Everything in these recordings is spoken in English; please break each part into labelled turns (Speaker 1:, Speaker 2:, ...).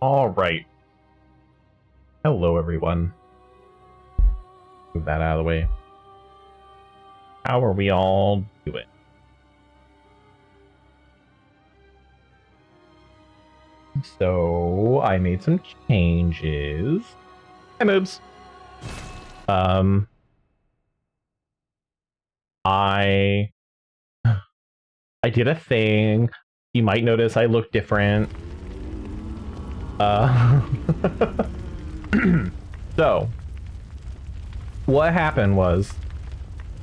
Speaker 1: All right. Hello, everyone. Move that out of the way. How are we all doing? So, I made some changes. Hi, Moobs. I did a thing. You might notice I look different. So, what happened was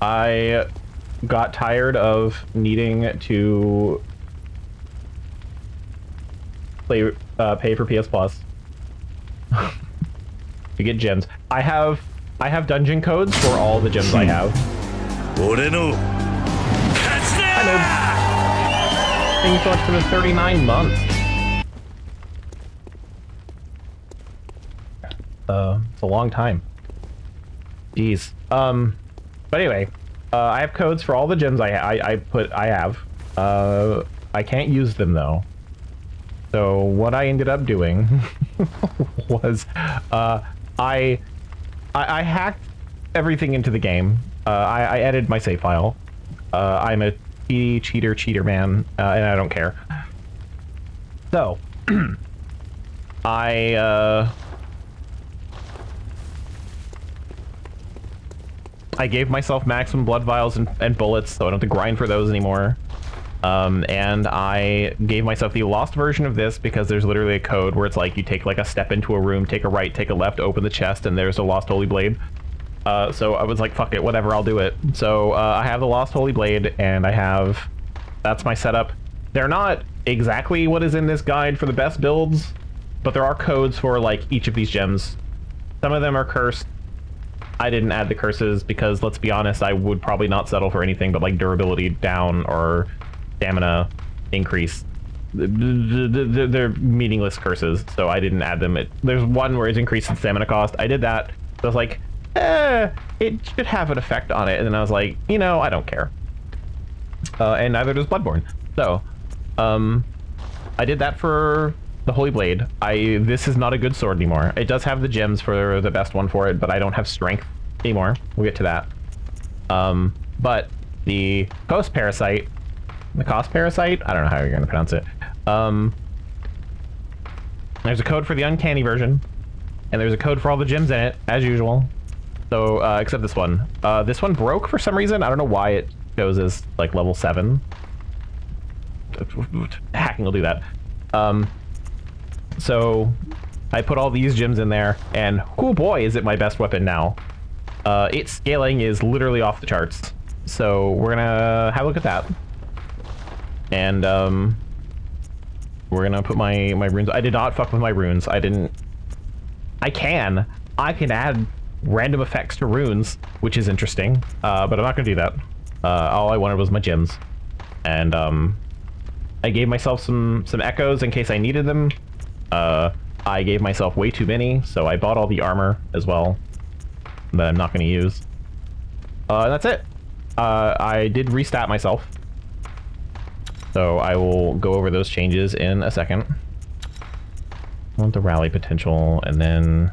Speaker 1: I got tired of needing to pay for PS Plus to get gems. I have dungeon codes for all the gems I have. I know. Thank you so much for the 39 months. It's a long time. Jeez. But anyway, I have codes for all the gems I have. I can't use them though. So what I ended up doing was I hacked everything into the game. I edited my save file. I'm a cheater man, and I don't care. So I gave myself maximum blood vials and bullets, so I don't have to grind for those anymore. And I gave myself the lost version of this because there's literally a code where it's like you take like a step into a room, take a right, take a left, open the chest, and there's a lost holy blade. So I was like, fuck it, whatever, I'll do it. So I have the lost holy blade, and that's my setup. They're not exactly what is in this guide for the best builds, but there are codes for like each of these gems. Some of them are cursed. I didn't add the curses because, let's be honest, I would probably not settle for anything but like durability down or stamina increase. They're meaningless curses, so I didn't add them. There's one where it's increased in stamina cost. I did that. So I was like, it should have an effect on it. And then I was like, you know, I don't care. And neither does Bloodborne. So, I did that for the Holy Blade. This is not a good sword anymore. It does have the gems for the best one for it, but I don't have strength anymore. We'll get to that. But the Coast Parasite, I don't know how you're going to pronounce it. There's a code for the Uncanny version, and there's a code for all the gems in it, as usual. So, except this one. This one broke for some reason. I don't know why it shows as, like, level 7. Hacking will do that. So, I put all these gems in there, and oh boy, is it my best weapon now. Its scaling is literally off the charts. So, we're gonna have a look at that. And, we're gonna put my runes. I did not fuck with my runes. I can add random effects to runes, which is interesting, but I'm not gonna do that. All I wanted was my gems. And, I gave myself some echoes in case I needed them. I gave myself way too many, so I bought all the armor as well that I'm not gonna use. And that's it. I did restat myself. So I will go over those changes in a second. I want the rally potential, and then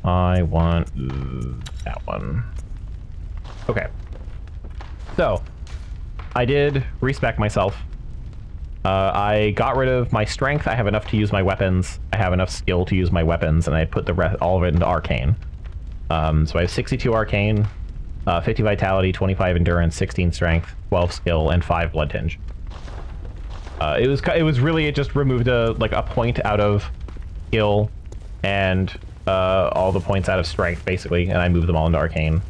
Speaker 1: I want that one. Okay. So I did respec myself. I got rid of my strength. I have enough to use my weapons. I have enough skill to use my weapons, and I put the rest, all of it into arcane. So I have 62 arcane, 50 vitality, 25 endurance, 16 strength, 12 skill, and 5 blood tinge. It was really, it just removed a point out of skill and all the points out of strength basically, and I moved them all into arcane.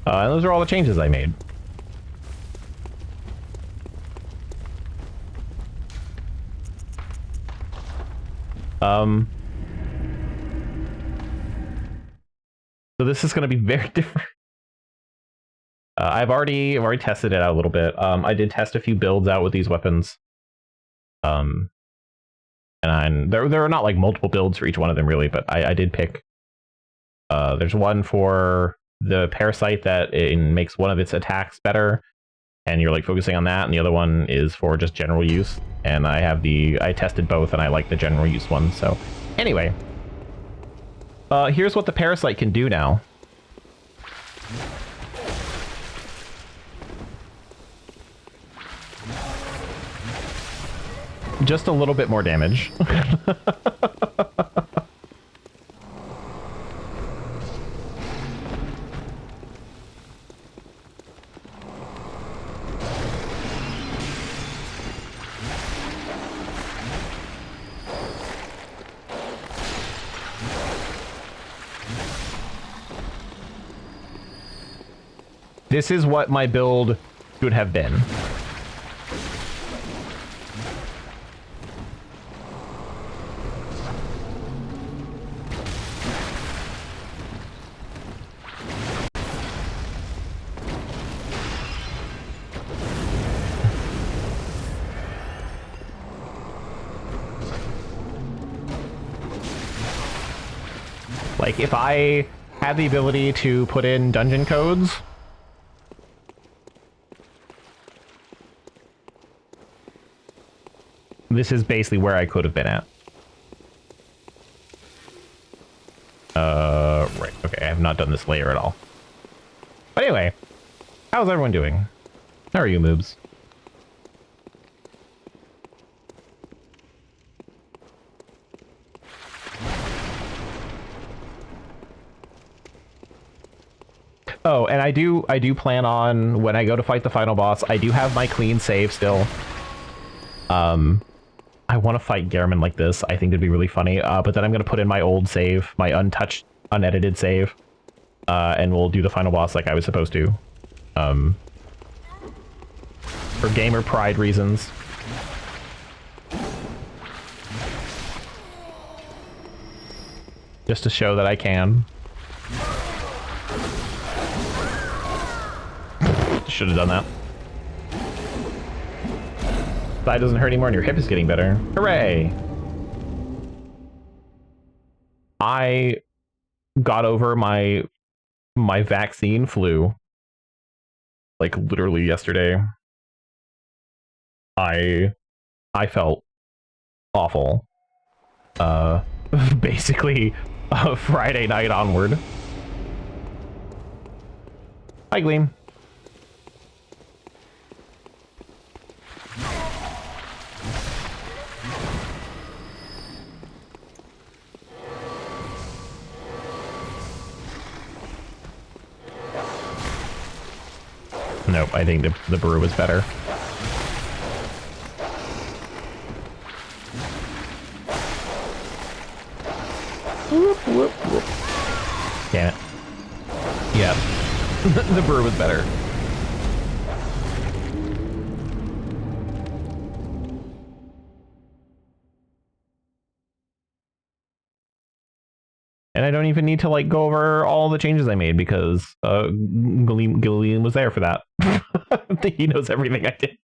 Speaker 1: And those are all the changes I made. So this is going to be very different. I've already tested it out a little bit. I did test a few builds out with these weapons. And there are not like multiple builds for each one of them really, but I did pick. There's one for the parasite that it makes one of its attacks better. and you're like focusing on that, and the other one is for just general use. And I tested both, and I like the general use one. So anyway, here's what the parasite can do now. Just a little bit more damage. This is what my build should have been. Like, if I had the ability to put in dungeon codes, this is basically where I could have been at. Right. Okay, I have not done this layer at all. But anyway, how's everyone doing? How are you, moobs? Oh, and I do plan on, when I go to fight the final boss, I do have my clean save still. I want to fight Gehrman like this. I think it'd be really funny. But then I'm going to put in my old save, my untouched, unedited save. And we'll do the final boss like I was supposed to. For gamer pride reasons. Just to show that I can. Should have done that. Thigh doesn't hurt anymore and your hip is getting better. Hooray! I got over my vaccine flu like literally yesterday. I felt awful. Basically Friday night onward. Hi, Gleam. Nope, I think the brew was better. Whoop, whoop, whoop. Damn it. Yeah. The brew was better. And I don't even need to like go over all the changes I made because Gillian was there for that. He knows everything I did.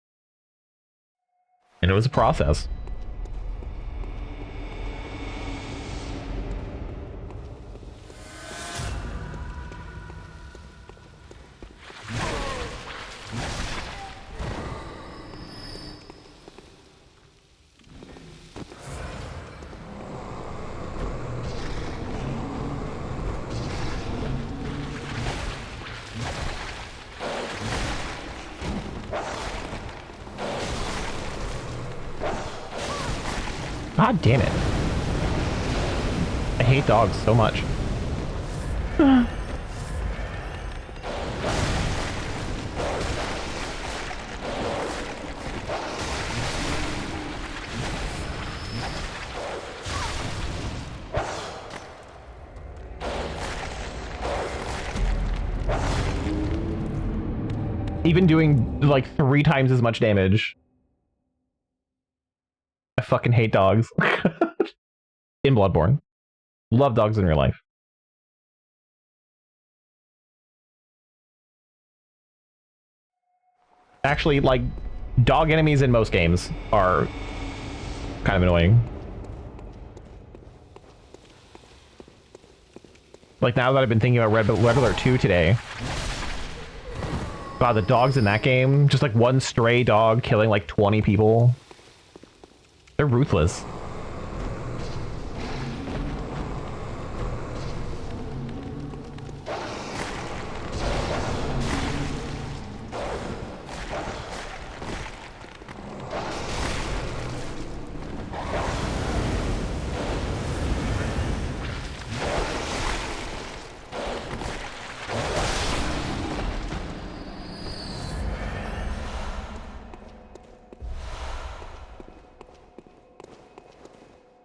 Speaker 1: And it was a process. God damn it. I hate dogs so much. Even doing like 3 times as much damage. I fucking hate dogs. In Bloodborne. Love dogs in real life. Actually, like, dog enemies in most games are kind of annoying. Like, now that I've been thinking about Red Alert 2 today, God, the dogs in that game, just like one stray dog killing like 20 people. They're ruthless.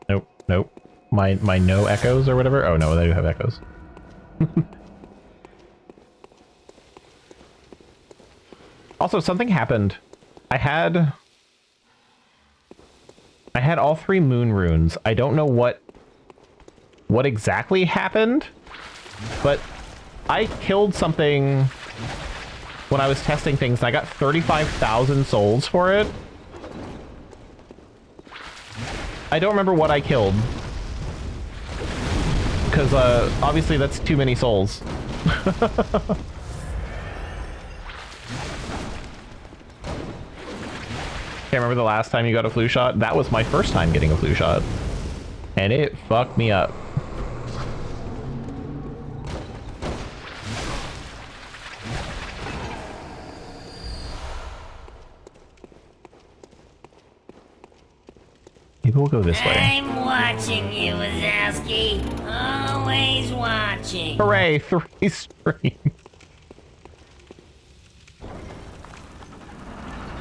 Speaker 1: Nope, nope. My no echoes or whatever? Oh no, they do have echoes. Also, something happened. I had all 3 moon runes. I don't know what exactly happened, but I killed something when I was testing things and I got 35,000 souls for it. I don't remember what I killed. Because, obviously that's too many souls. Can't remember the last time you got a flu shot. That was my first time getting a flu shot. And it fucked me up. Maybe we'll go this way.
Speaker 2: I'm watching you, Wazowski. Always watching.
Speaker 1: Hooray, 3 streams.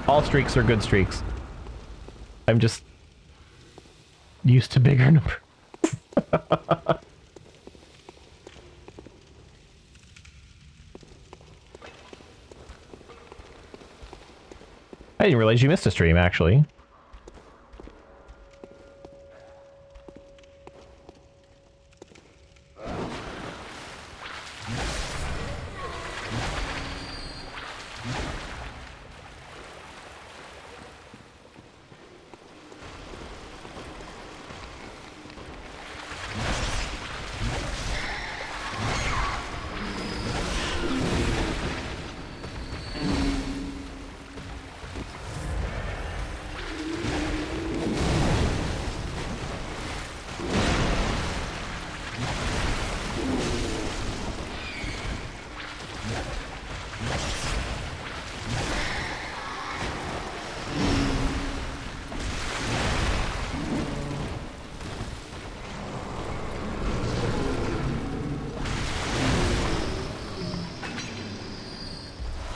Speaker 1: All streaks are good streaks. I'm just used to bigger numbers. I didn't realize you missed a stream, actually.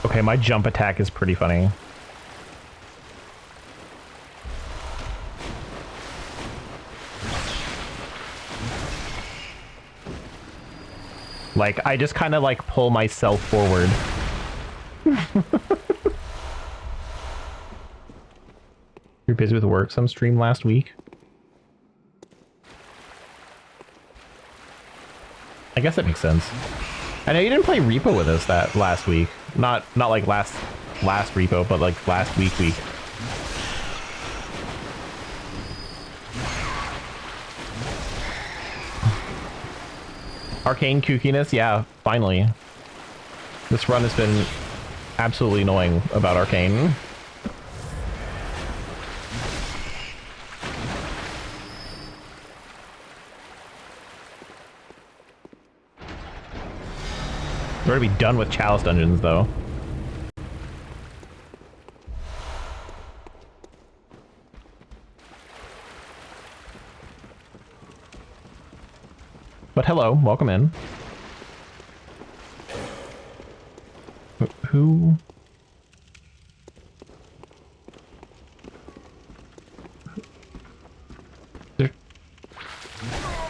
Speaker 1: Okay, my jump attack is pretty funny. Like, I just kind of, like, pull myself forward. You're busy with work some stream last week? I guess that makes sense. I know you didn't play Repo with us that last week. Not like last Repo, but like last week. Arcane kookiness, yeah, finally. This run has been absolutely annoying about Arcane. We're gonna be done with Chalice dungeons, though. But hello, welcome in. Who?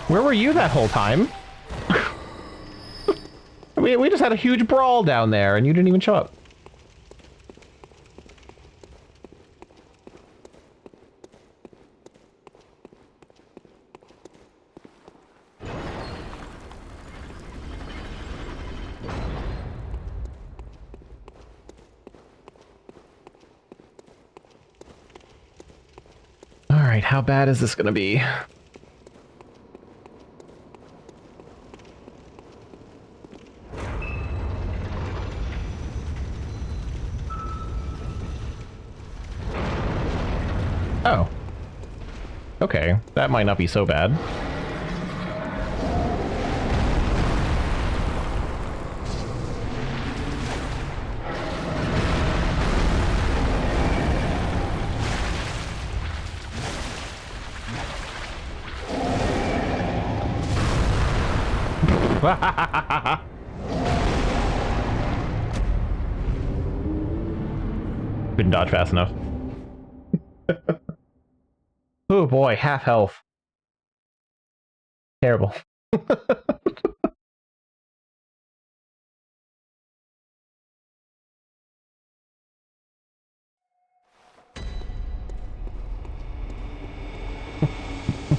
Speaker 1: Where were you that whole time? We just had a huge brawl down there, and you didn't even show up. All right, how bad is this gonna be? Okay, that might not be so bad. Couldn't dodge fast enough. Oh boy, half health. Terrible.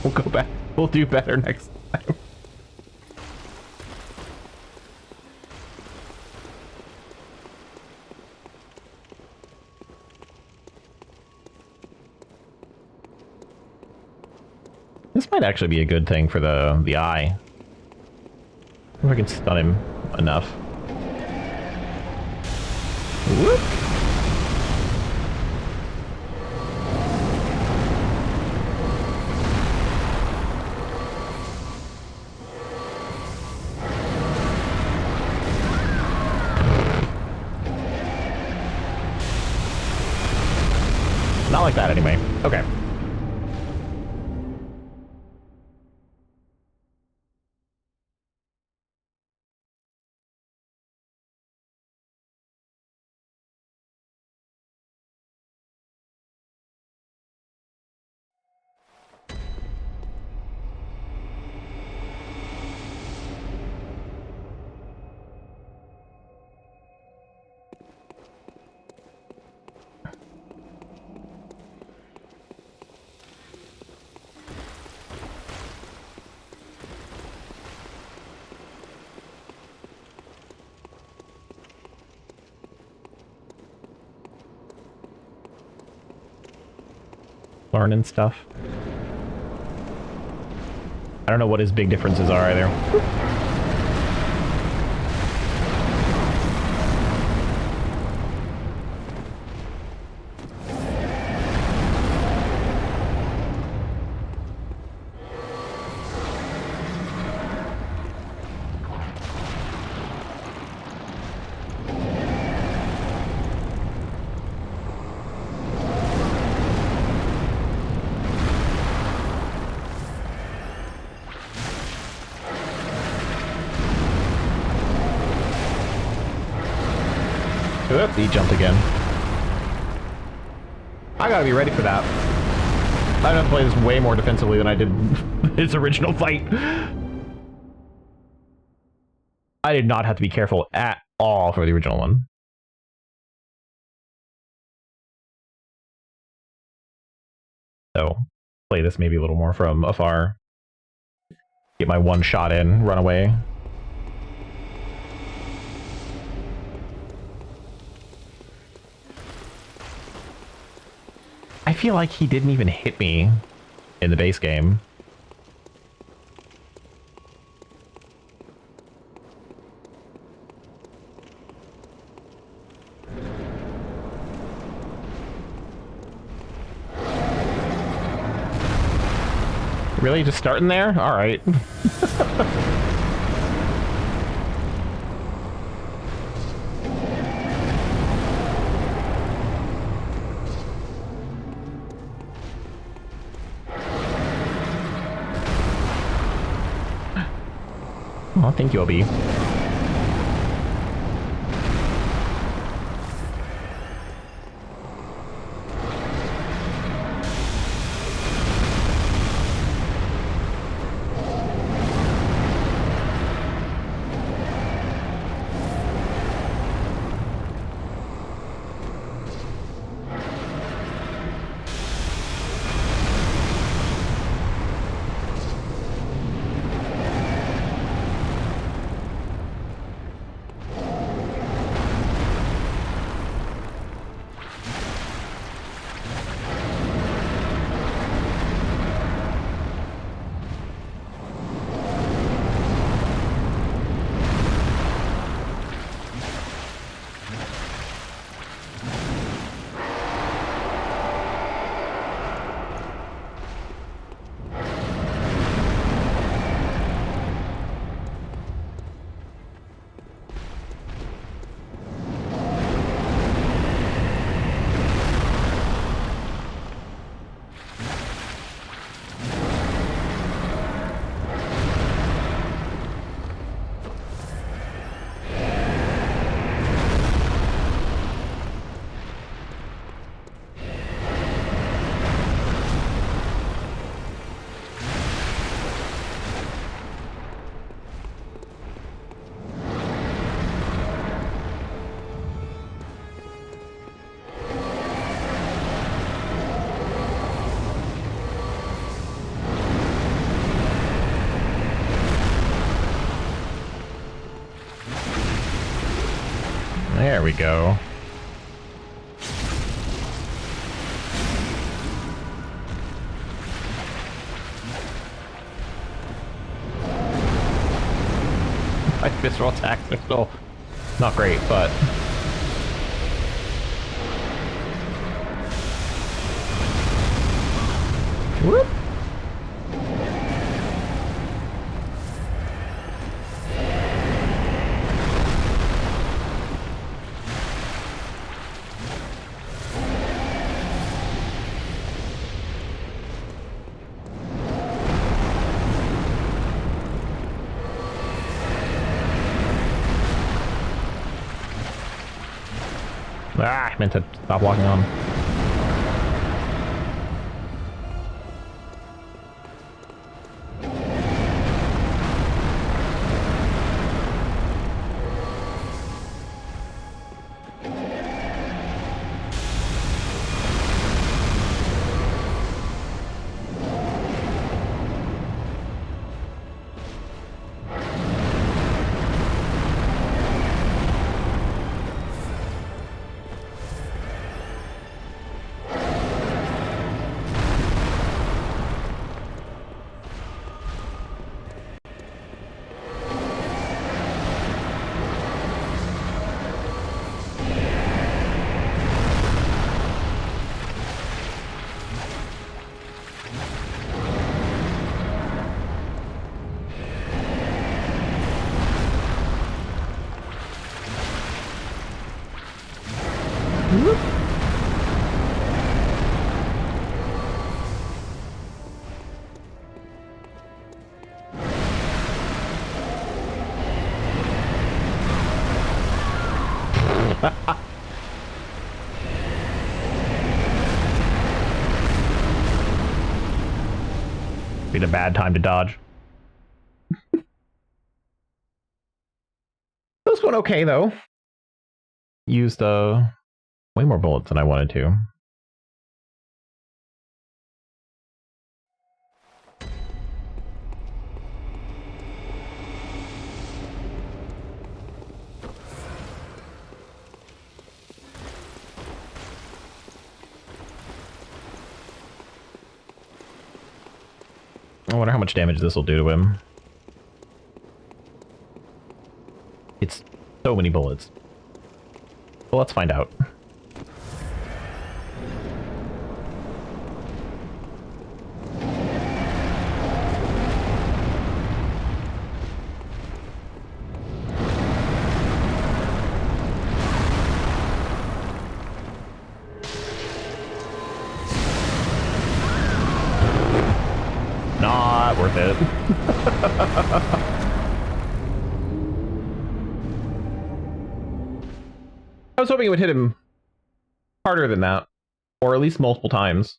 Speaker 1: We'll go back. We'll do better next time. This might actually be a good thing for the eye. If I can stun him enough. Whoop. Not like that anyway. Okay. Learning stuff. I don't know what his big differences are either. Oops, he jumped again. I gotta be ready for that. I have to play this way more defensively than I did his original fight. I did not have to be careful at all for the original one. So, play this maybe a little more from afar. Get my one shot in, run away. I feel like he didn't even hit me in the base game. Really? Just starting there? Alright. Oh, thank you, Obi. There we go. My visceral attacks are still not great, but... Whoop! Ah, I meant to stop walking on. Be the bad time to dodge. This went okay though. Used way more bullets than I wanted to. I wonder how much damage this will do to him. It's so many bullets. Well, let's find out. Not worth it. I was hoping it would hit him harder than that, or at least multiple times.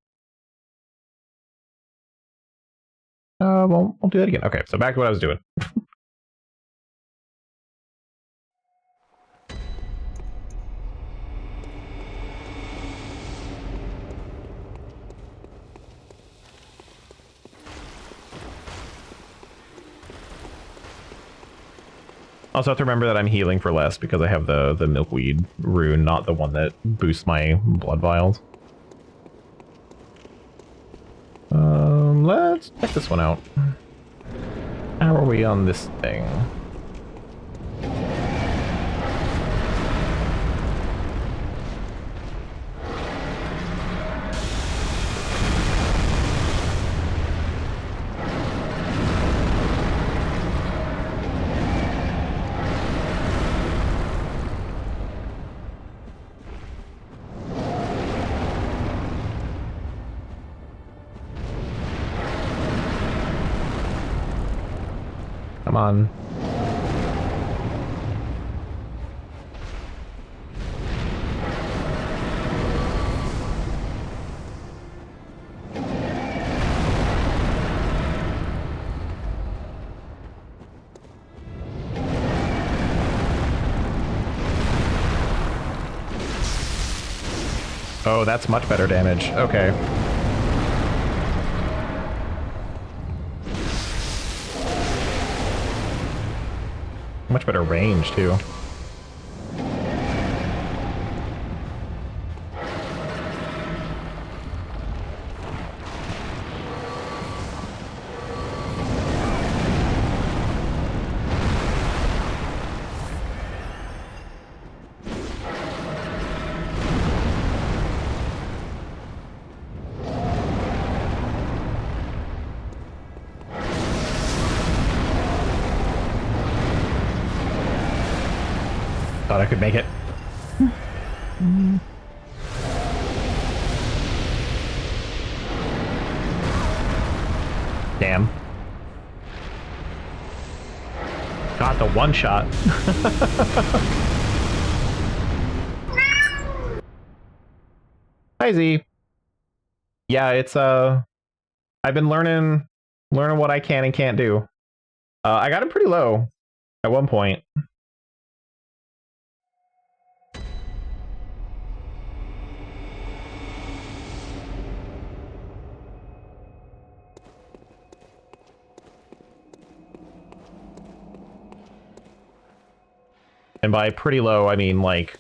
Speaker 1: Well, I'll do that again. Okay, so back to what I was doing. Also have to remember that I'm healing for less because I have the milkweed rune, not the one that boosts my blood vials. Let's check this one out. How are we on this thing? Come on. Oh, that's much better damage. Okay. Much better range, too. thought I could make it. Damn. Got the one shot. Hi Z. Yeah, it's I've been learning what I can and can't do. I got him pretty low at one point. And by pretty low, I mean like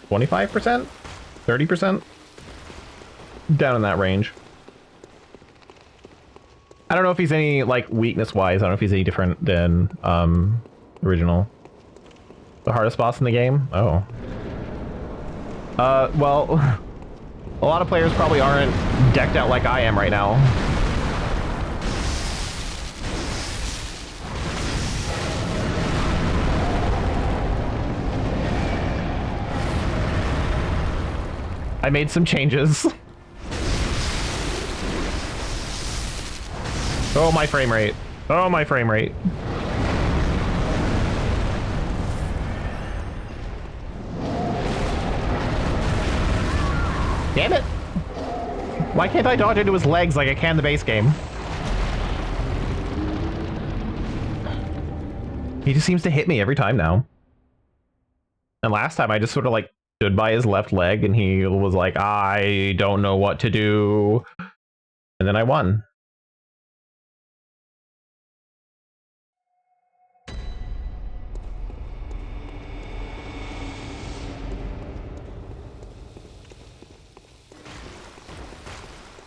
Speaker 1: 25%? 30%? Down in that range. I don't know if he's any, like, weakness-wise, I don't know if he's any different than, original. The hardest boss in the game? Oh. Well, a lot of players probably aren't decked out like I am right now. I made some changes. Oh, my frame rate. Oh, my frame rate. Damn it! Why can't I dodge into his legs like I can in the base game? He just seems to hit me every time now. And last time I just sort of like stood by his left leg and he was like, I don't know what to do. And then I won.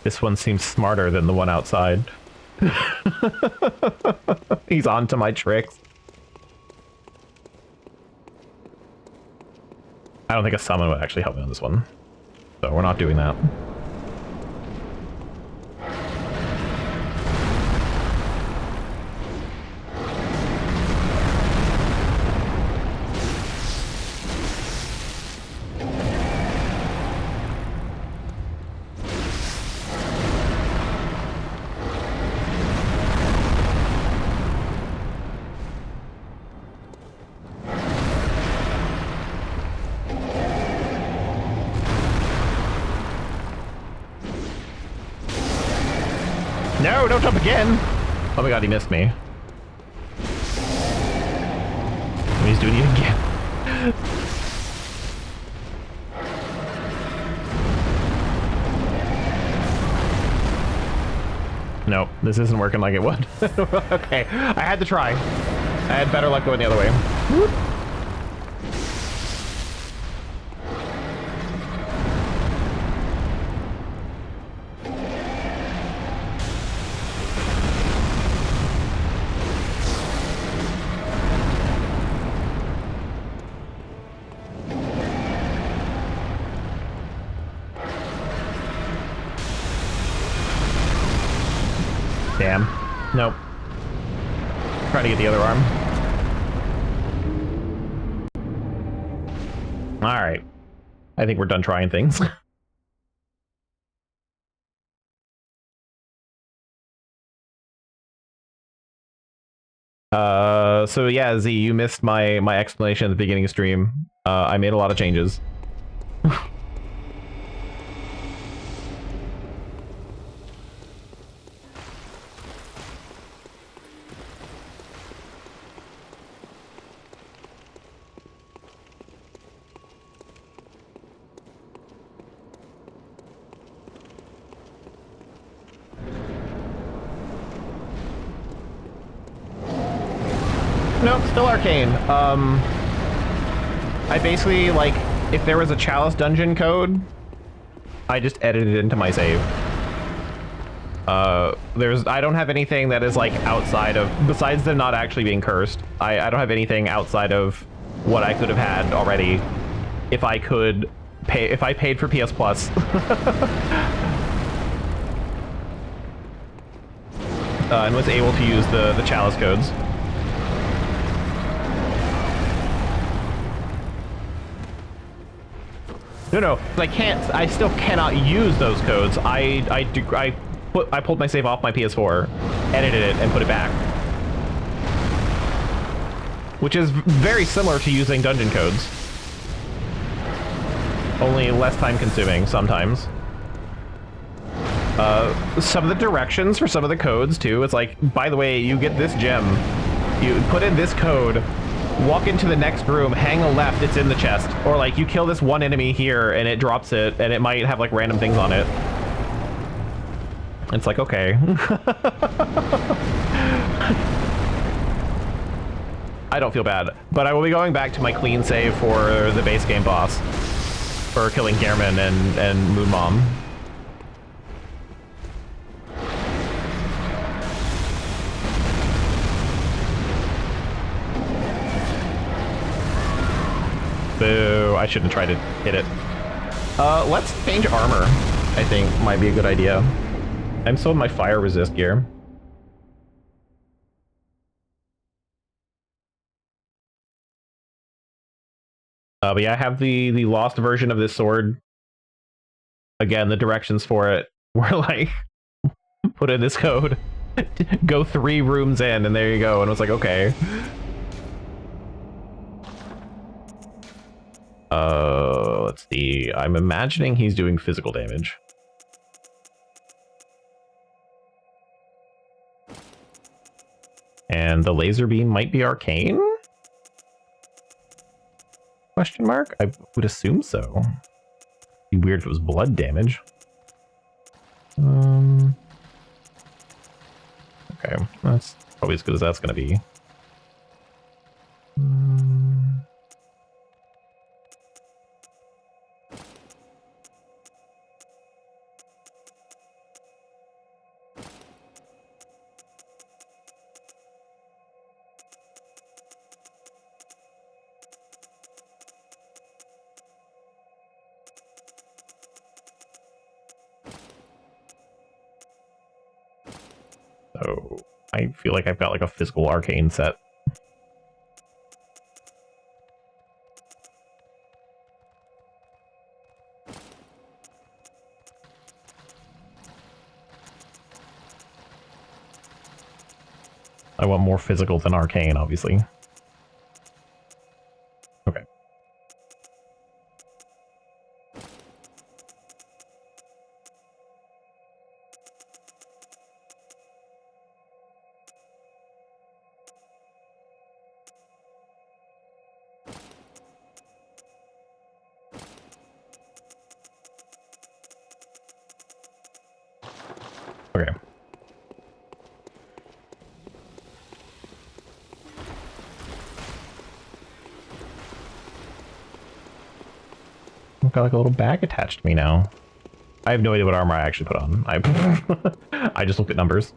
Speaker 1: This one seems smarter than the one outside. He's onto my tricks. I don't think a summon would actually help me on this one. So we're not doing that. No, don't jump again! Oh my god, he missed me. And he's doing it again. Nope, this isn't working like it would. Okay, I had to try. I had better luck going the other way. Whoop. Damn. Nope. Trying to get the other arm. Alright. I think we're done trying things. So yeah, Z, you missed my explanation at the beginning of stream. I made a lot of changes. Nope, still arcane. I basically, like, if there was a chalice dungeon code, I just edited it into my save. I don't have anything that is, like, outside of, besides them not actually being cursed, I don't have anything outside of what I could have had already if I could pay, if I paid for PS Plus. And was able to use the chalice codes. No, I can't. I still cannot use those codes. I pulled my save off my PS4, edited it, and put it back, which is very similar to using dungeon codes, only less time consuming sometimes. Some of the directions for some of the codes too. It's like, by the way, you get this gem, you put in this code, walk into the next room, hang a left, it's in the chest. Or like, you kill this one enemy here and it drops it, and it might have like random things on it. It's like, okay. I don't feel bad, but I will be going back to my clean save for the base game boss for killing Gehrman and Moon Mom. Boo, I shouldn't try to hit it. Let's change armor, I think might be a good idea. I'm still in my fire resist gear. But yeah, I have the lost version of this sword. Again, the directions for it were like, put in this code, go 3 rooms in, and there you go. And it was like, okay. Let's see. I'm imagining he's doing physical damage. And the laser beam might be arcane? Question mark? I would assume so. It'd be weird if it was blood damage. Okay, that's probably as good as that's gonna be. So I feel like I've got like a physical arcane set. I want more physical than arcane, obviously. Okay. Okay. I've got like a little bag attached to me now. I have no idea what armor I actually put on. I just looked at numbers.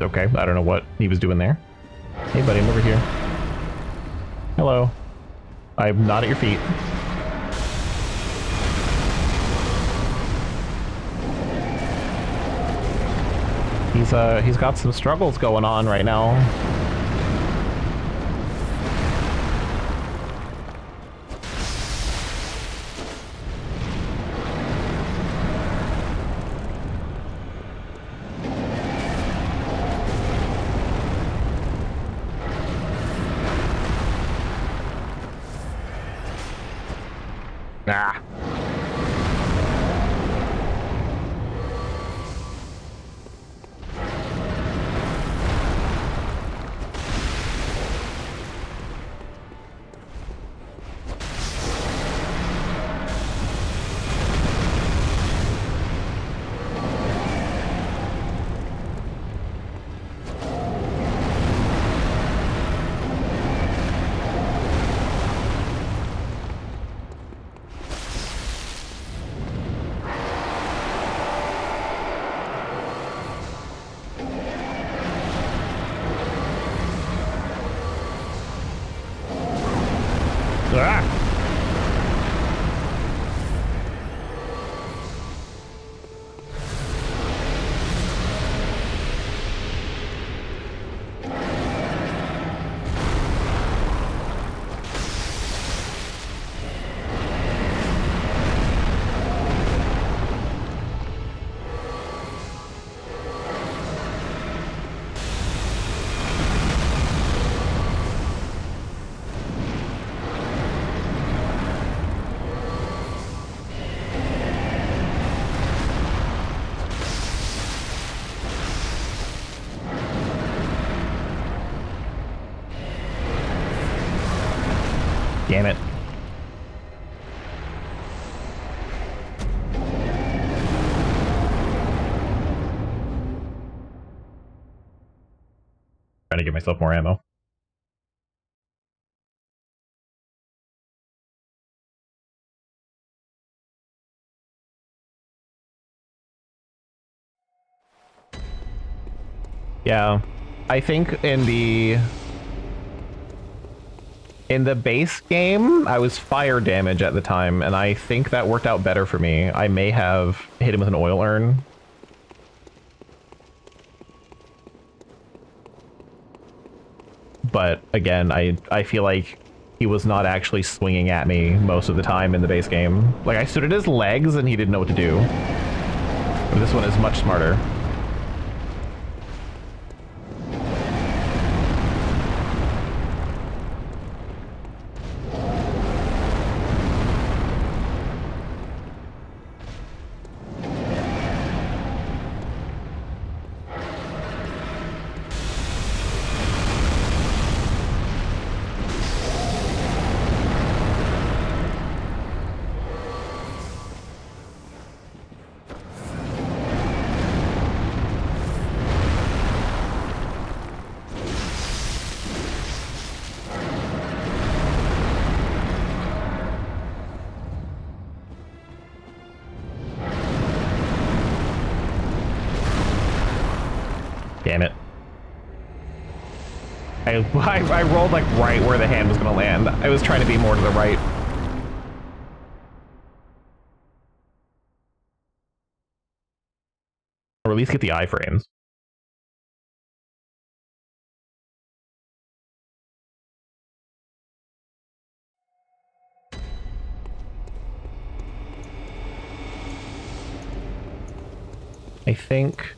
Speaker 1: Okay, I don't know what he was doing there. Hey buddy, I'm over here. Hello. I'm not at your feet. He's got some struggles going on right now. Ah. Trying to give myself more ammo. Yeah, I think in the base game, I was fire damage at the time, and I think that worked out better for me. I may have hit him with an oil urn. But again, I feel like he was not actually swinging at me most of the time in the base game. Like, I stood at his legs and he didn't know what to do. But this one is much smarter. Damn it. I rolled like right where the hand was going to land. I was trying to be more to the right. Or at least get the iframes. I think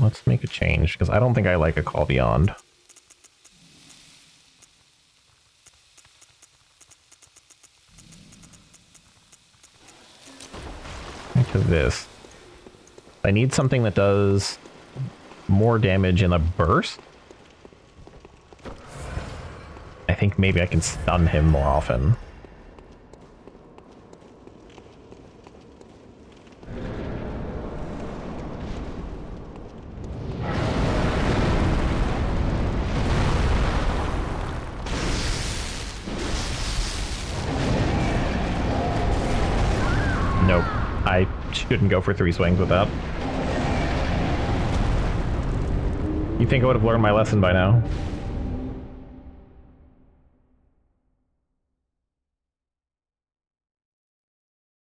Speaker 1: let's make a change, because I don't think I like a call beyond. To this. I need something that does more damage in a burst. I think maybe I can stun him more often. Nope. I shouldn't go for 3 swings with that. You think I would have learned my lesson by now?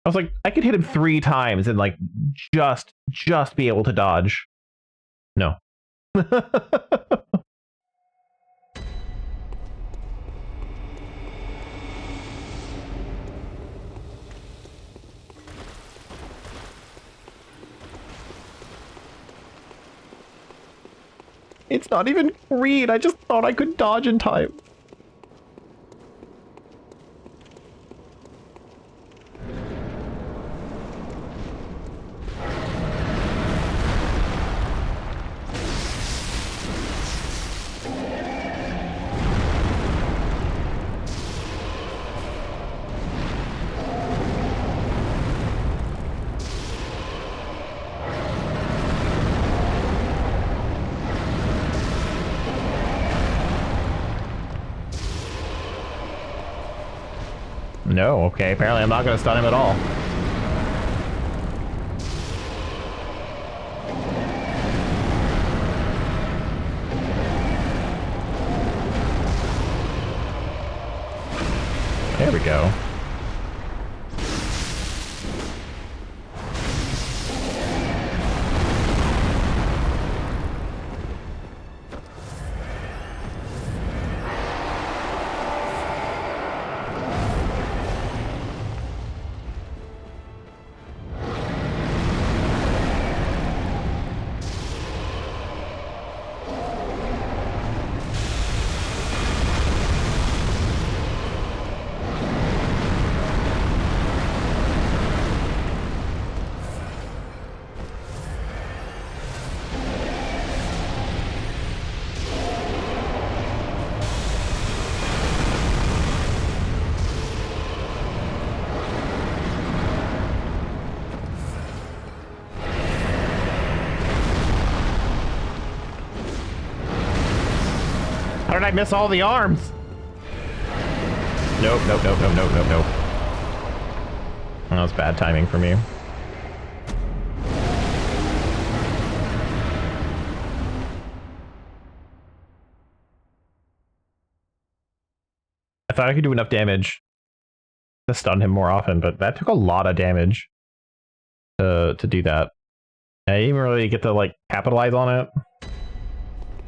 Speaker 1: I was like, I could hit him 3 times and like just be able to dodge. No. It's not even green. I just thought I could dodge in time. No, okay, apparently I'm not going to stun him at all. There we go. I miss all the arms? Nope, nope, nope, nope, nope, nope, nope. That was bad timing for me. I thought I could do enough damage to stun him more often, but that took a lot of damage to do that. I didn't even really get to, like, capitalize on it.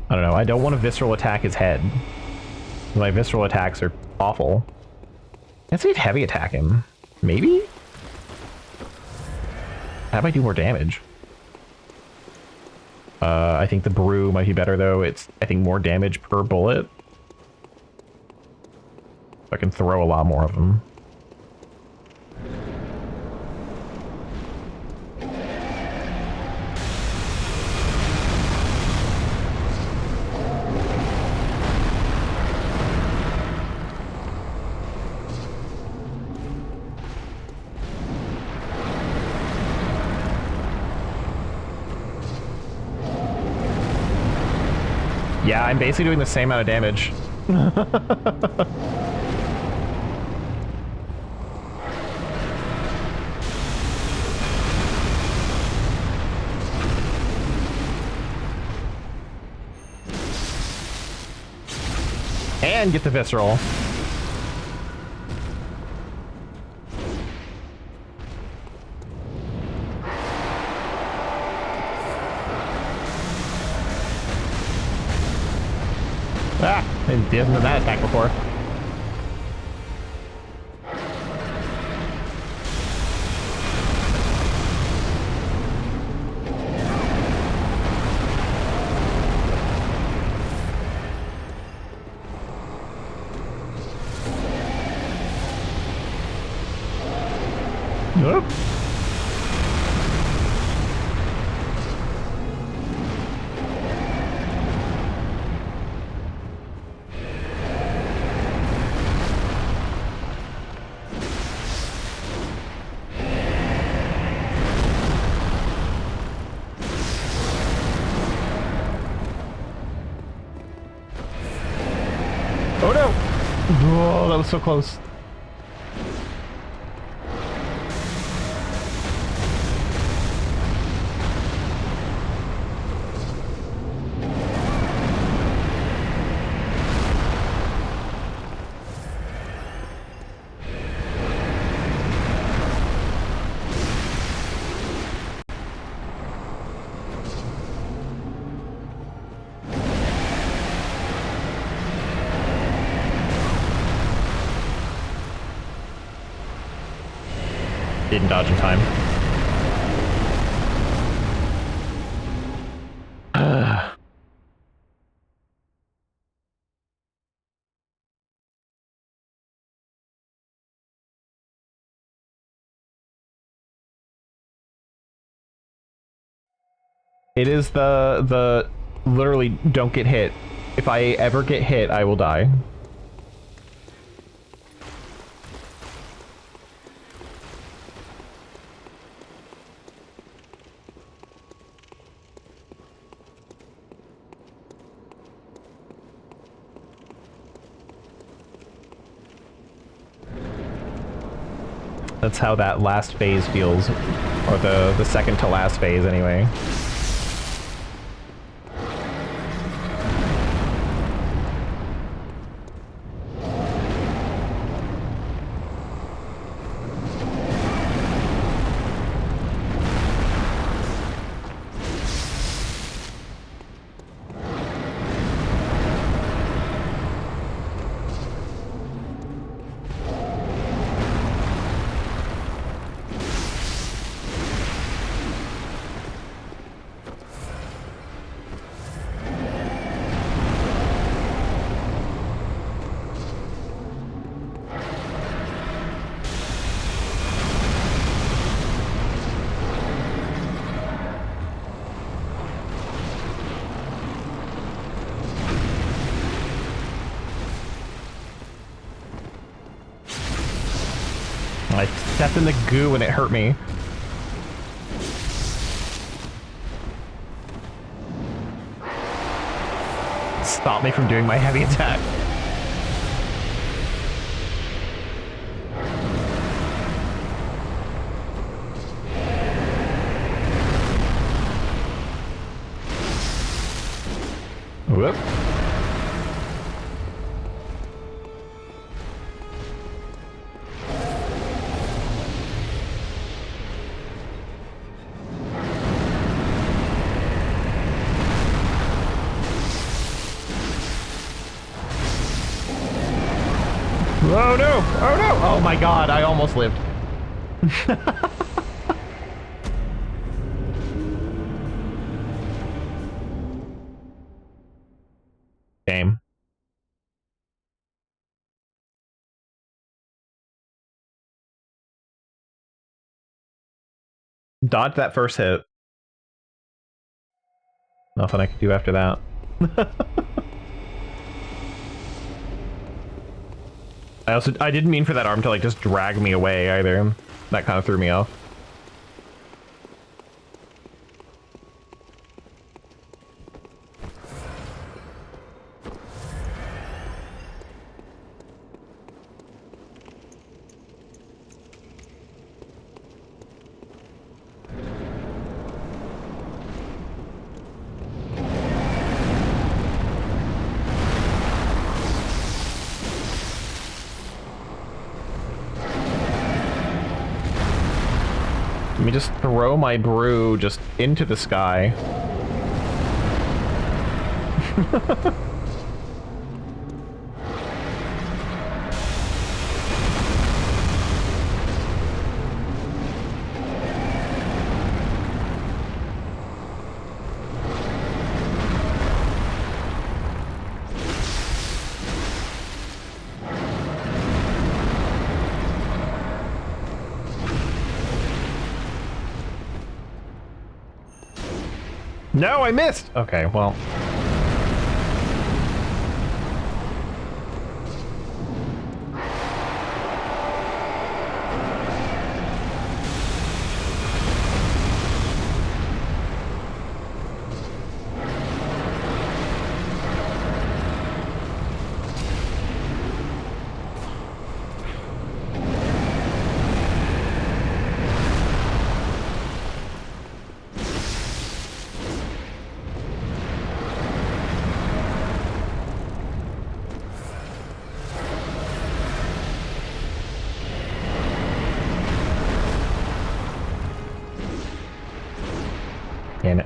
Speaker 1: I don't know. I don't want to visceral attack his head. My visceral attacks are awful. Let's see if heavy attack him. Maybe? That might do more damage. I think the brew might be better, though. It's, I think, more damage per bullet. I can throw a lot more of them. Yeah, I'm basically doing the same amount of damage. And get the visceral. Ah, I didn't do that attack before. Nope. Oh no! Oh, that was so close. Didn't dodge in time. It is the literally don't get hit. If I ever get hit, I will die. That's how that last phase feels, or the second to last phase anyway. I stepped in the goo and it hurt me. stop me from doing my heavy attack. Whoop. Oh no! Oh no! Oh my god, I almost lived. Shame. Dodge that first hit. Nothing I could do after that. I didn't mean for that arm to like just drag me away either. That kind of threw me off. Let me just throw my brew just into the sky. No, I missed! Okay, well. Damn it.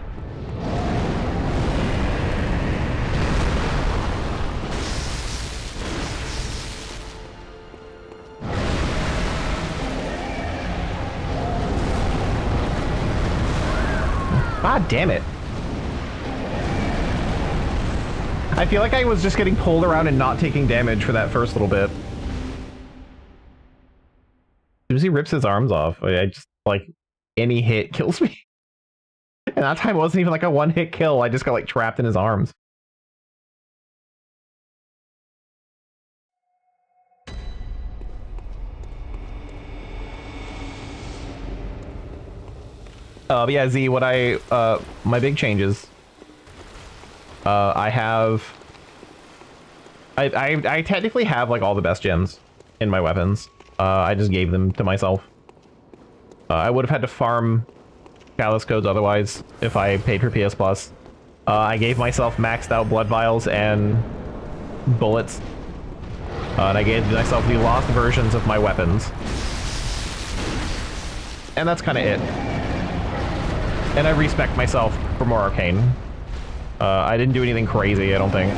Speaker 1: God damn it. I feel like I was just getting pulled around and not taking damage for that first little bit. As soon as he rips his arms off, I just, like, any hit kills me. And that time wasn't even like a one-hit kill, I just got, like, trapped in his arms. But yeah, Z, what my big changes. I technically have, like, all the best gems in my weapons. I just gave them to myself. I would have had to farm chalice codes otherwise if I paid for PS Plus. I gave myself maxed out blood vials and bullets. And I gave myself the lost versions of my weapons. And that's kind of it. And I respect myself for more arcane. I didn't do anything crazy, I don't think.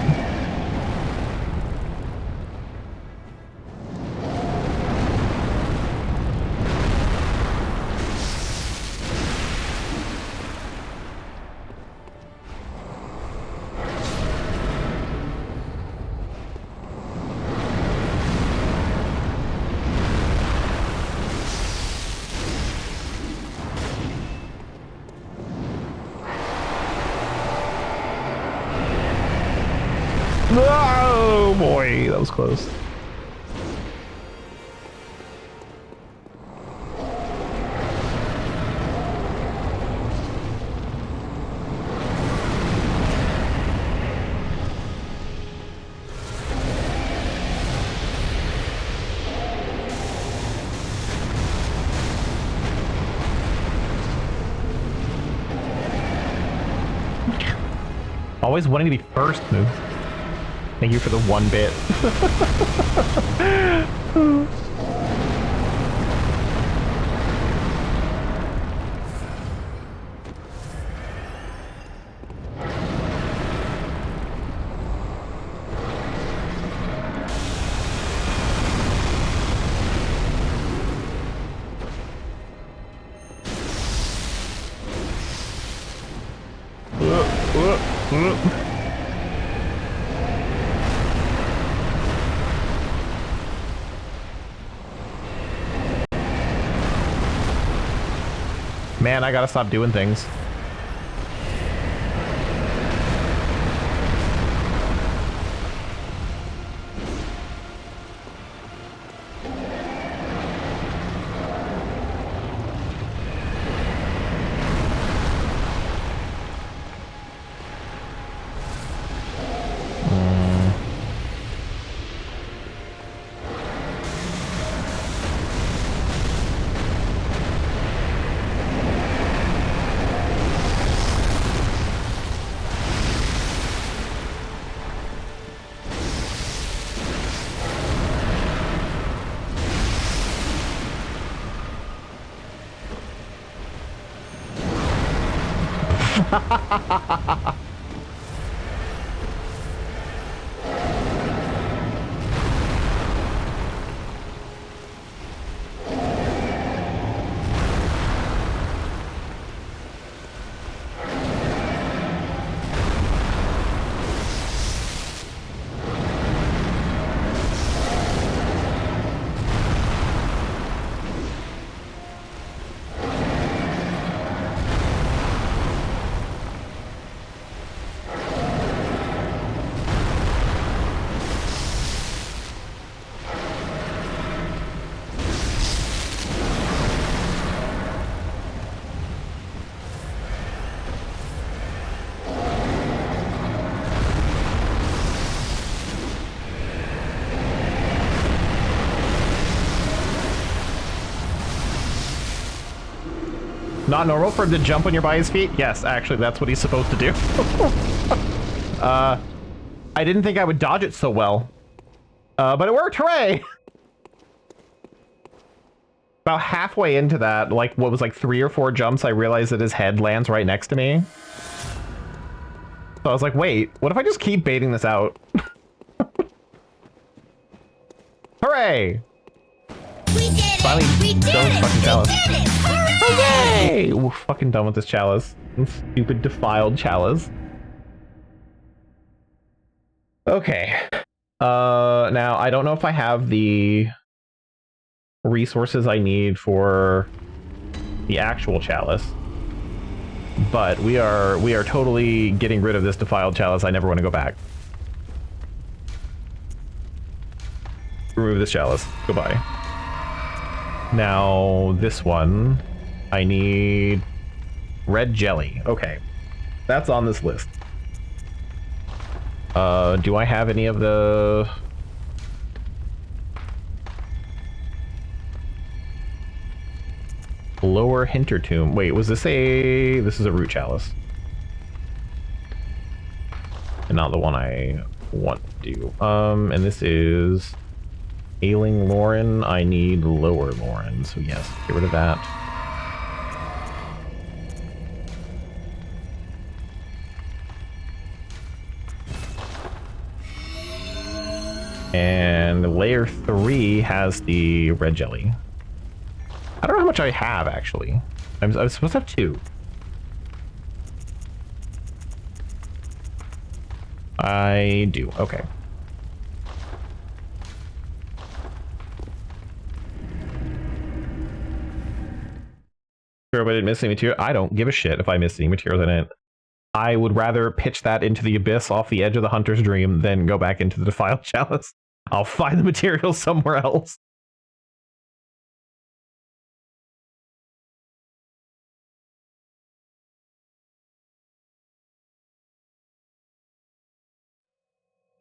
Speaker 1: Oh boy, that was close. Always wanting to be first, Moo. Thank you for the 1 bit. Man, I gotta stop doing things. Not normal for him to jump when you're by his feet? Yes, actually, that's what he's supposed to do. I didn't think I would dodge it so well. But it worked, hooray! About halfway into that, like, what was like 3 or 4 jumps, I realized that his head lands right next to me. So I was like, wait, what if I just keep baiting this out? Hooray!
Speaker 2: We did it!
Speaker 1: Finally
Speaker 2: We did
Speaker 1: done with
Speaker 2: it!
Speaker 1: fucking
Speaker 2: We
Speaker 1: chalice.
Speaker 2: did it! Hooray!
Speaker 1: Hooray! We're fucking done with this chalice. Stupid defiled chalice. Okay. Now I don't know if I have the resources I need for the actual chalice, but we are totally getting rid of this defiled chalice. I never want to go back. Remove this chalice. Goodbye. Now this one, I need red jelly. Okay, that's on this list. Do I have any of the... Lower Hintertomb? Wait, was this a... This is a root chalice. And not the one I want to do. And this is... Ailing Lauren. I need Lower Lauren, so yes, get rid of that. And layer 3 has the red jelly. I don't know how much I have, actually. I'm supposed to have 2. I do, okay. Sure, but I didn't miss any material. I don't give a shit if I miss any materials in it. I would rather pitch that into the abyss off the edge of the Hunter's Dream than go back into the Defiled Chalice. I'll find the materials somewhere else.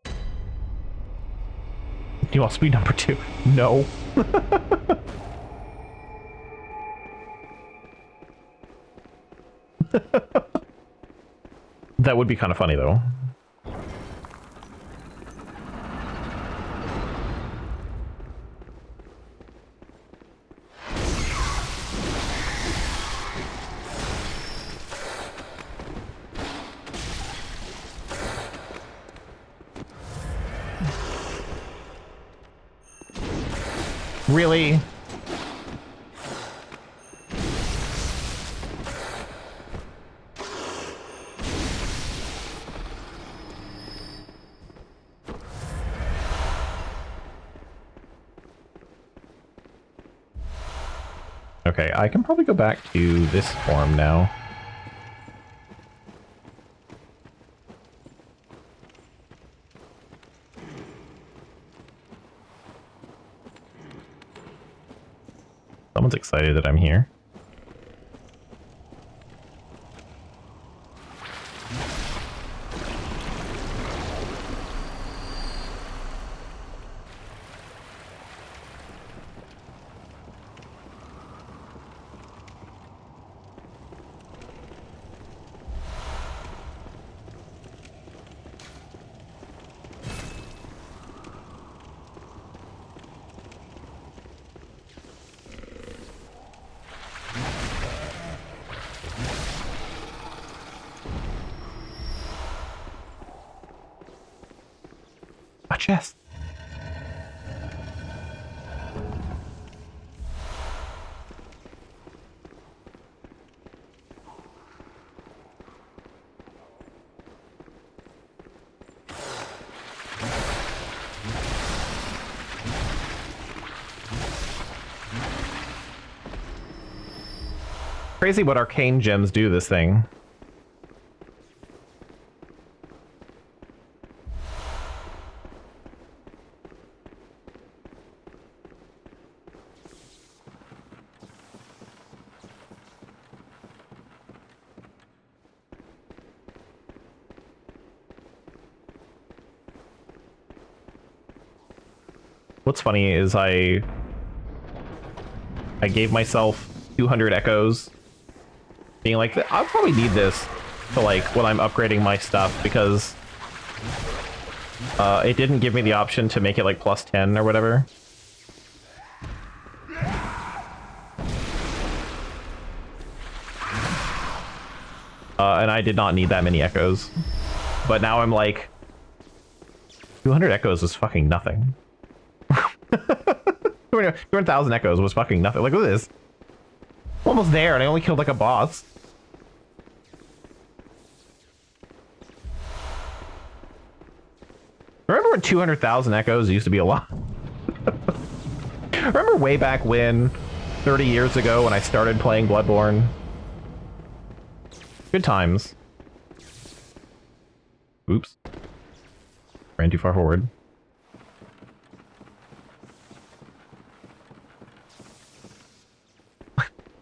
Speaker 1: Do you want speed number 2? No. That would be kind of funny, though. Really? Okay, I can probably go back to this form now. Someone's excited that I'm here. A chest. Crazy what arcane gems do this thing. What's funny is I gave myself 200 echoes, being like, I'll probably need this to, like, when I'm upgrading my stuff, because it didn't give me the option to make it like plus 10 or whatever. And I did not need that many echoes. But now I'm like, 200 echoes is fucking nothing. 200,000 echoes was fucking nothing. Like, look at this. I'm almost there, and I only killed like a boss. Remember when 200,000 echoes used to be a lot? Remember way back when, 30 years ago, when I started playing Bloodborne? Good times. Oops. Ran too far forward.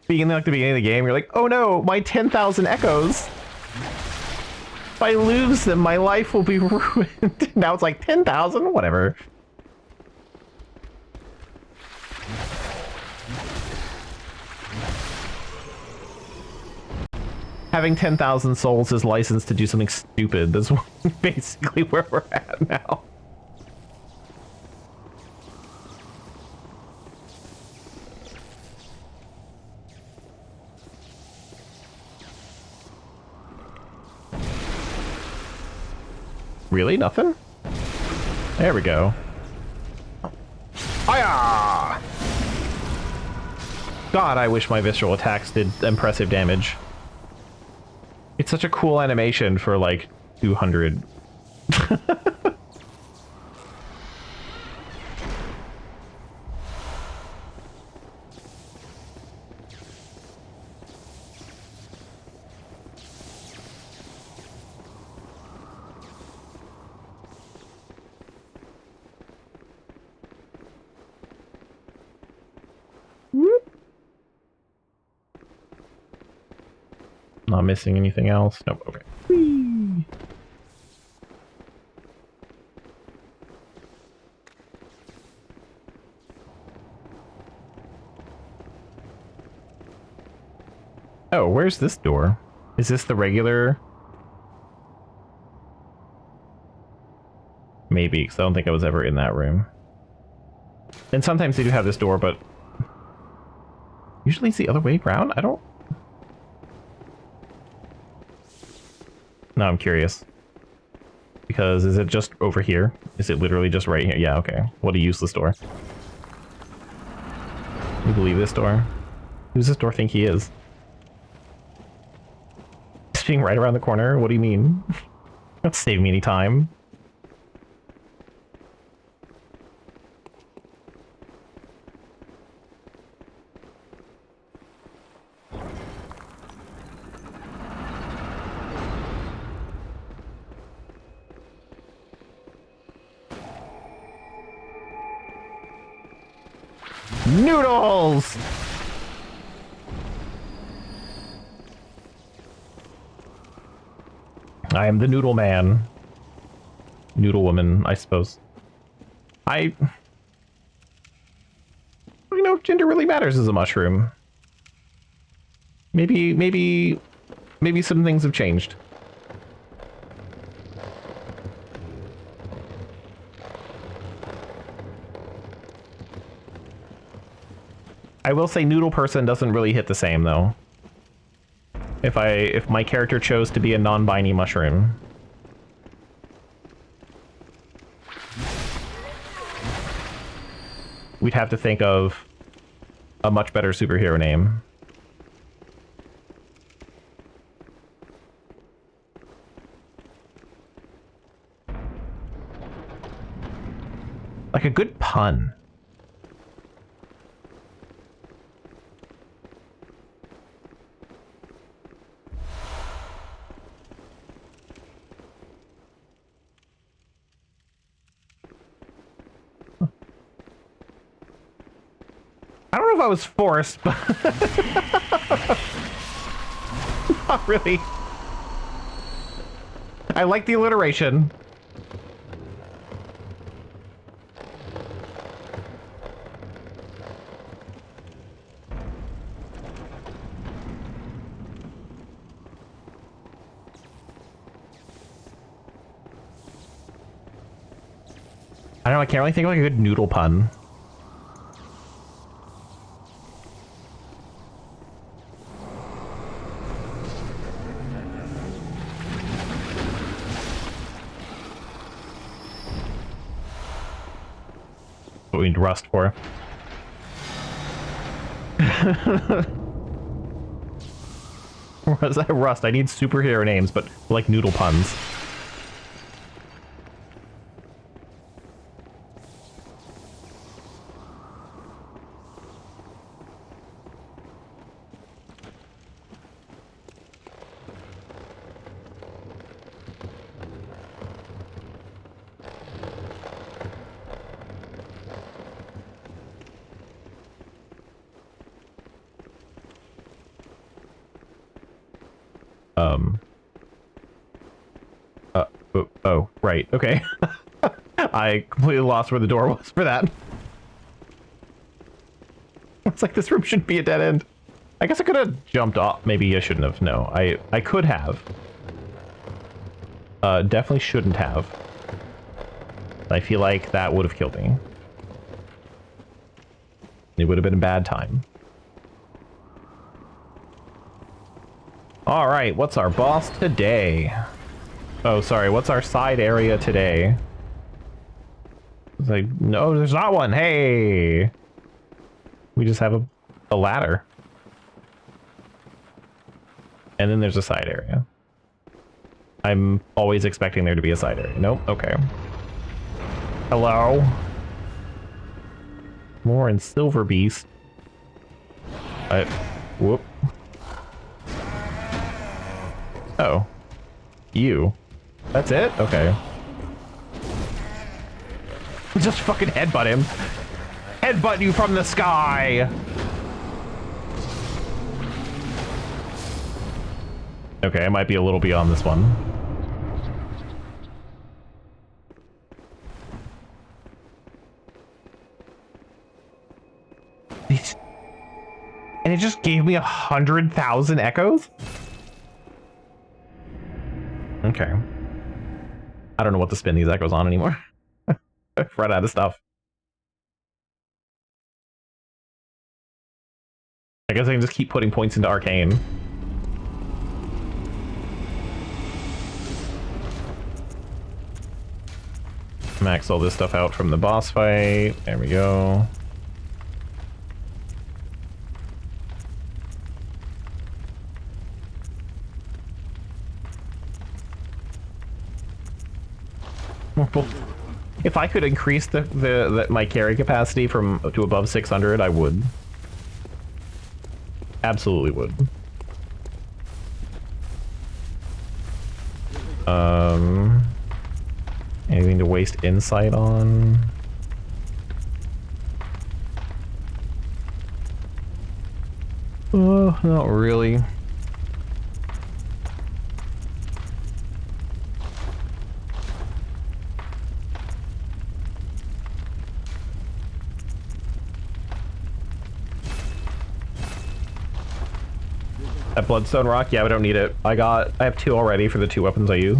Speaker 1: Being like the beginning of the game, you're like, oh no, my 10,000 echoes. If I lose them, my life will be ruined. Now it's like 10,000? Whatever. Having 10,000 souls is licensed to do something stupid. That's basically where we're at now. Really? Nothing? There we go. Hiya! God, I wish my visceral attacks did impressive damage. It's such a cool animation for like 200. Not missing anything else? Nope, okay. Whee! Oh, where's this door? Is this the regular maybe, because I don't think I was ever in that room. And sometimes they do have this door, but usually it's the other way around? I don't... No, I'm curious. Because is it just over here? Is it literally just right here? Yeah, okay. What a useless door. You believe this door? Who's this door think he is? It's being right around the corner? What do you mean? Don't save me any time. Noodles! I am the noodle man. Noodle woman, I suppose. You know, gender really matters as a mushroom. Maybe some things have changed. I will say noodle person doesn't really hit the same though. If my character chose to be a non-binary mushroom. We'd have to think of a much better superhero name. Like a good pun. I don't know if I was forced, but not really. I like the alliteration. I don't know, I can't really think of like a good noodle pun. What we need rust for. What's that rust? I need superhero names, but like noodle puns. Oh, right. Okay. I completely lost where the door was for that. It's like this room shouldn't be a dead end. I guess I could have jumped off. Maybe I shouldn't have. No, I could have. Definitely shouldn't have. I feel like that would have killed me. It would have been a bad time. All right, what's our boss today? Oh, sorry, what's our side area today? It's like, no, there's not one. Hey! We just have a ladder. And then there's a side area. I'm always expecting there to be a side area. Nope, okay. Hello? More in Silver Beast. Whoop. Oh. You. That's it? Okay. Just fucking headbutt him. Headbutt you from the sky! Okay, I might be a little beyond this one. And it just gave me 100,000 echoes? Okay. I don't know what to spin these echoes on anymore. I've run out of stuff. I guess I can just keep putting points into arcane. Max all this stuff out from the boss fight. There we go. If I could increase my carry capacity from to above 600, I would. Absolutely would. Anything to waste insight on? Oh, not really. That Bloodstone Rock? Yeah, I don't need it. I have 2 already for the 2 weapons I use.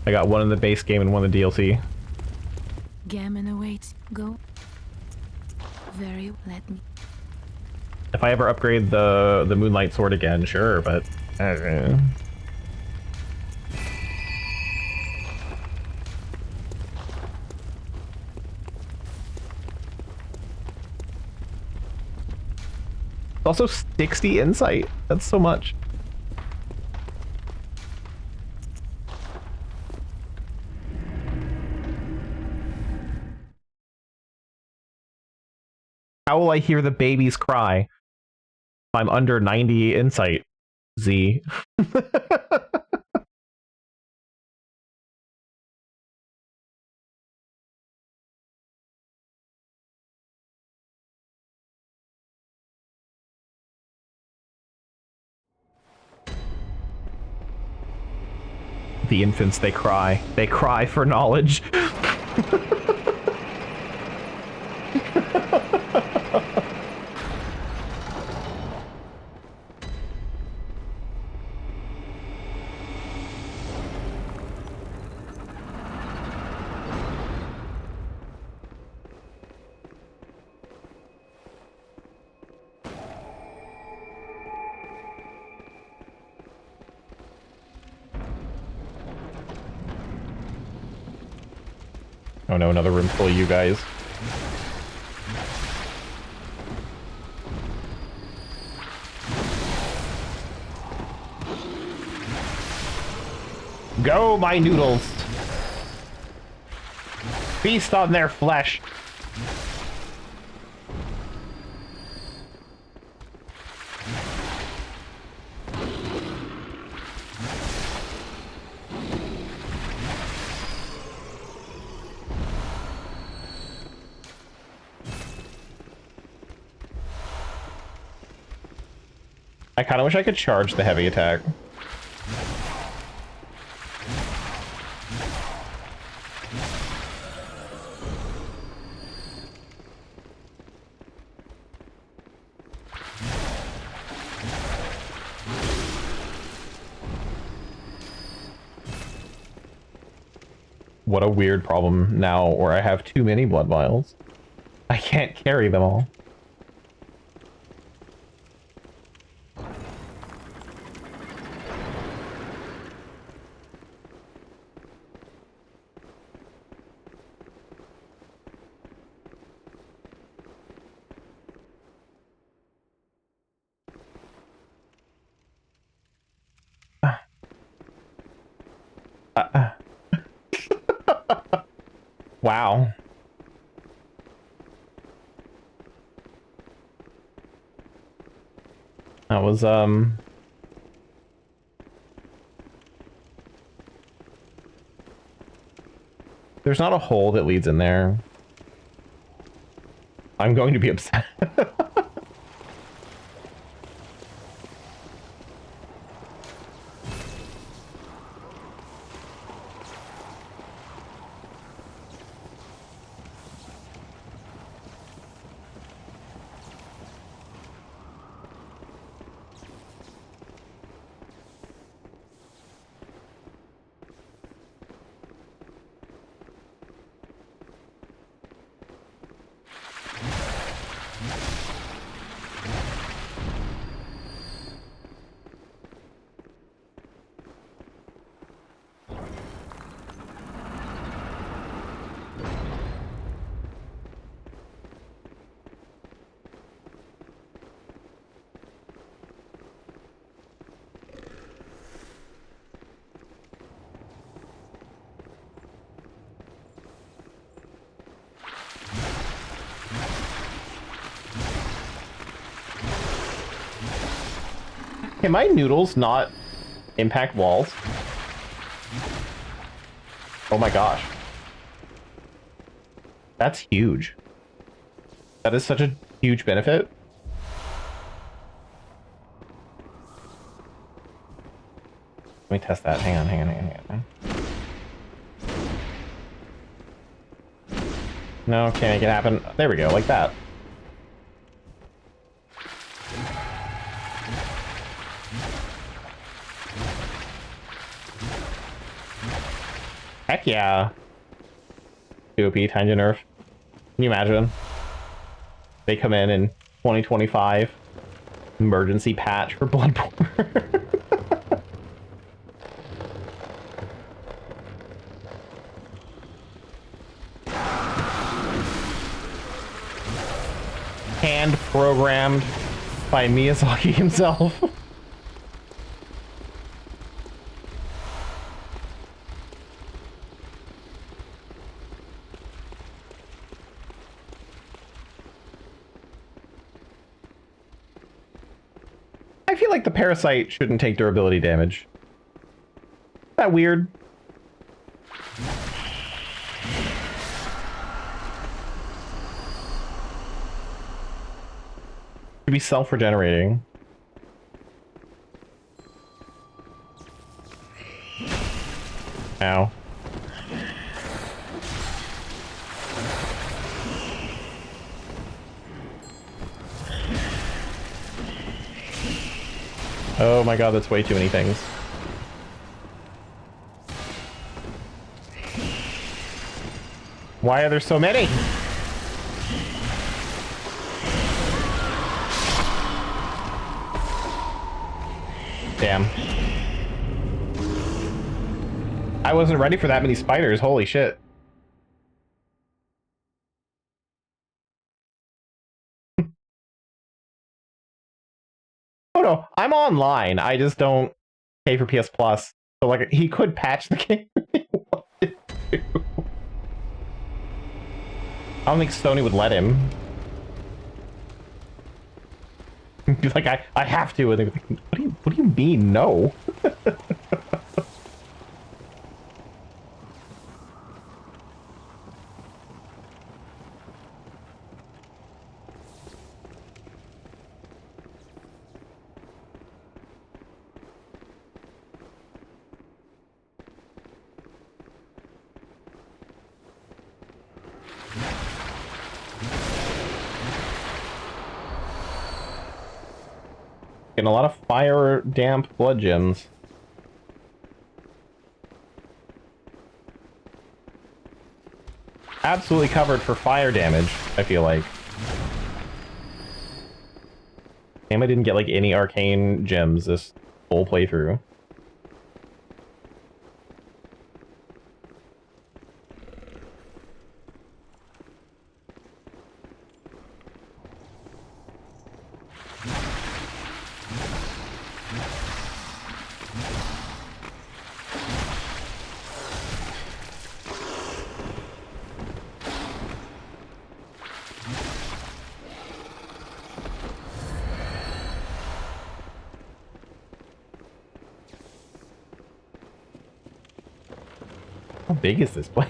Speaker 1: I got 1 in the base game and 1 in the DLC.
Speaker 3: Gammon awaits. Go. Very. Let me.
Speaker 1: If I ever upgrade the Moonlight Sword again, sure, but... Also 60 insight. That's so much. How will I hear the babies cry if I'm under 90 insight? Z. The infants, they cry. They cry for knowledge. Oh no, another room full of you guys. Go, my noodles! Feast on their flesh! I kind of wish I could charge the heavy attack. What a weird problem now where I have too many blood vials. I can't carry them all. Wow. That was, there's not a hole that leads in there. I'm going to be upset. Can my noodles not impact walls? Oh my gosh. That's huge. That is such a huge benefit. Let me test that. Hang on. No, can't make it happen. There we go, like that. Heck yeah. OP time to nerf. Can you imagine? They come in 2025. Emergency patch for Bloodborne. Hand programmed by Miyazaki himself. I feel like the parasite shouldn't take durability damage. Is that weird? Should be self-regenerating. Ow. Oh my god, that's way too many things. Why are there so many? Damn. I wasn't ready for that many spiders, holy shit. Oh no, I'm online. I just don't pay for PS Plus. So like he could patch the game. I don't think Sony would let him. Be like, I have to. And they're like, what do you mean, no? Getting a lot of fire damp blood gems. Absolutely covered for fire damage, I feel like. Damn, I didn't get like any arcane gems this full playthrough. How big is this place?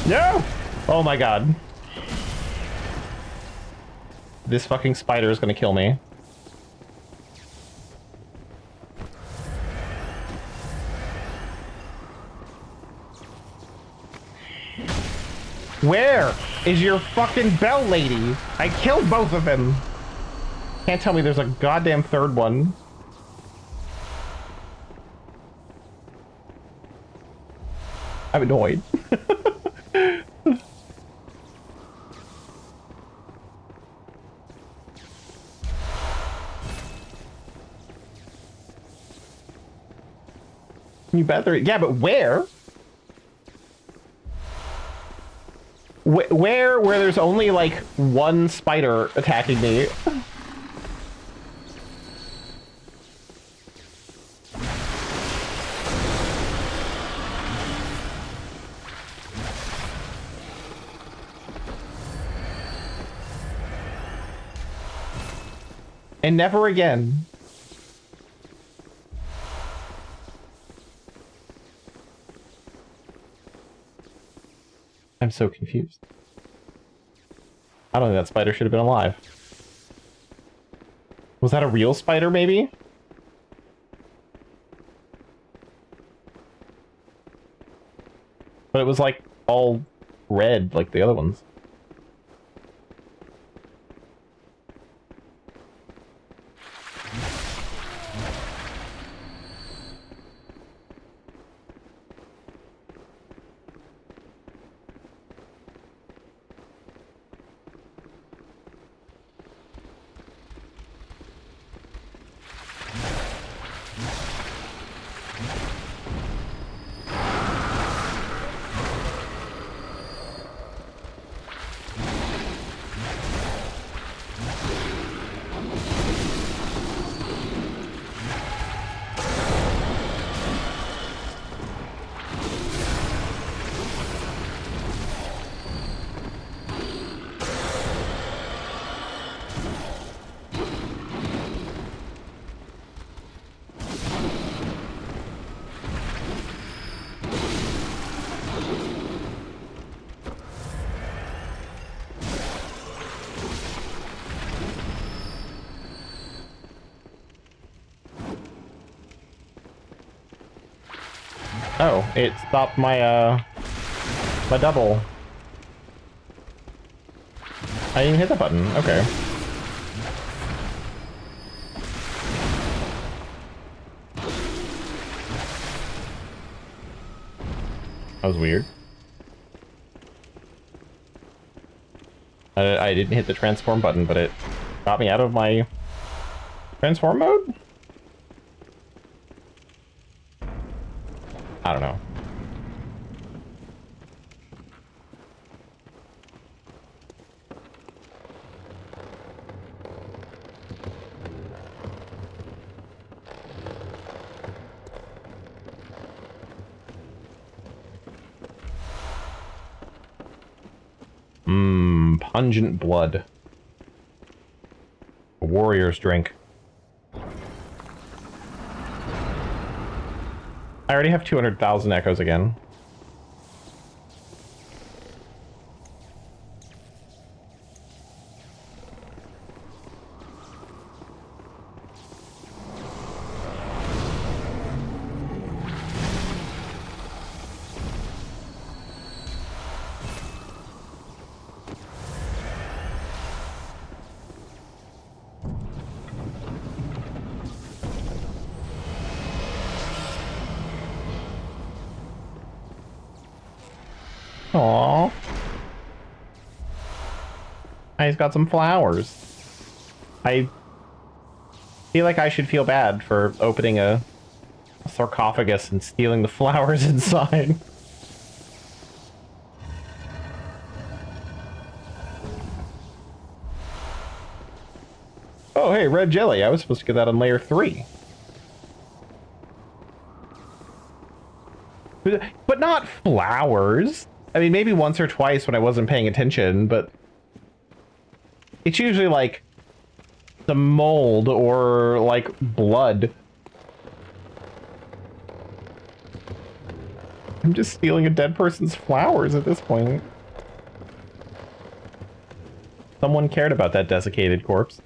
Speaker 1: No! Oh my god. This fucking spider is gonna kill me. Where is your fucking bell lady? I killed both of them. Can't tell me there's a goddamn third one. I'm annoyed. You better, yeah, but where? Where there's only like one spider attacking me? And never again. I'm so confused. I don't think that spider should have been alive. Was that a real spider, maybe? But it was like all red like the other ones. Oh, it stopped my, my double. I didn't hit the button. Okay. That was weird. I didn't hit the transform button, but it got me out of my transform mode? I don't know. Pungent blood. A warrior's drink. I already have 200,000 echoes again. Aww. He's got some flowers. I feel like I should feel bad for opening a sarcophagus and stealing the flowers inside. Oh, hey, red jelly. I was supposed to get that on layer 3. But not flowers. I mean, maybe once or twice when I wasn't paying attention, but it's usually like some mold or like blood. I'm just stealing a dead person's flowers at this point. Someone cared about that desiccated corpse.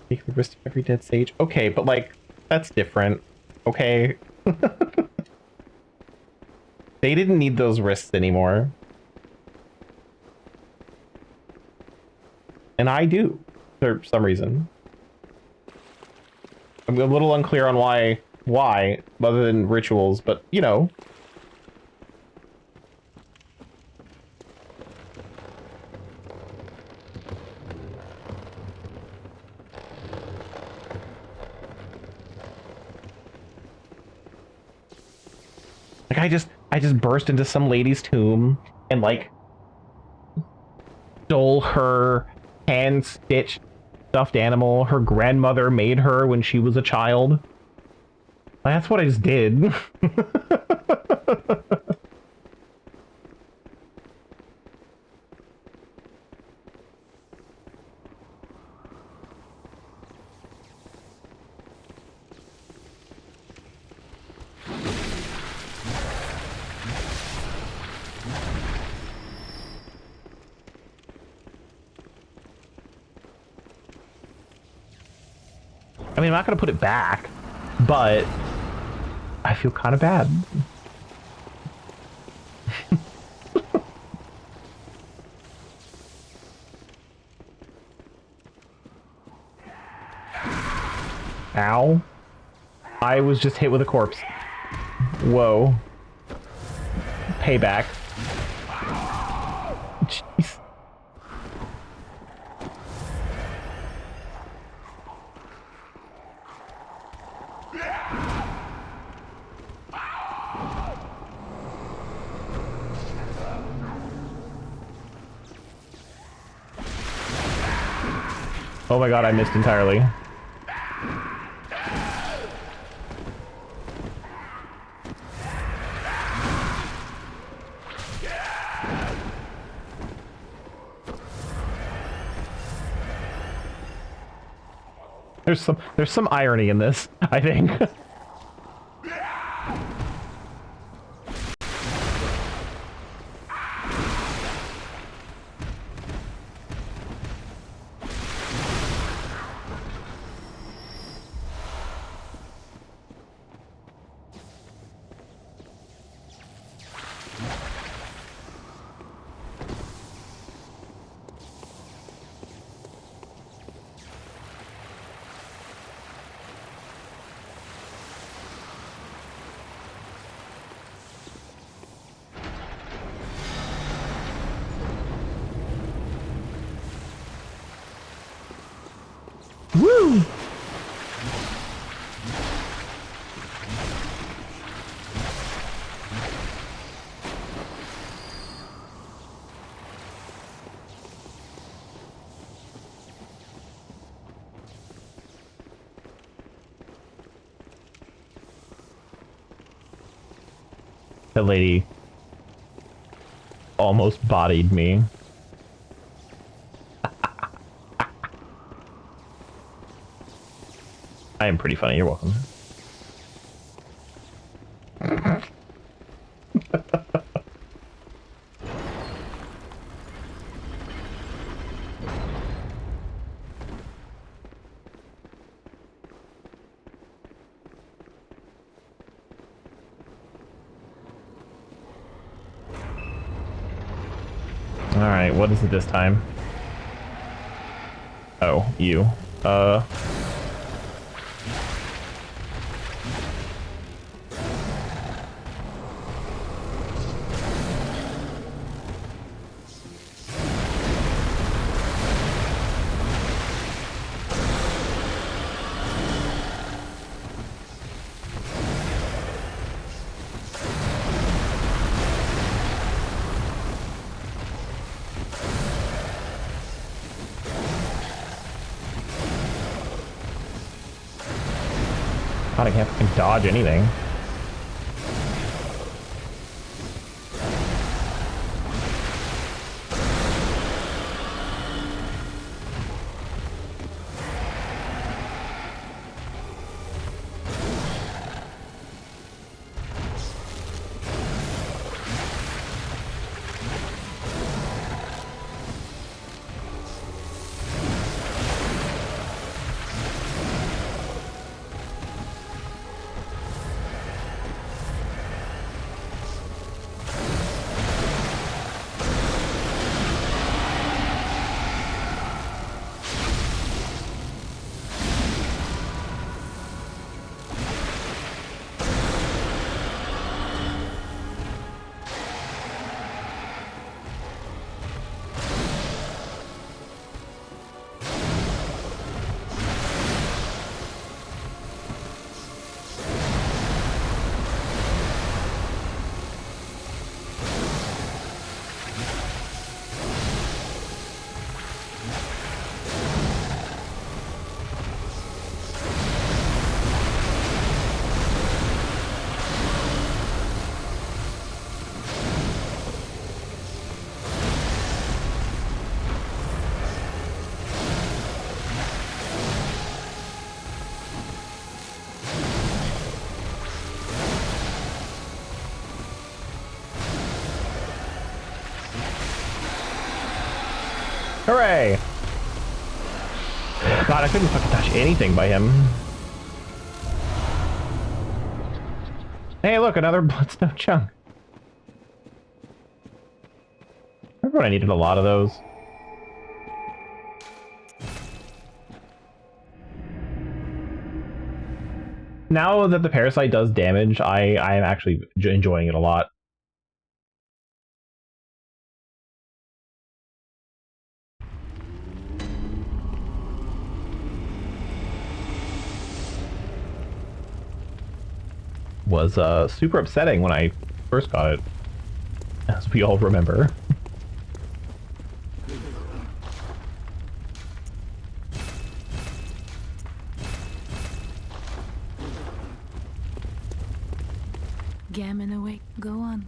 Speaker 1: Take the wrist of every dead sage. Okay, but like, that's different. Okay. They didn't need those wrists anymore. And I do, for some reason. I'm a little unclear on why, other than rituals, but, you know. Like, I just burst into some lady's tomb and, like, stole her hand-stitched stuffed animal her grandmother made her when she was a child. That's what I just did. I mean, I'm not gonna put it back, but I feel kind of bad. Ow. I was just hit with a corpse. Whoa. Payback. Jeez. Oh my god, I missed entirely. There's some irony in this, I think. Woo! That lady almost bodied me. I am pretty funny, you're welcome. Alright, what is it this time? Oh, you. God, I can't fucking dodge anything. Hooray! God, I couldn't fucking touch anything by him. Hey, look, another bloodstone chunk. Remember when I needed a lot of those? Now that the parasite does damage, I am actually enjoying it a lot. Was super upsetting when I first got it, as we all remember.
Speaker 3: Gammon away. Go on.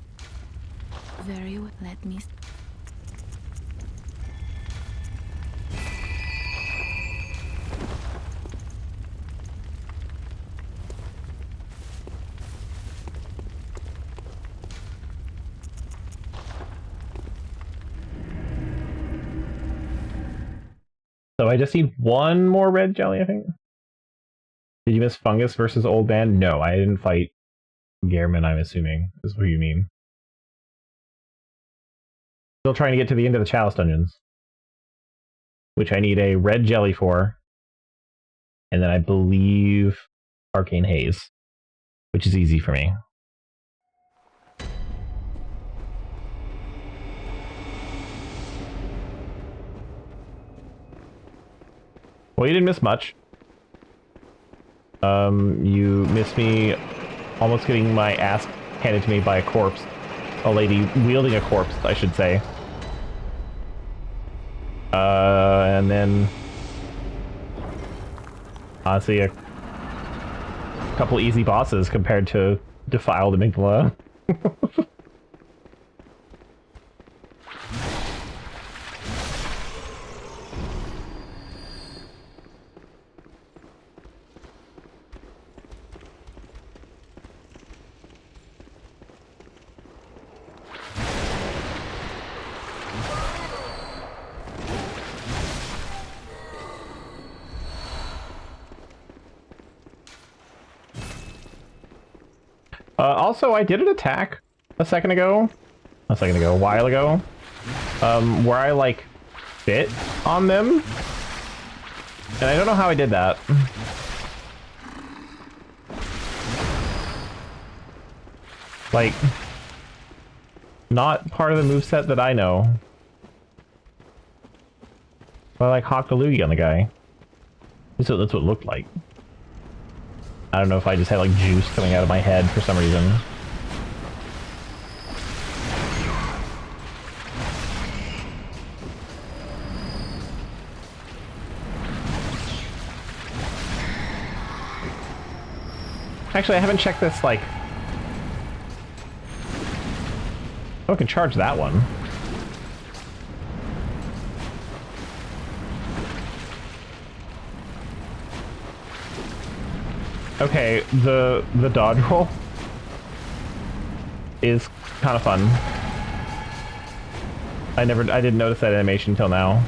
Speaker 3: Very well. Let me.
Speaker 1: So I just need one more red jelly, I think. Did you miss Fungus versus Old Man? No, I didn't fight Gehrman, I'm assuming, is what you mean. Still trying to get to the end of the Chalice dungeons, which I need a red jelly for, and then I believe Arcane Haze, which is easy for me. Well, you didn't miss much. You missed me almost getting my ass handed to me by a corpse. A lady wielding a corpse, I should say. And then... honestly, a couple easy bosses compared to Defiled Amygdala. Also, I did an attack a while ago, where I, like, bit on them, and I don't know how I did that. Like, not part of the moveset that I know. But I, like, hawked a loogie on the guy. So that's what it looked like. I don't know if I just had, like, juice coming out of my head for some reason. Actually, I haven't checked this, like... oh, I can charge that one. Okay, the dodge roll is kind of fun. I didn't notice that animation until now.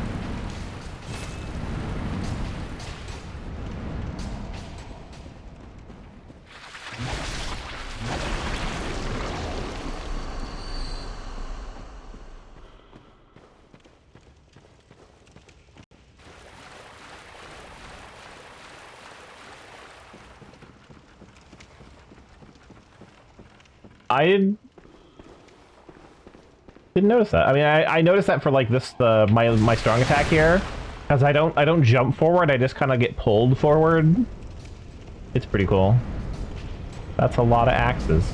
Speaker 1: I didn't notice that. I mean, I noticed that for like this my strong attack here, because I don't jump forward. I just kind of get pulled forward. It's pretty cool. That's a lot of axes.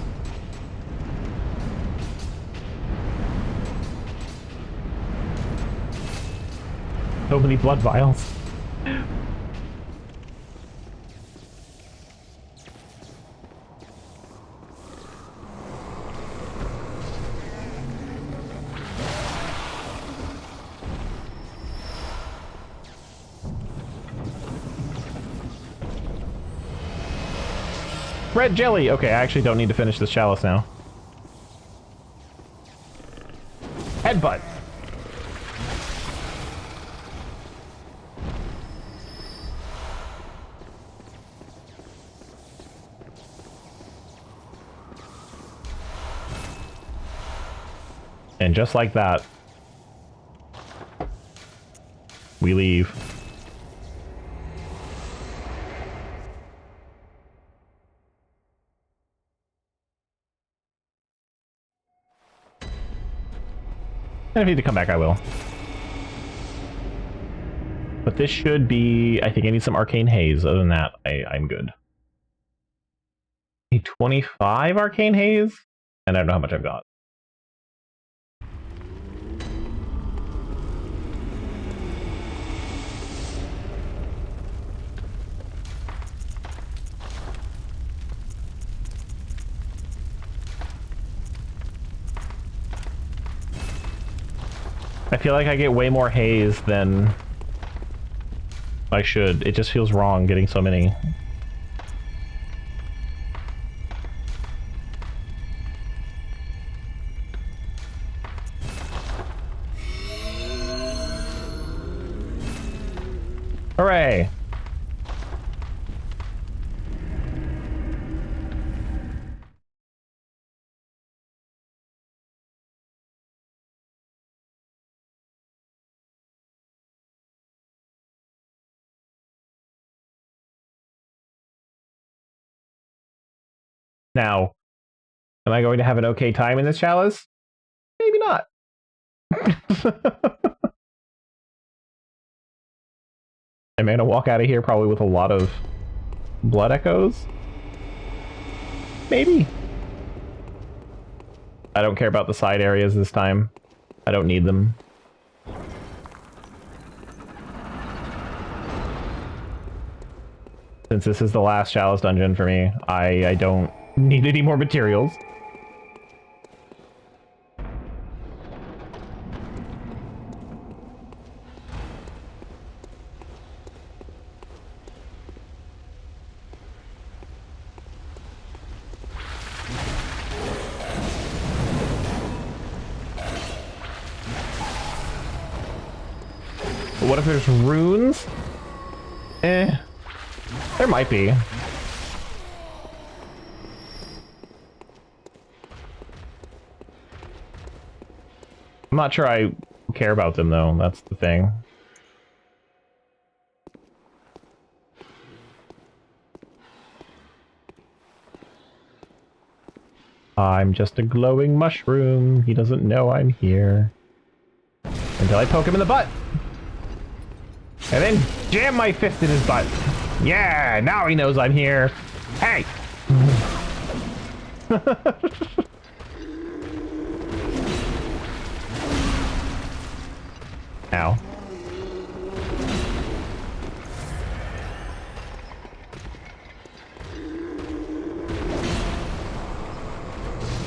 Speaker 1: So many blood vials. Red jelly! Okay, I actually don't need to finish this chalice now. Headbutt! And just like that, we leave. And if I need to come back, I will. But this should be... I think I need some arcane haze. Other than that, I'm good. A 25 arcane haze? And I don't know how much I've got. I feel like I get way more haze than I should. It just feels wrong getting so many. Hooray! Now, am I going to have an okay time in this chalice? Maybe not. I'm gonna walk out of here probably with a lot of blood echoes. Maybe. I don't care about the side areas this time. I don't need them. Since this is the last chalice dungeon for me, I don't need any more materials. But what if there's runes? Eh. There might be. I'm not sure I care about them, though. That's the thing. I'm just a glowing mushroom. He doesn't know I'm here. Until I poke him in the butt. And then jam my fist in his butt. Yeah, now he knows I'm here. Hey! Ow.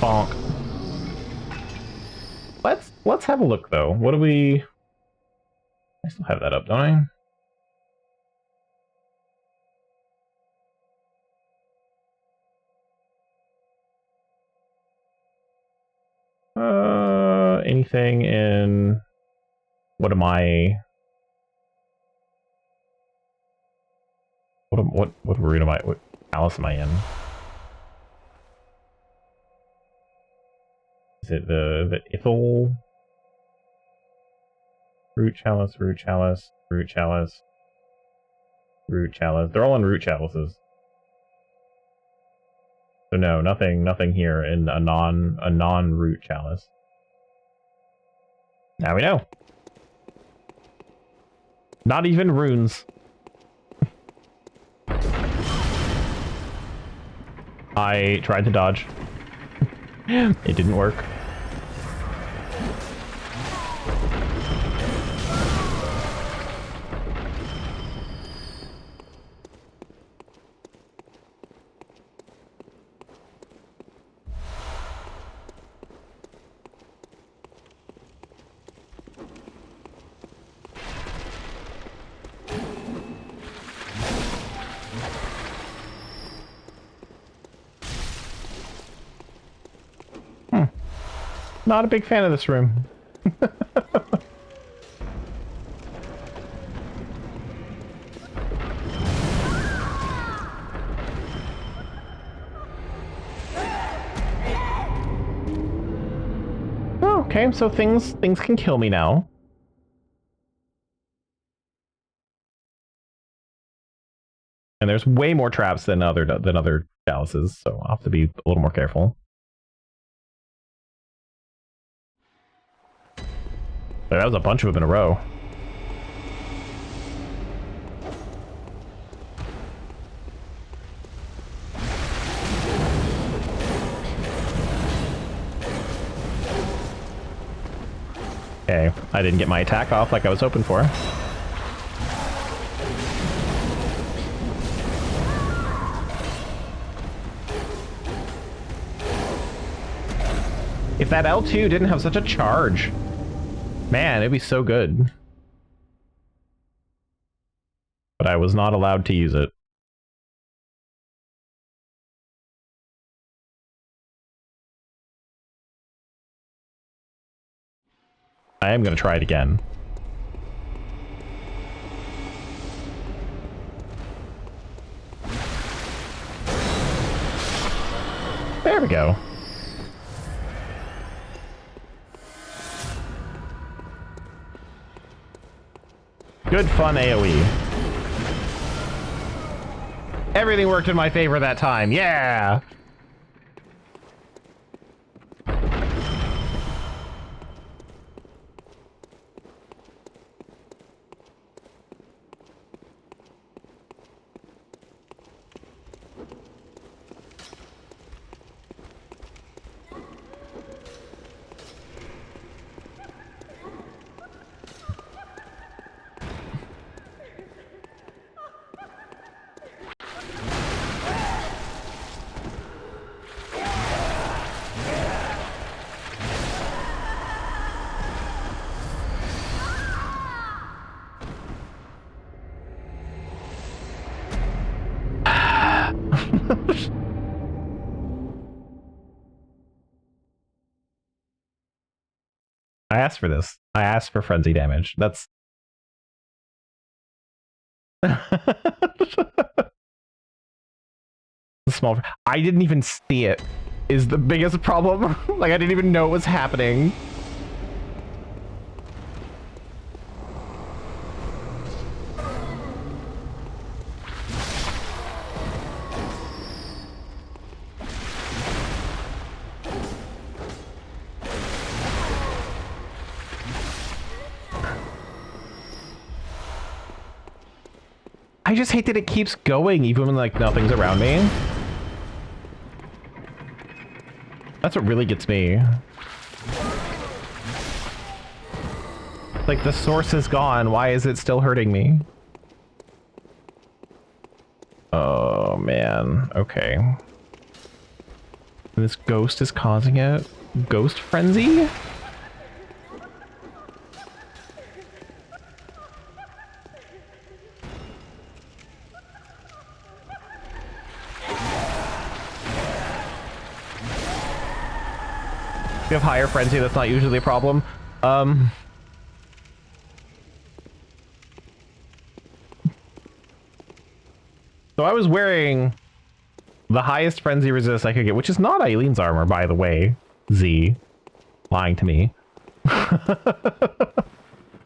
Speaker 1: Bonk. Let's have a look though. What do we... I still have that up, don't I? Anything in... What am I... What route am I... What chalice am I in? Is it the Ithel? Root chalice, root chalice, root chalice, root chalice. They're all in root chalices. So no, nothing here in a non-root chalice. Now we know. Not even runes. I tried to dodge. It didn't work. Not a big fan of this room. Okay, so things can kill me now. And there's way more traps than other chalices, so I'll have to be a little more careful. That was a bunch of them in a row. Okay, I didn't get my attack off like I was hoping for. If that L2 didn't have such a charge, man, it'd be so good. But I was not allowed to use it. I am going to try it again. There we go. Good fun AoE. Everything worked in my favor that time. Yeah! I asked for this. I asked for frenzy damage. That's... Small... I didn't even see it, is the biggest problem. Like, I didn't even know it was happening. I just hate that it keeps going even when, like, nothing's around me. That's what really gets me. Like, the source is gone. Why is it still hurting me? Oh, man. Okay. This ghost is causing it? Ghost frenzy? If you have higher frenzy, that's not usually a problem. So I was wearing the highest frenzy resist I could get, which is not Eileen's armor, by the way. Z. Lying to me.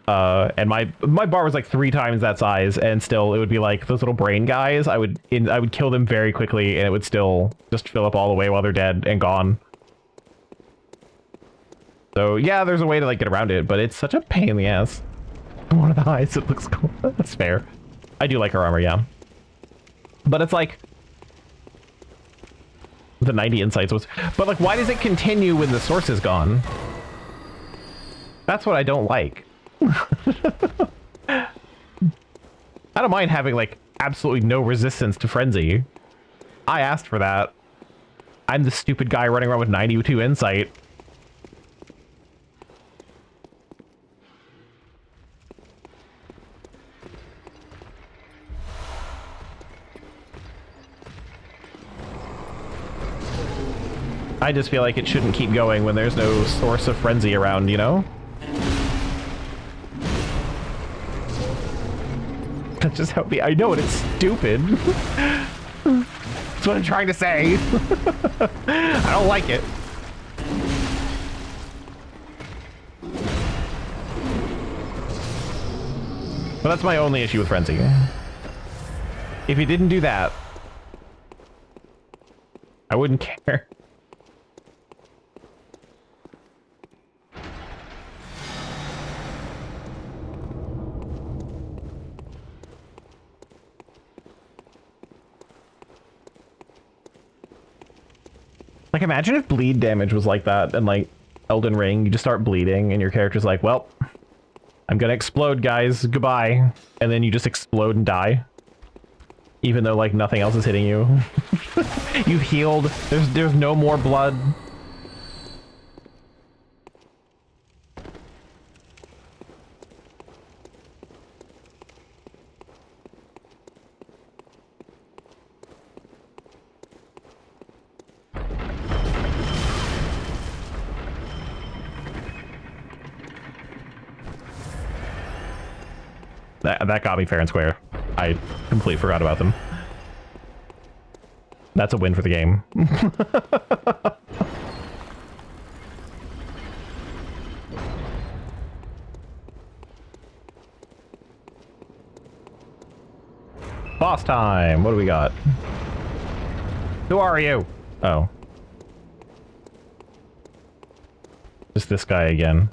Speaker 1: And my bar was like 3 times that size, and still it would be like those little brain guys. I would kill them very quickly, and it would still just fill up all the way while they're dead and gone. So yeah, there's a way to like get around it, but it's such a pain in the ass. One of the highest, it looks cool. That's fair. I do like her armor, yeah. But it's like the 90 insights was, but like, why does it continue when the source is gone? That's what I don't like. I don't mind having like absolutely no resistance to frenzy. I asked for that. I'm the stupid guy running around with 92 insight. I just feel like it shouldn't keep going when there's no source of frenzy around, you know? That's just how me. I know it, it's stupid. That's what I'm trying to say. I don't like it. But that's my only issue with Frenzy. If he didn't do that, I wouldn't care. Like, imagine if bleed damage was like that and, like, Elden Ring, you just start bleeding and your character's like, well, I'm gonna explode, guys, goodbye. And then you just explode and die. Even though, like, nothing else is hitting you. You've healed. There's no more blood. That got me fair and square. I completely forgot about them. That's a win for the game. Boss time! What do we got? Who are you? Oh. Just this guy again.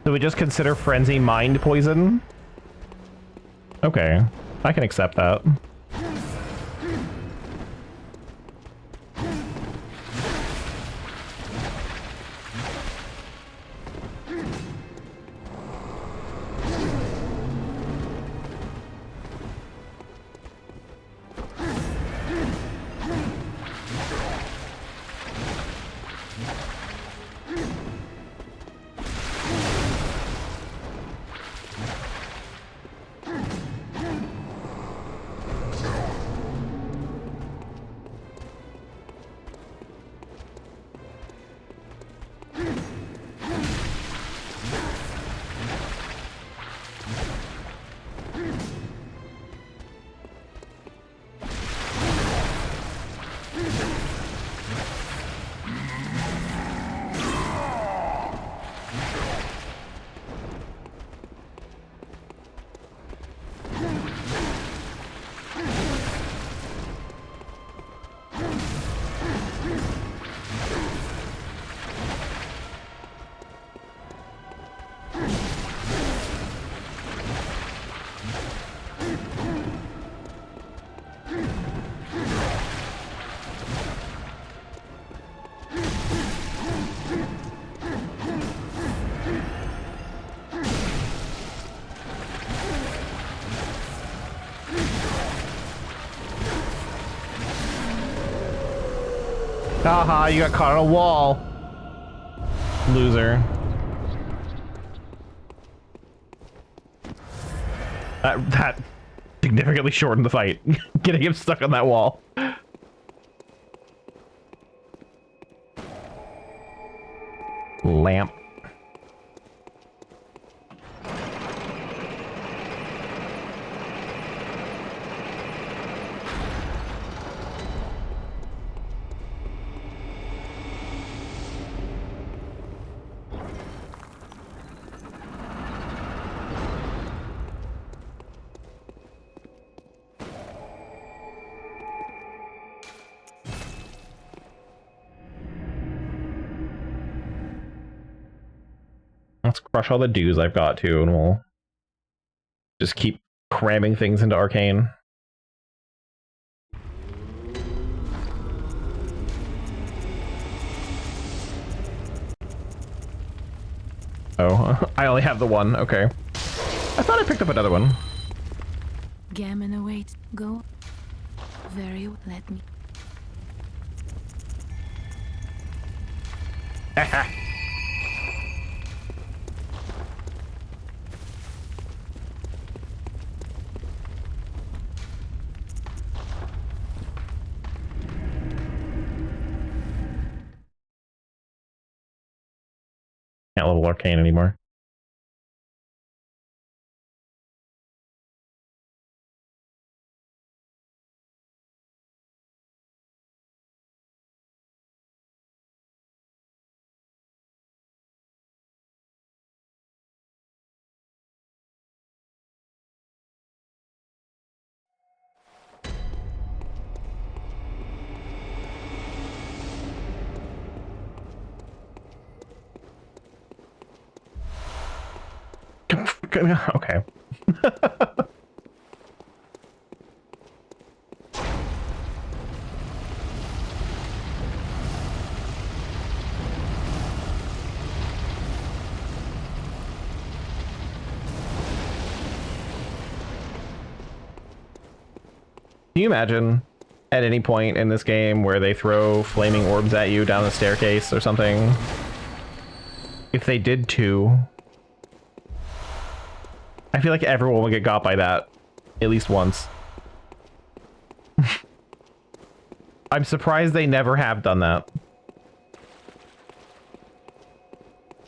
Speaker 1: Do we just consider Frenzy mind poison? Okay, I can accept that. Haha, you got caught on a wall. Loser. That significantly shortened the fight. Getting him stuck on that wall. Lamp. Let's crush all the dues I've got too, and we'll just keep cramming things into Arcane. Oh, I only have the one. Okay. I thought I picked up another one.
Speaker 3: Gammon awaits. Go. Very well. Let me.
Speaker 1: Can't level arcane anymore. Okay. Can you imagine at any point in this game where they throw flaming orbs at you down the staircase or something? If they did too, I feel like everyone will get got by that at least once. I'm surprised they never have done that.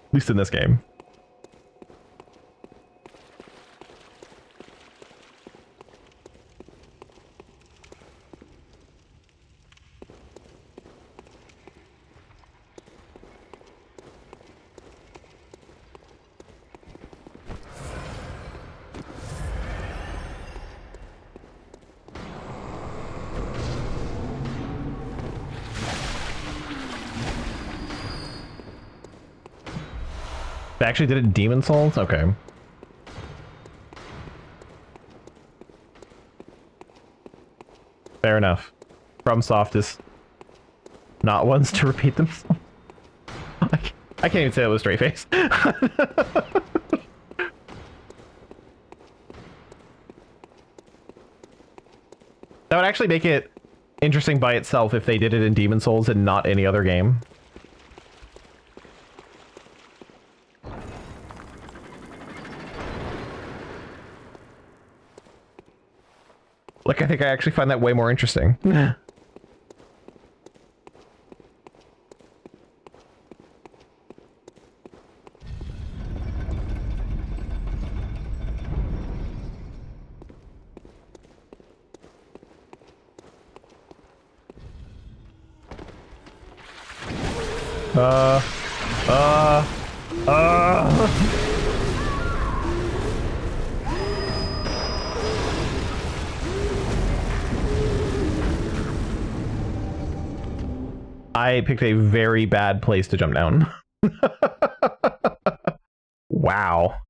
Speaker 1: At least in this game. They actually did it in Demon Souls? Okay. Fair enough. FromSoft is not ones to repeat themselves. I can't even say that with a straight face. That would actually make it interesting by itself if they did it in Demon Souls and not any other game. Like, I think I actually find that way more interesting. uh... I picked a very bad place to jump down. Wow.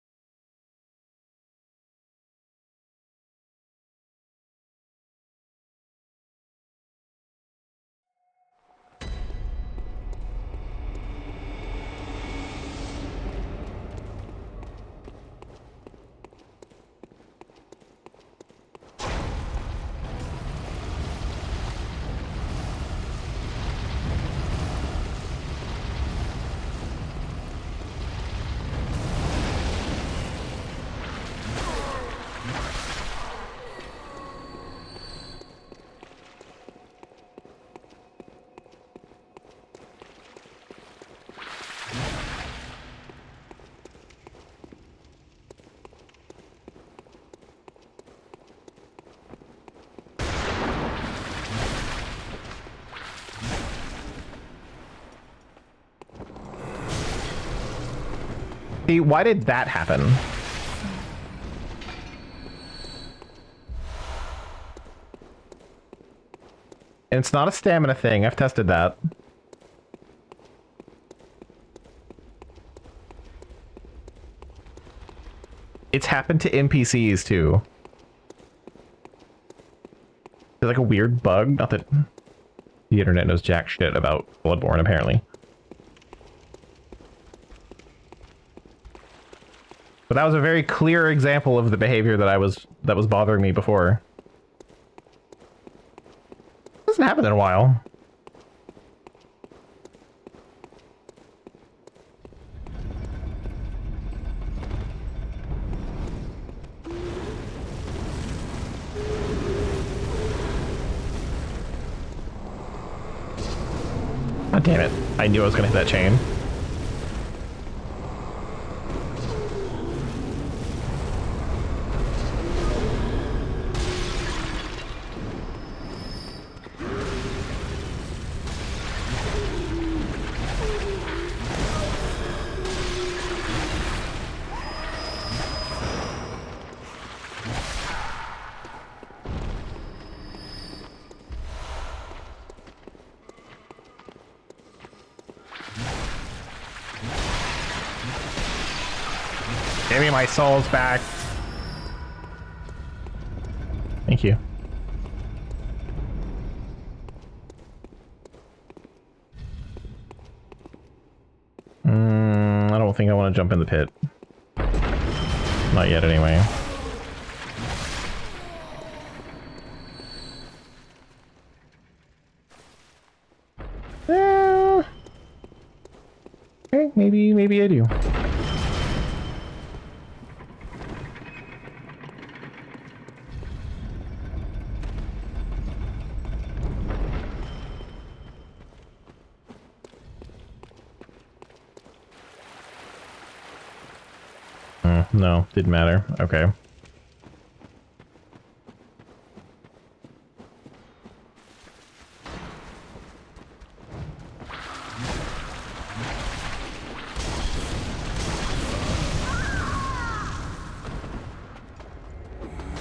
Speaker 1: See, why did that happen? And it's not a stamina thing. I've tested that. It's happened to NPCs too. There's like a weird bug. Not that the internet knows jack shit about Bloodborne, apparently. But that was a very clear example of the behavior that was bothering me before. It hasn't happened in a while. damn it. I knew I was gonna hit that chain. Give me my souls back. Thank you. I don't think I want to jump in the pit. Not yet, anyway. Okay, maybe I do. No, didn't matter. Okay.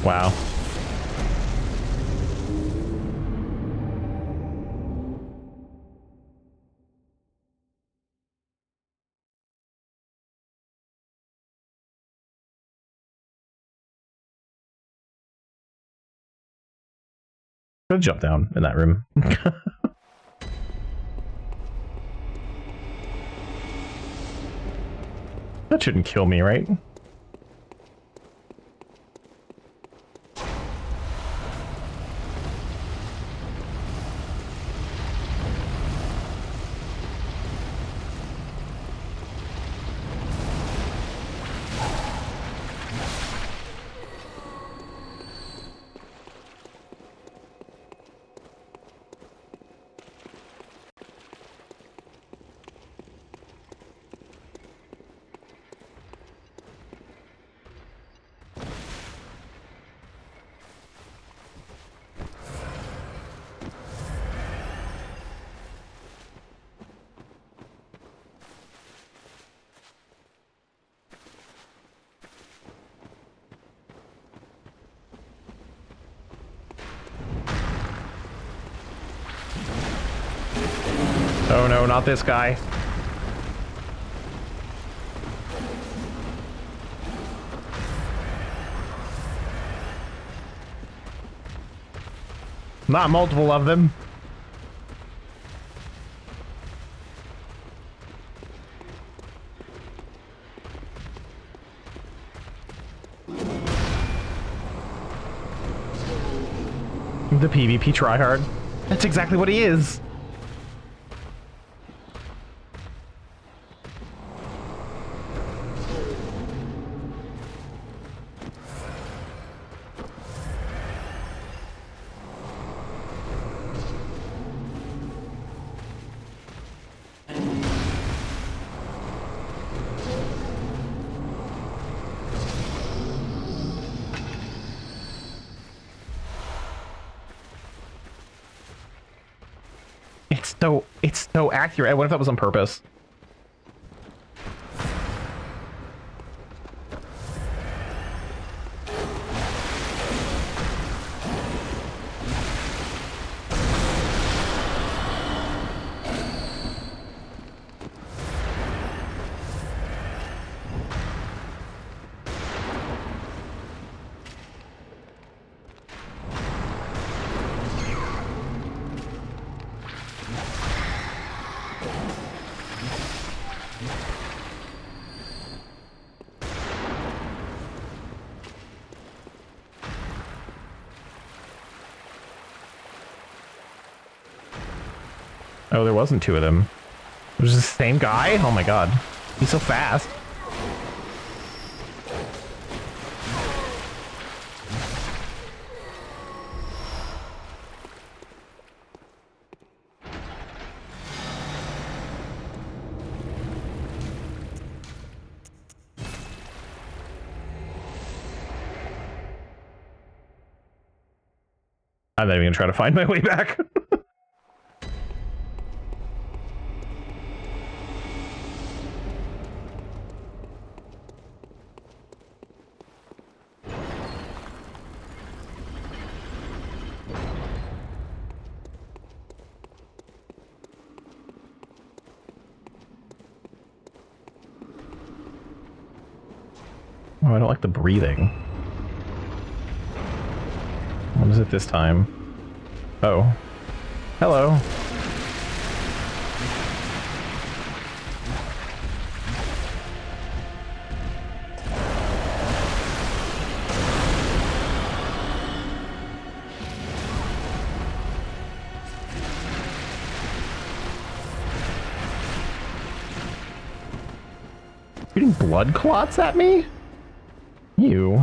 Speaker 1: Wow. Go jump down in that room. That shouldn't kill me, right? Oh no, not this guy. Not multiple of them. The PvP tryhard. That's exactly what he is. It's so accurate. I wonder if that was on purpose. Oh, there wasn't two of them. It was the same guy? Oh my god. He's so fast. I'm not even gonna try to find my way back. Oh, I don't like the breathing. What is it this time? Oh. Hello. Shooting blood clots at me? You.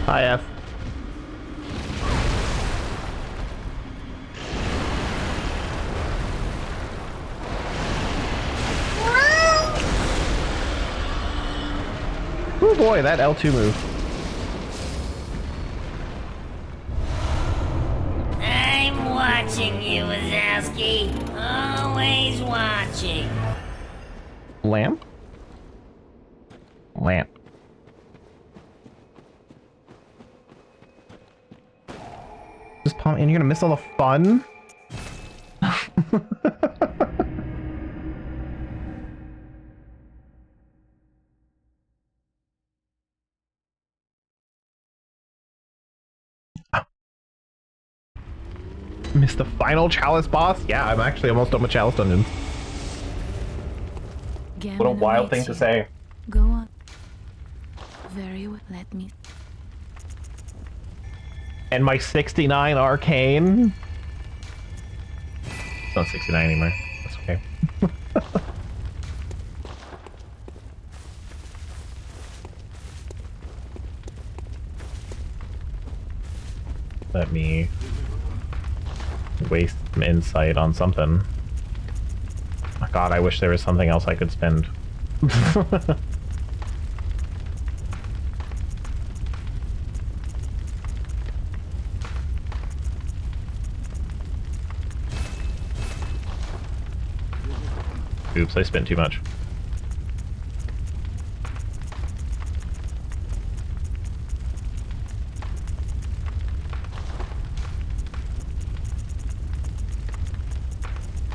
Speaker 1: Hi, F. Oh boy, that L2 move.
Speaker 2: I'm watching you, Wazowski. Always watching.
Speaker 1: Lamp? Lamp. Just palm, and you're gonna miss all the fun? Missed the final chalice boss? Yeah, I'm actually almost done with chalice dungeons.
Speaker 3: Gammon
Speaker 1: What a wild thing
Speaker 3: awaits
Speaker 1: to
Speaker 3: you.
Speaker 1: say.
Speaker 3: Go on. Very well. Let me.
Speaker 1: And my 69 arcane? It's not 69 anymore. That's okay. Let me waste some insight on something. Oh God, I wish there was something else I could spend. Oops, I spent too much.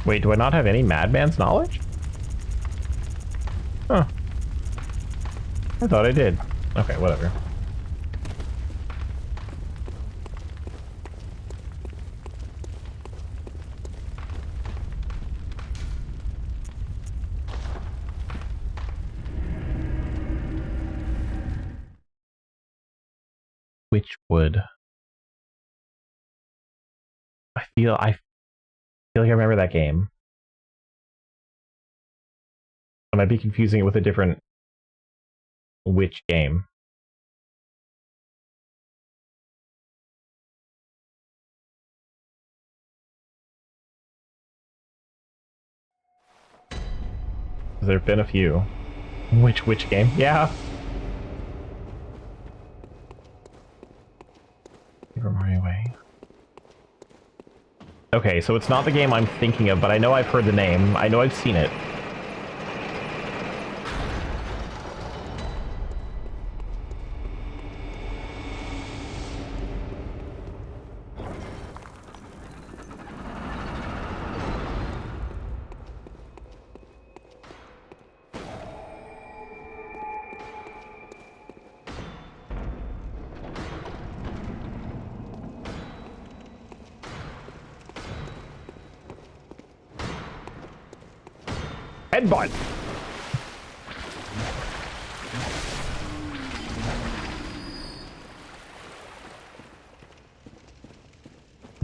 Speaker 1: Wait, do I not have any madman's knowledge? Huh. I thought I did. Okay, whatever. Witchwood. I feel like I remember that game. I might be confusing it with a different witch game. There have been a few. Which witch game? Yeah. Super Mario Way. Okay, so it's not the game I'm thinking of, but I know I've heard the name. I know I've seen it. Headbutt!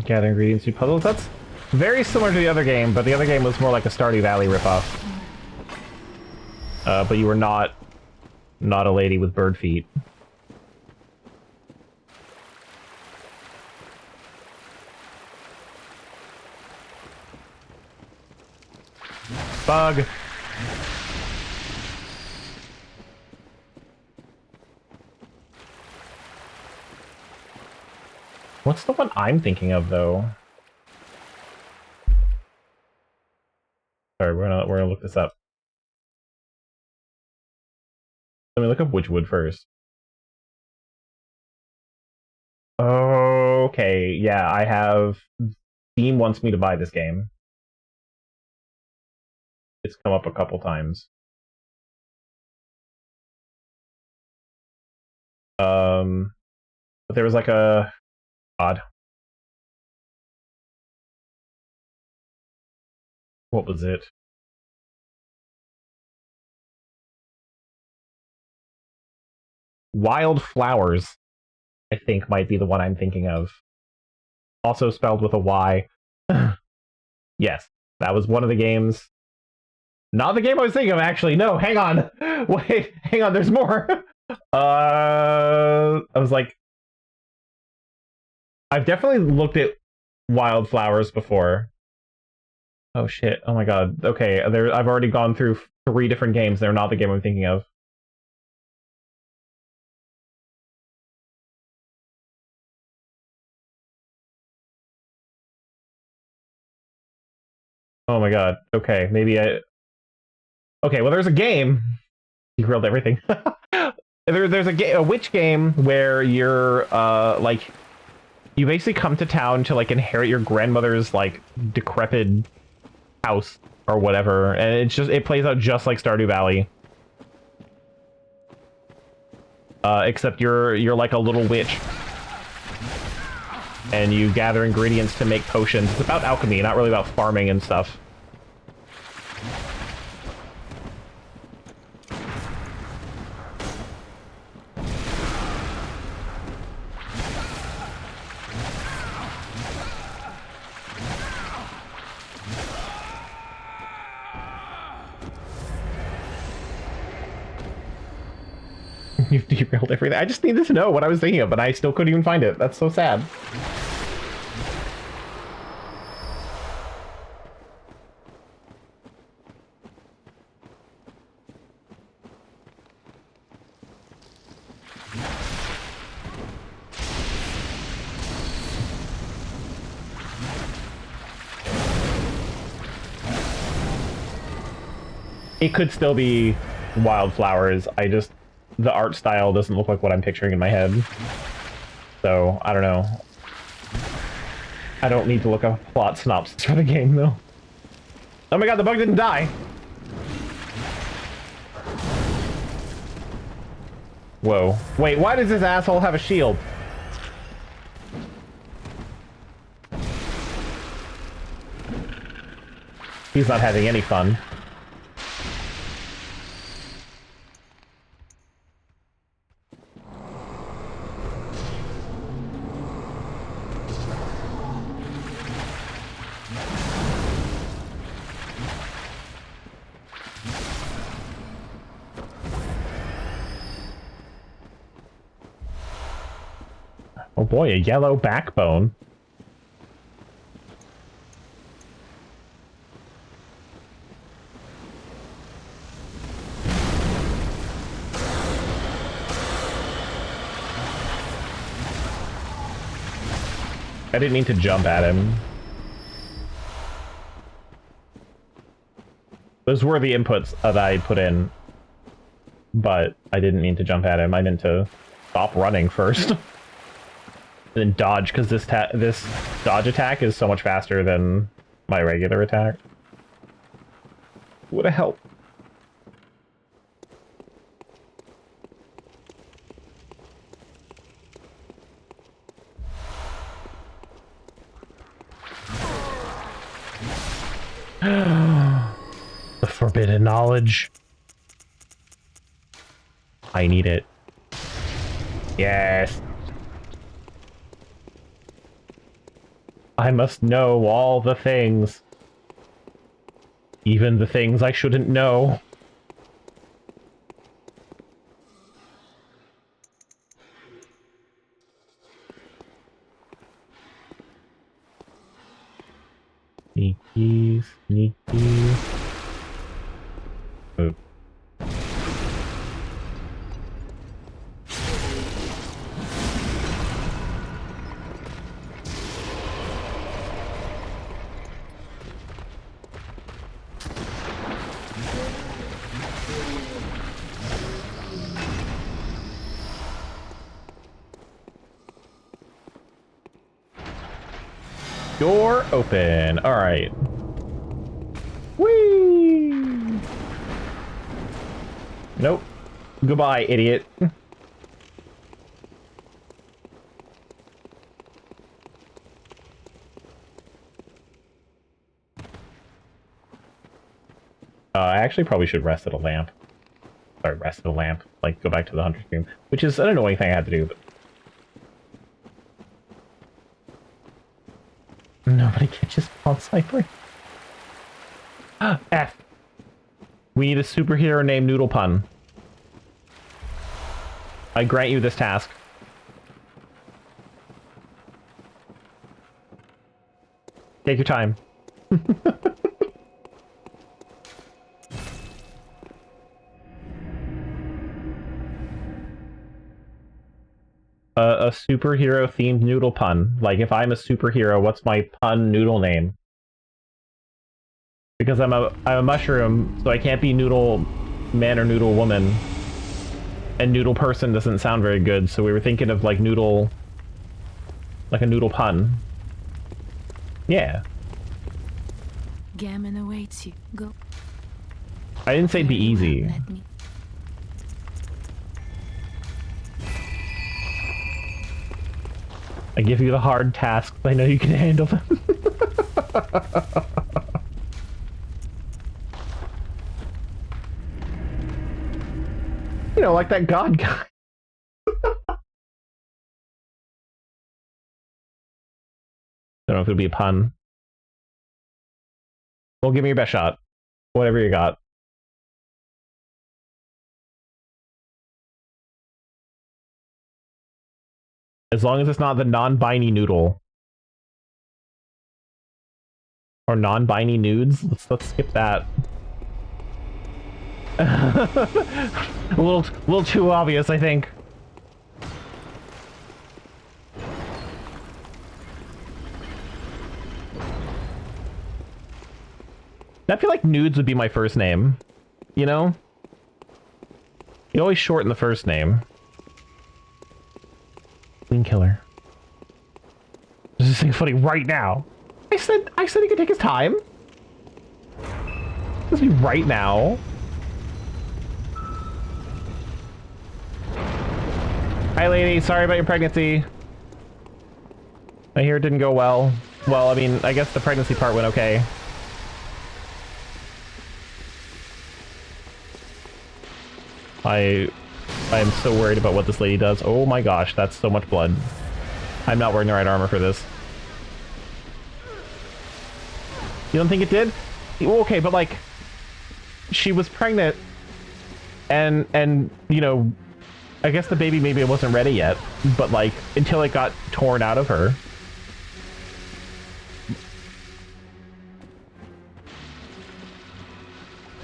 Speaker 1: Gather ingredients to puzzles. That's very similar to the other game, but the other game was more like a Stardew Valley ripoff. But you were not a lady with bird feet. Bug. What's the one I'm thinking of, though? Sorry, we're gonna look this up. Let me look up Witchwood first. Okay, yeah, I have. Steam wants me to buy this game. It's come up a couple times. But there was like a odd. What was it? Wild Flowers, I think, might be the one I'm thinking of. Also spelled with a Y. Yes, that was one of the games. Not the game I was thinking of, actually. No, hang on. Wait, hang on, there's more. I was like... I've definitely looked at Wildflowers before. Oh shit, oh my god. Okay, I've already gone through 3 different games. They're not the game I'm thinking of. Oh my god. Okay, maybe I... Okay, well there's a game. You grilled everything. There's a witch game where you're, like... You basically come to town to, like, inherit your grandmother's, like, decrepit house or whatever, and it plays out just like Stardew Valley. Except you're like a little witch. And you gather ingredients to make potions. It's about alchemy, not really about farming and stuff. You've derailed everything. I just needed to know what I was thinking of, but I still couldn't even find it. That's so sad. It could still be Wildflowers. The art style doesn't look like what I'm picturing in my head. So, I don't know. I don't need to look up a plot synopsis for the game, though. Oh my god, the bug didn't die! Whoa. Wait, why does this asshole have a shield? He's not having any fun. Oh boy, a yellow backbone. I didn't mean to jump at him. Those were the inputs that I put in, but I didn't mean to jump at him. I meant to stop running first. And then dodge, because this dodge attack is so much faster than my regular attack. Would have helped. The forbidden knowledge. I need it. Yes. I must know all the things. Even the things I shouldn't know. Sneaky, sneaky. Move. Door open. All right. Whee! Nope. Goodbye, idiot. I actually probably should rest at a lamp. Sorry, rest at a lamp. Like, go back to the hunter's room. Which is an annoying thing I had to do, but... Nobody catches Pond Sniper. F. We need a superhero named Noodle Pun. I grant you this task. Take your time. A superhero themed noodle pun. Like, if I'm a superhero, what's my pun noodle name? Because I'm a mushroom, so I can't be noodle man or noodle woman. And noodle person doesn't sound very good, so we were thinking of like noodle, like a noodle pun. Yeah.
Speaker 3: Gammon awaits you. Go.
Speaker 1: I didn't say it'd be easy.
Speaker 3: Let me.
Speaker 1: I give you the hard tasks. I know you can handle them. You know, like that god guy. Don't know if it'll be a pun. Well, give me your best shot. Whatever you got. As long as it's not the non-binary noodle. Or non-binary nudes. Let's skip that. a little too obvious, I think. I feel like nudes would be my first name. You know? You always shorten the first name. Queen Killer. This is funny right now. I said he could take his time. This be right now. Hi, lady. Sorry about your pregnancy. I hear it didn't go well. Well, I mean, I guess the pregnancy part went okay. I am so worried about what this lady does. Oh my gosh, that's so much blood. I'm not wearing the right armor for this. You don't think it did? Well, okay, but like, she was pregnant, and you know, I guess the baby maybe wasn't ready yet, but like until it got torn out of her.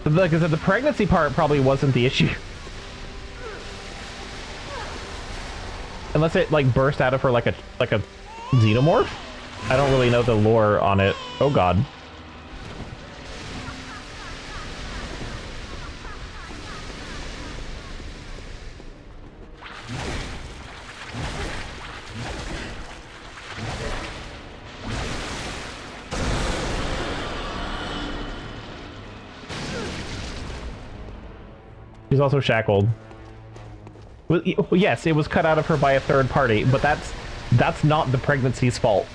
Speaker 1: Like I said, the pregnancy part probably wasn't the issue. Unless it like burst out of her like a xenomorph? I don't really know the lore on it. Oh god. She's also shackled. Well, yes, it was cut out of her by a third party, but that's not the pregnancy's fault.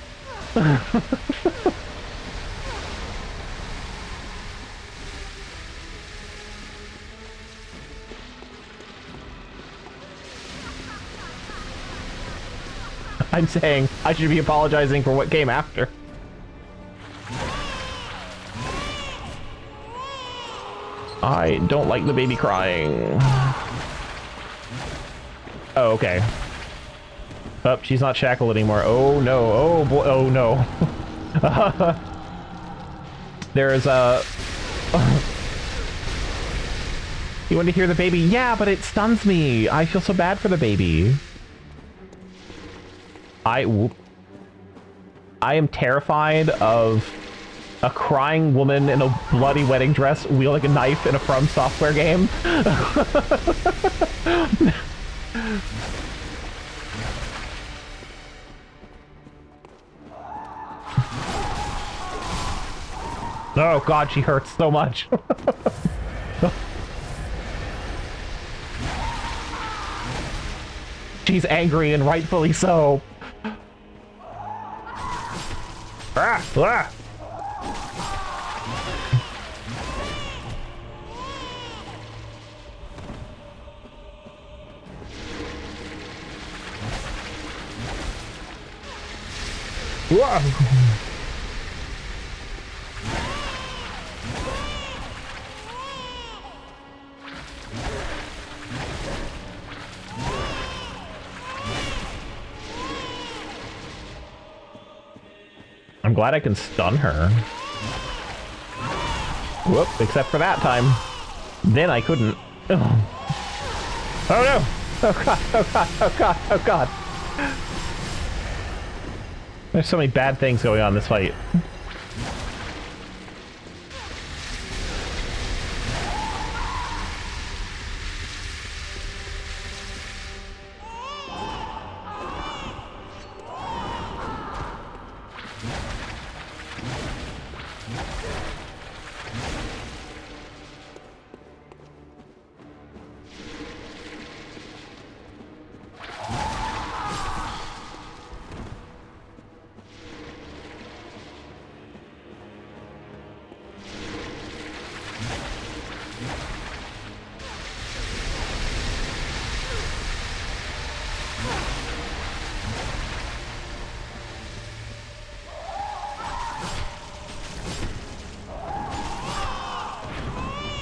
Speaker 1: I'm saying I should be apologizing for what came after. I don't like the baby crying. Oh, okay. Oh, she's not shackled anymore. Oh no. Oh boy. Oh no. There's a... You want to hear the baby? Yeah, but it stuns me. I feel so bad for the baby. I am terrified of a crying woman in a bloody wedding dress wielding a knife in a From Software game. Oh god, she hurts so much. She's angry and rightfully so. Ah! Ah! Whoa! I'm glad I can stun her. Whoop, except for that time. Then I couldn't. Oh, oh no! Oh god, oh god, oh god, oh god. There's so many bad things going on in this fight.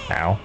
Speaker 1: Ow.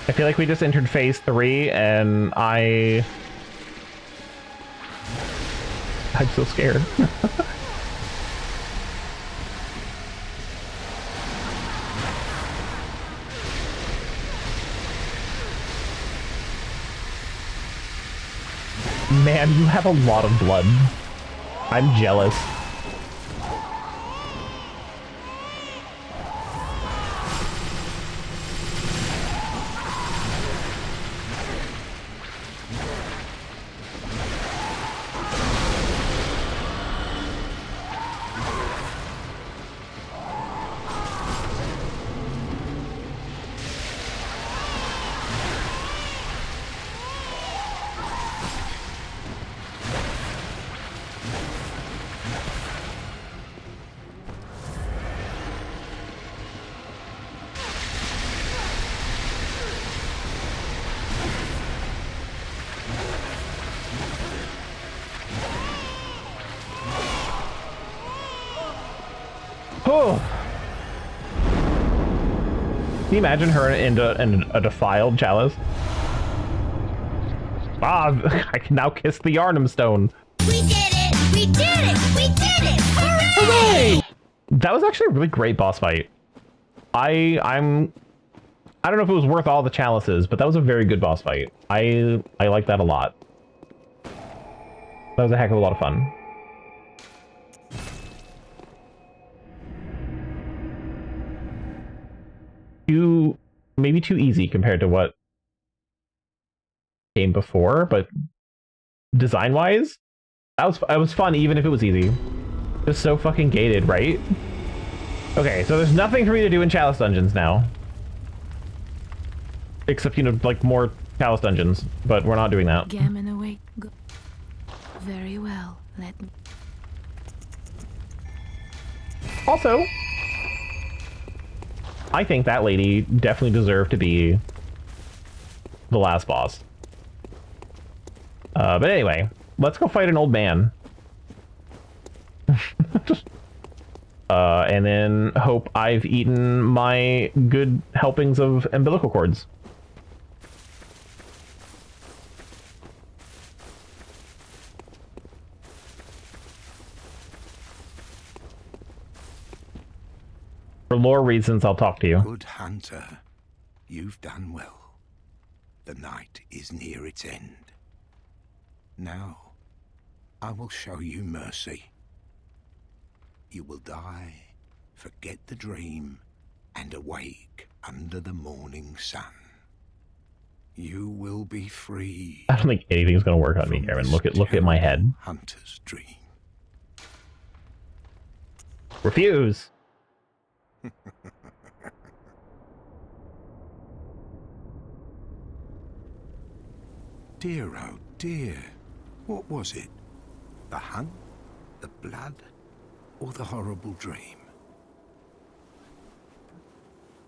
Speaker 1: I feel like we just entered phase 3 and I'm so scared. Man, you have a lot of blood. I'm jealous. Oh. Can you imagine her in a defiled chalice? Ah, I can now kiss the Yarnum Stone.
Speaker 2: We did it! We did it! We did it! Hooray!
Speaker 1: That was actually a really great boss fight. I don't know if it was worth all the chalices, but that was a very good boss fight. I like that a lot. That was a heck of a lot of fun. Maybe too easy compared to what came before, but design-wise, that was fun even if it was easy. Just so fucking gated, right? Okay, so there's nothing for me to do in Chalice dungeons now. Except, you know, like more Chalice dungeons, but we're not doing that.
Speaker 3: Gammon away. Go. Very well. Let me.
Speaker 1: Also, I think that lady definitely deserved to be the last boss. But anyway, let's go fight an old man. And then hope I've eaten my good helpings of umbilical cords. For lore reasons, I'll talk to you.
Speaker 4: Good hunter, you've done well. The night is near its end. Now, I will show you mercy. You will die, forget the dream, and awake under the morning sun. You will be free.
Speaker 1: I don't think anything's gonna work on me, Aaron. Look at my head.
Speaker 4: Hunter's dream.
Speaker 1: Refuse.
Speaker 4: Dear, oh dear. What was it? The hunt? The blood? Or the horrible dream?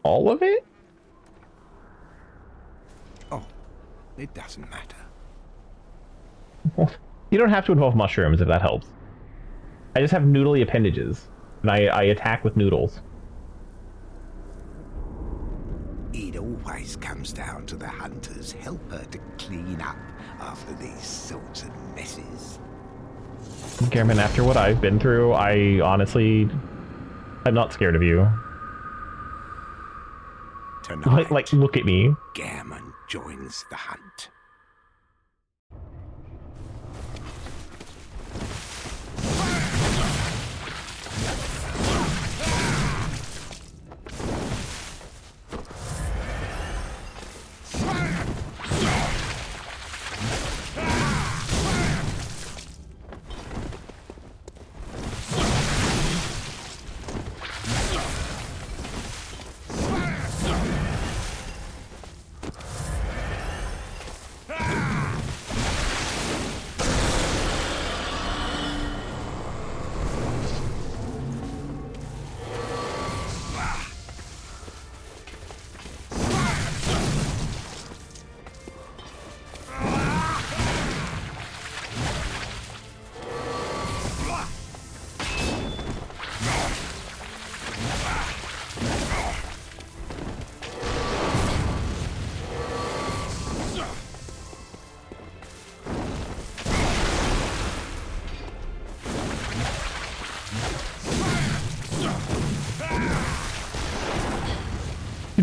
Speaker 1: All of it?
Speaker 4: Oh, it doesn't matter.
Speaker 1: Well, you don't have to involve mushrooms if that helps. I just have noodly appendages, and I attack with noodles.
Speaker 4: It always comes down to the hunter's helper to clean up after these sorts of messes.
Speaker 1: Gammon, after what I've been through, I honestly... I'm not scared of you.
Speaker 4: Tonight,
Speaker 1: Like, look at me.
Speaker 4: Gammon joins the hunt.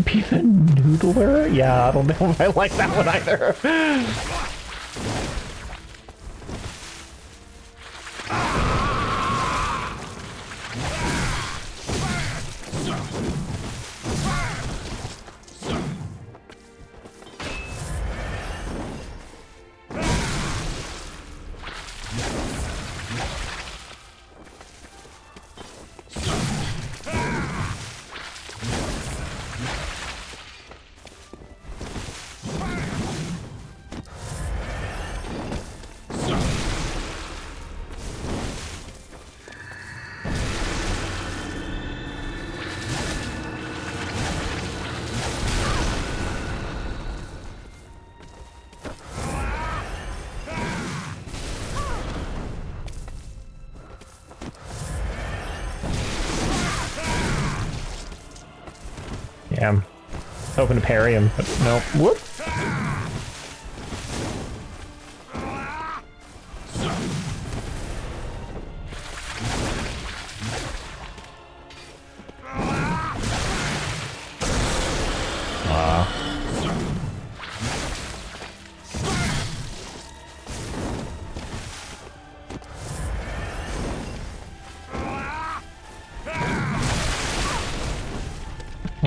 Speaker 1: Be the noodler? Yeah, I don't know if I like that one either. Damn. Hoping to parry him, but no. Whoop.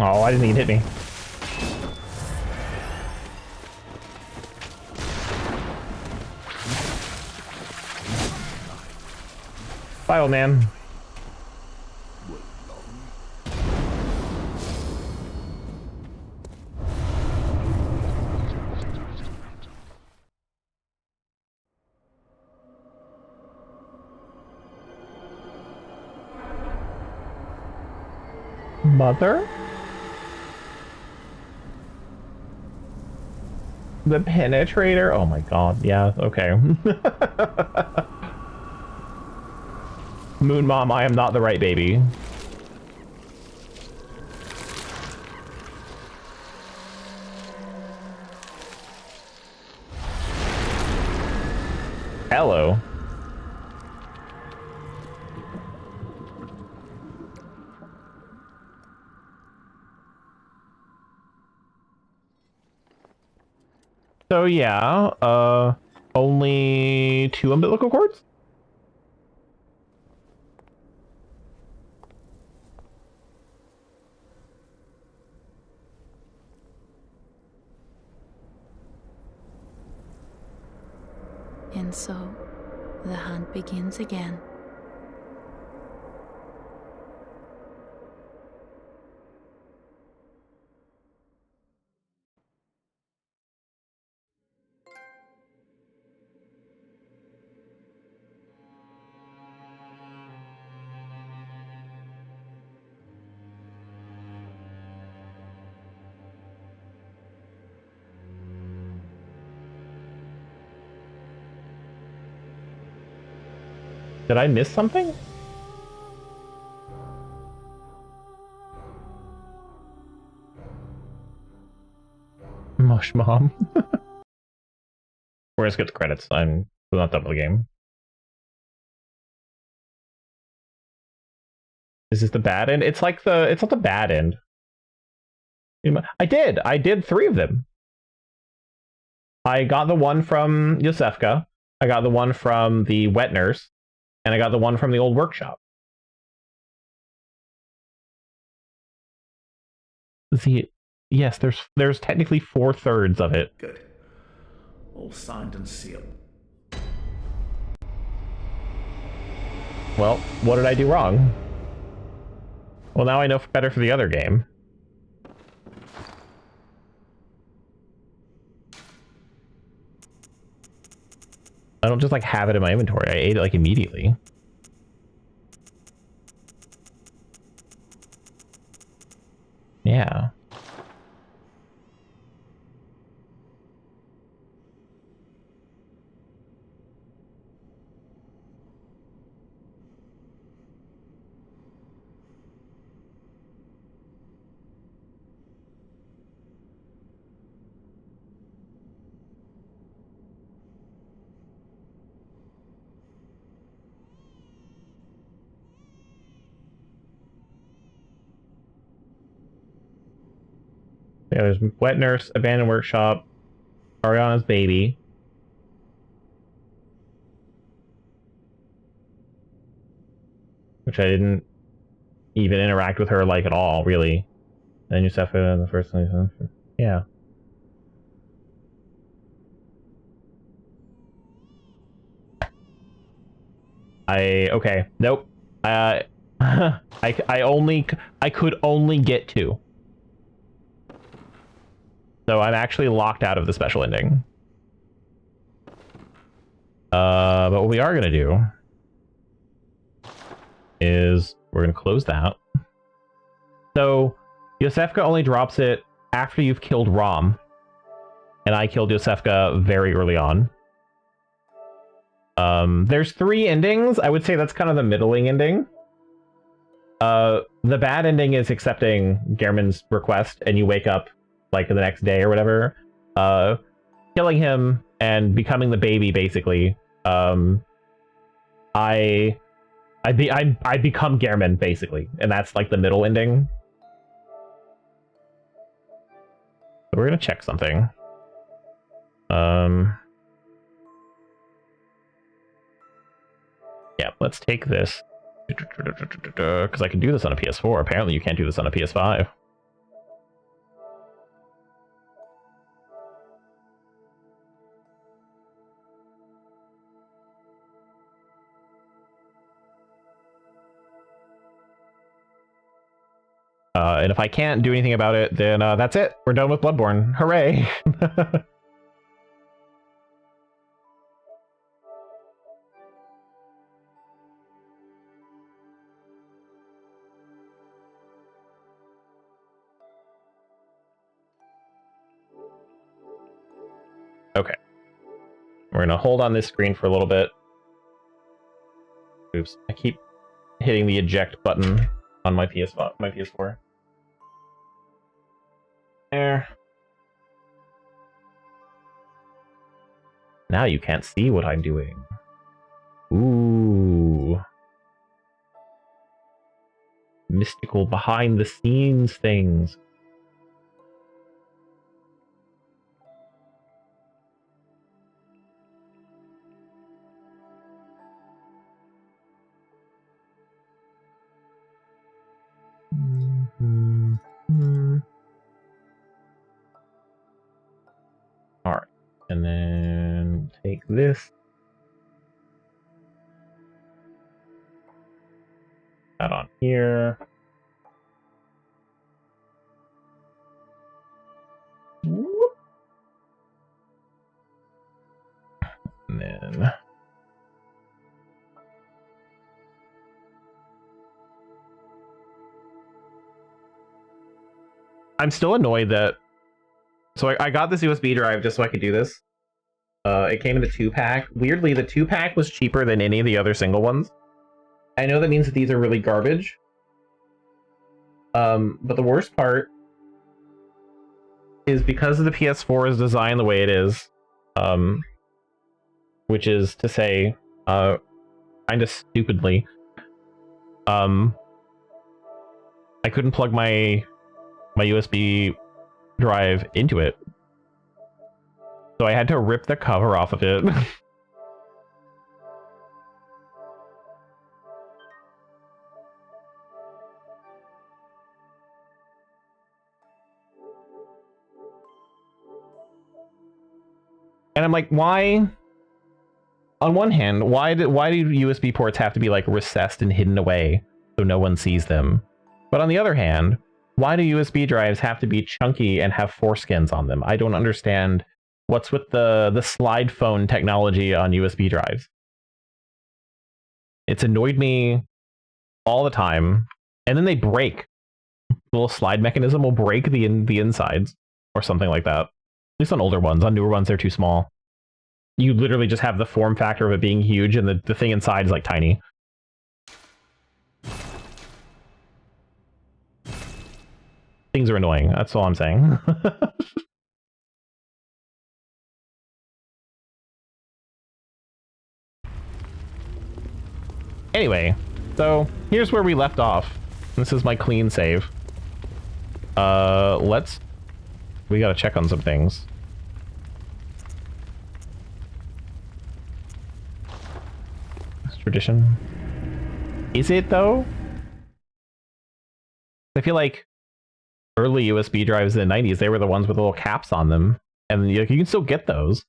Speaker 1: Oh, why didn't he hit me? Bye, old man. Mother? The penetrator? Oh my god, yeah, okay. Moon Mom, I am not the right baby. Hello. So yeah, only 2 umbilical cords?
Speaker 3: And so, the hunt begins again.
Speaker 1: Did I miss something? Mush Mom. We're gonna skip the credits. I'm not done with the game. Is this the bad end? It's like it's not the bad end. I did 3 of them. I got the one from Yosefka, I got the one from the wet nurse, and I got the one from the old workshop. Yes, there's technically 4/3 of it.
Speaker 5: Good. All signed and sealed.
Speaker 1: Well, what did I do wrong? Well, now I know better for the other game. I don't just like have it in my inventory. I ate it like immediately. Yeah. Yeah, there's Wet Nurse, Abandoned Workshop, Ariana's Baby. Which I didn't even interact with her like at all, really. Then you set it in the first one. Yeah. Okay. Nope. I could only get 2. So I'm actually locked out of the special ending. But what we are gonna do is we're gonna close that. So Yosefka only drops it after you've killed Rom. And I killed Yosefka very early on. There's 3 endings. I would say that's kind of the middling ending. The bad ending is accepting Gehrman's request, and you wake up like the next day or whatever, killing him and becoming the baby. Basically, I become Gehrman basically, and that's like the middle ending. So we're gonna check something. Yeah, let's take this. Because I can do this on a PS4. Apparently you can't do this on a PS5. And if I can't do anything about it, then that's it. We're done with Bloodborne. Hooray! Okay. We're gonna hold on this screen for a little bit. Oops. I keep hitting the eject button on my PS4. There. Now you can't see what I'm doing. Ooh. Mystical behind the scenes things. Alright. And then take this. That on here. Whoop. And then I'm still annoyed that so I got this USB drive just so I could do this. It came in the 2-pack. Weirdly, the 2-pack was cheaper than any of the other single ones. I know that means that these are really garbage. But the worst part is because of the PS4 is designed the way it is, which is to say, kind of stupidly, I couldn't plug my USB drive into it. So I had to rip the cover off of it. And I'm like, why? On one hand, why do USB ports have to be like recessed and hidden away so no one sees them? But on the other hand, why do USB drives have to be chunky and have foreskins on them? I don't understand what's with the slide phone technology on USB drives. It's annoyed me all the time, and then they break. The little slide mechanism will break the insides or something like that. At least on older ones. On newer ones, they're too small. You literally just have the form factor of it being huge, and the thing inside is like tiny. Things are annoying. That's all I'm saying. Anyway, so here's where we left off. This is my clean save. We gotta check on some things. It's tradition. Is it though? I feel like early USB drives in the 90s, they were the ones with little caps on them. And you can still get those.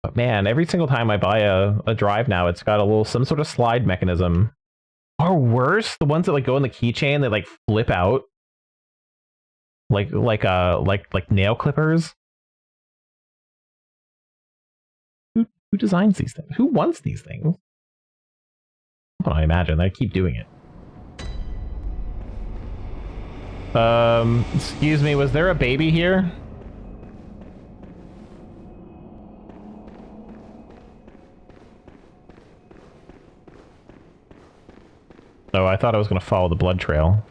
Speaker 1: But man, every single time I buy a drive now, it's got some sort of slide mechanism. Or worse, the ones that like go in the keychain, they like flip out. Like nail clippers. Who designs these things? Who wants these things? Well, I imagine they keep doing it. Excuse me, was there a baby here? Oh, I thought I was going to follow the blood trail.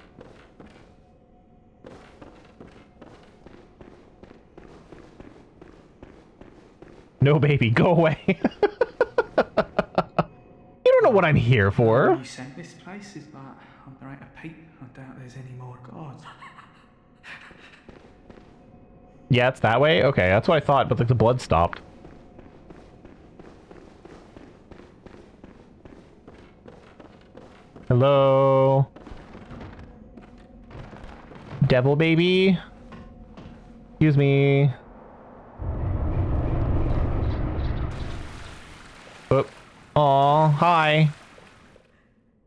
Speaker 1: No, baby, go away. You don't know what I'm here for.
Speaker 6: You sent this place, is that under right a peep? I doubt there's any more gods.
Speaker 1: Yeah, it's that way? Okay, that's what I thought, but like the blood stopped. Hello? Devil baby? Excuse me. Oh. Aw, hi.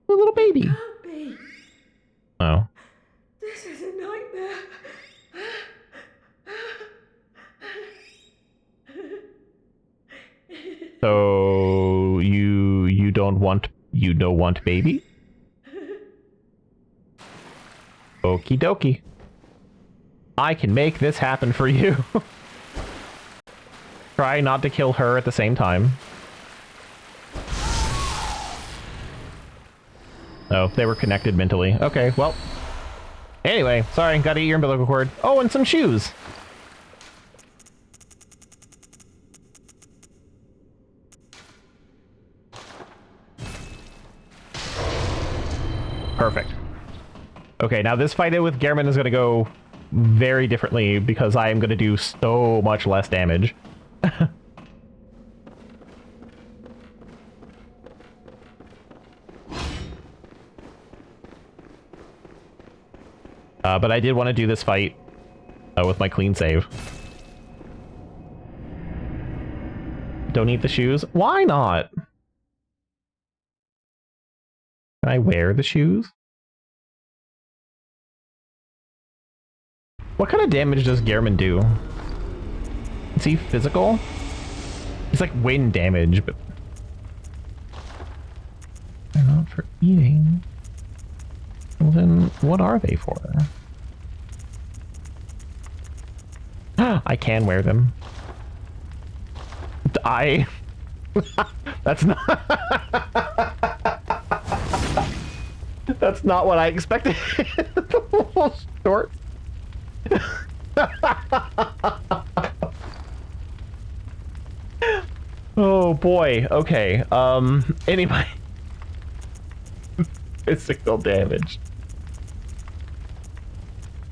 Speaker 1: A little baby.
Speaker 2: Can't be.
Speaker 1: Oh.
Speaker 2: This is a nightmare.
Speaker 1: So you don't want baby? Okie dokie. I can make this happen for you. Try not to kill her at the same time. Oh, they were connected mentally. Okay, well. Anyway, sorry, gotta eat your umbilical cord. Oh, and some shoes! Perfect. Okay, now this fight with Gehrman is gonna go very differently because I am gonna do so much less damage. But I did want to do this fight with my clean save. Don't eat the shoes? Why not? Can I wear the shoes? What kind of damage does Gehrman do? Is he physical? He's like wind damage, but... They're not for eating. Well then, what are they for? I can wear them. That's not... That's not what I expected. Short. Oh boy, okay. Anyway. Physical damage.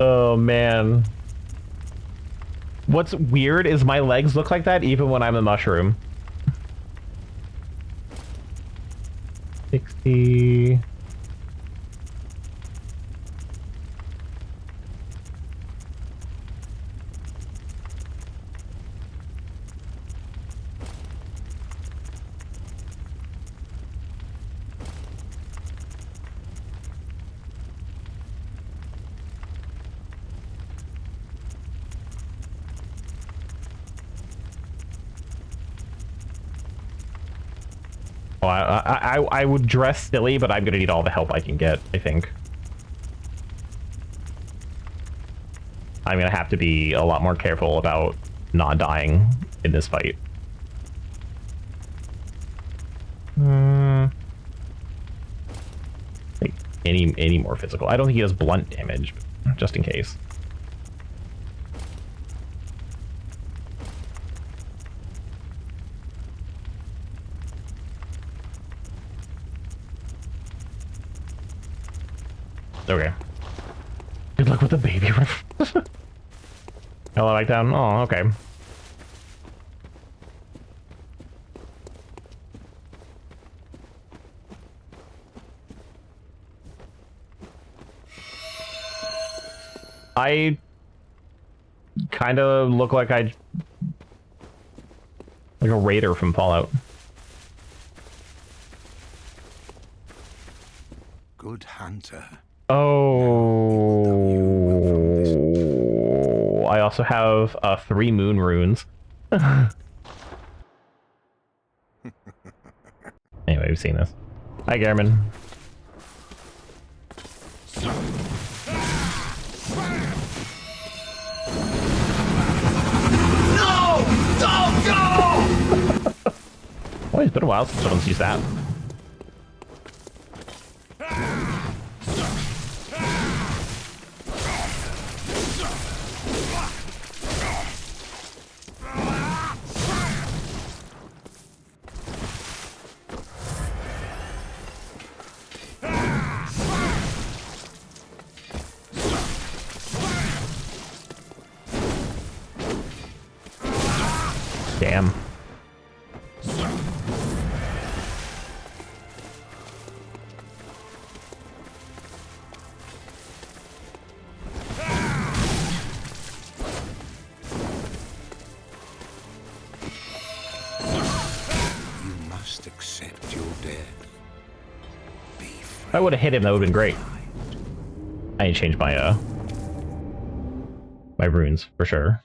Speaker 1: Oh man. What's weird is my legs look like that even when I'm a mushroom. 60... Oh, I would dress silly, but I'm gonna need all the help I can get, I think. I'm gonna have to be a lot more careful about not dying in this fight. Like any more physical. I don't think he does blunt damage, but just in case. Okay. Good luck with the baby. Hello, back down. Oh, okay. I kind of look like like a raider from Fallout.
Speaker 4: Good hunter.
Speaker 1: Oh, I also have 3 moon runes. Anyway, we've seen this. Hi, Gehrman.
Speaker 5: No! Don't go!
Speaker 1: Boy, it's been a while since someone's used that. Damn.
Speaker 4: You must accept your death. Be free.
Speaker 1: If I would have hit him, that would have been great. I need to change my my runes for sure.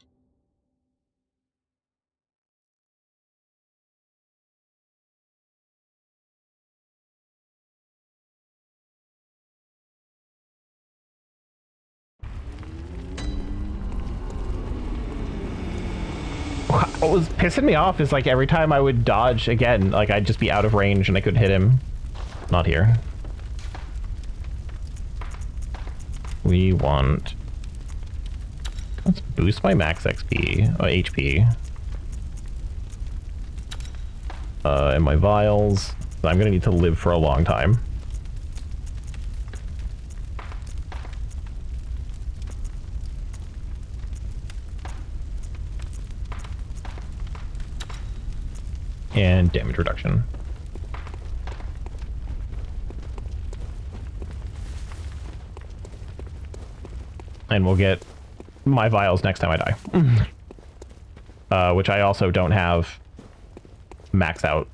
Speaker 1: What was pissing me off is like every time I would dodge again, like I'd just be out of range and I couldn't hit him. Not here. We want... Let's boost my max XP, HP. And my vials. I'm gonna need to live for a long time. And damage reduction. And we'll get my vials next time I die. Which I also don't have max out.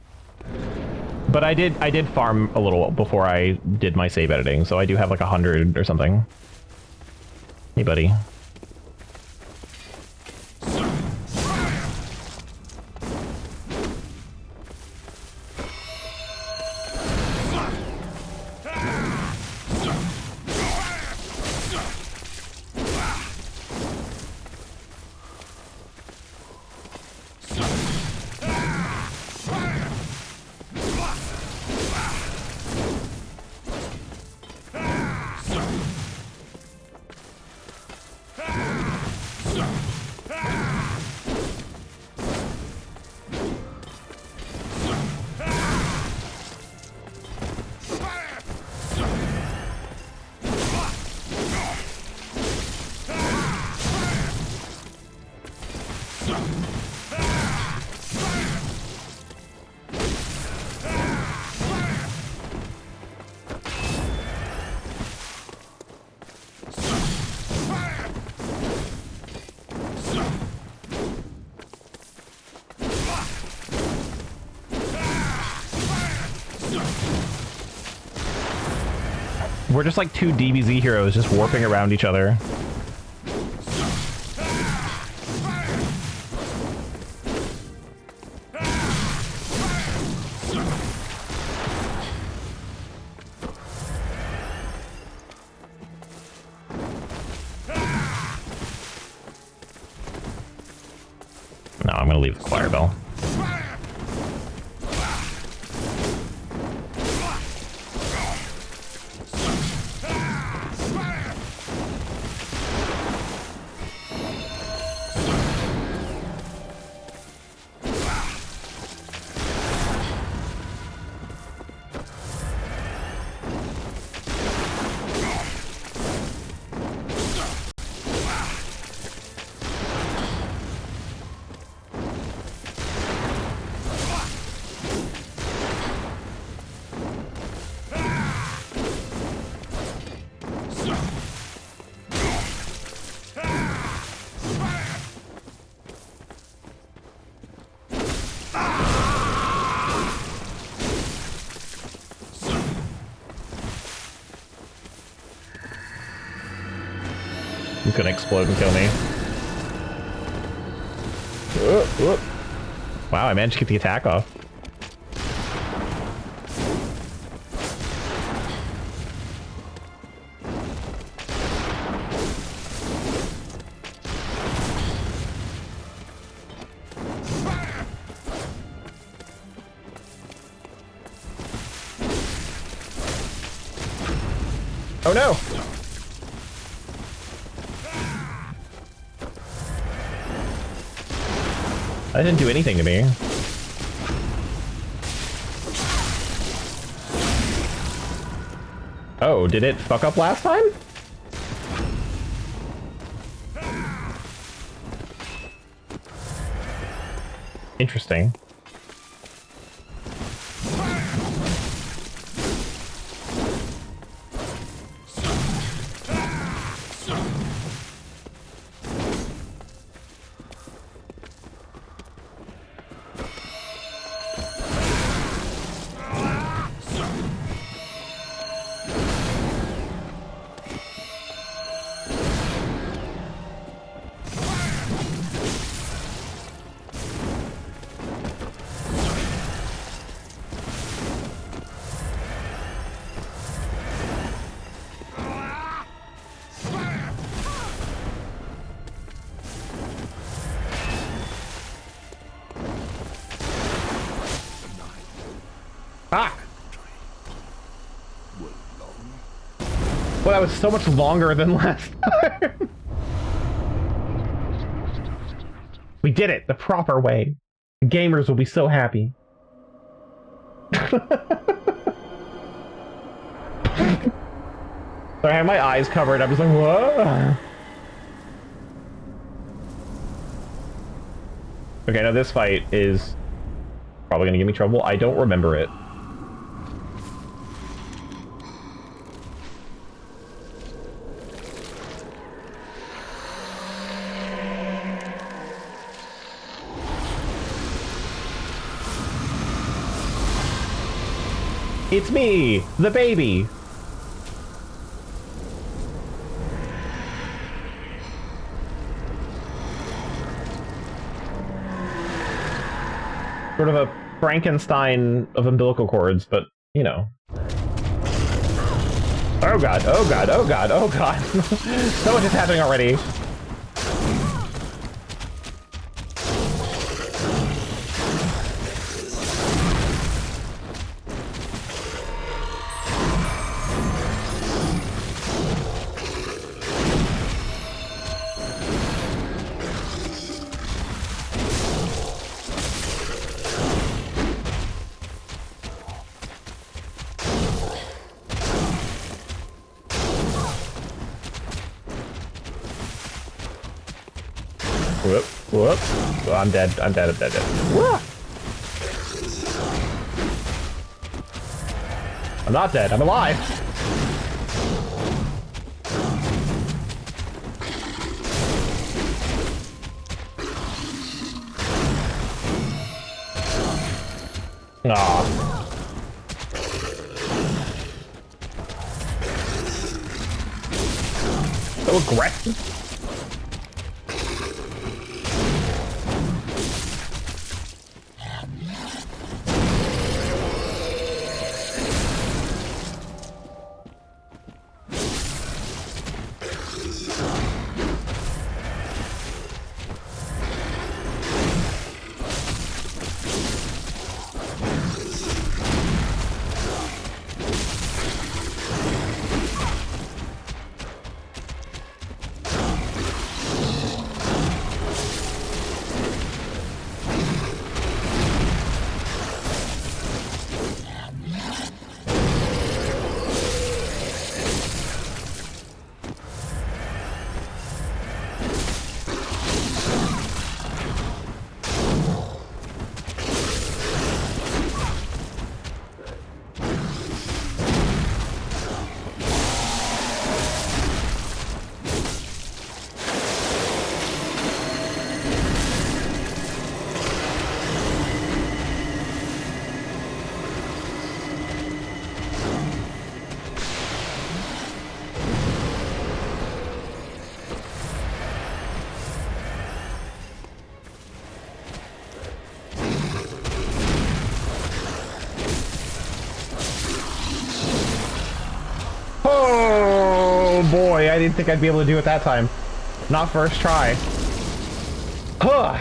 Speaker 1: But I did farm a little before I did my save editing, so I do have like 100 or something. Hey, buddy. We're just like two DBZ heroes just warping around each other. No, I'm gonna leave the choir bell. He's gonna explode and kill me. Wow, I managed to get the attack off. Oh no! That didn't do anything to me. Oh, did it fuck up last time? Interesting. Ah! Well, that was so much longer than last time. We did it the proper way. Gamers will be so happy. So I had my eyes covered. I was like, what? Okay, now this fight is probably gonna give me trouble. I don't remember it. It's me, the baby. Sort of a Frankenstein of umbilical cords, but, you know. Oh god, oh god, oh god, oh god. So much is happening already. Whoop, whoop. Oh, I'm dead, I'm dead, I'm dead, dead. Whoa! I'm not dead, I'm alive! Aw. So aggressive. Oh boy, I didn't think I'd be able to do it that time. Not first try. Huh.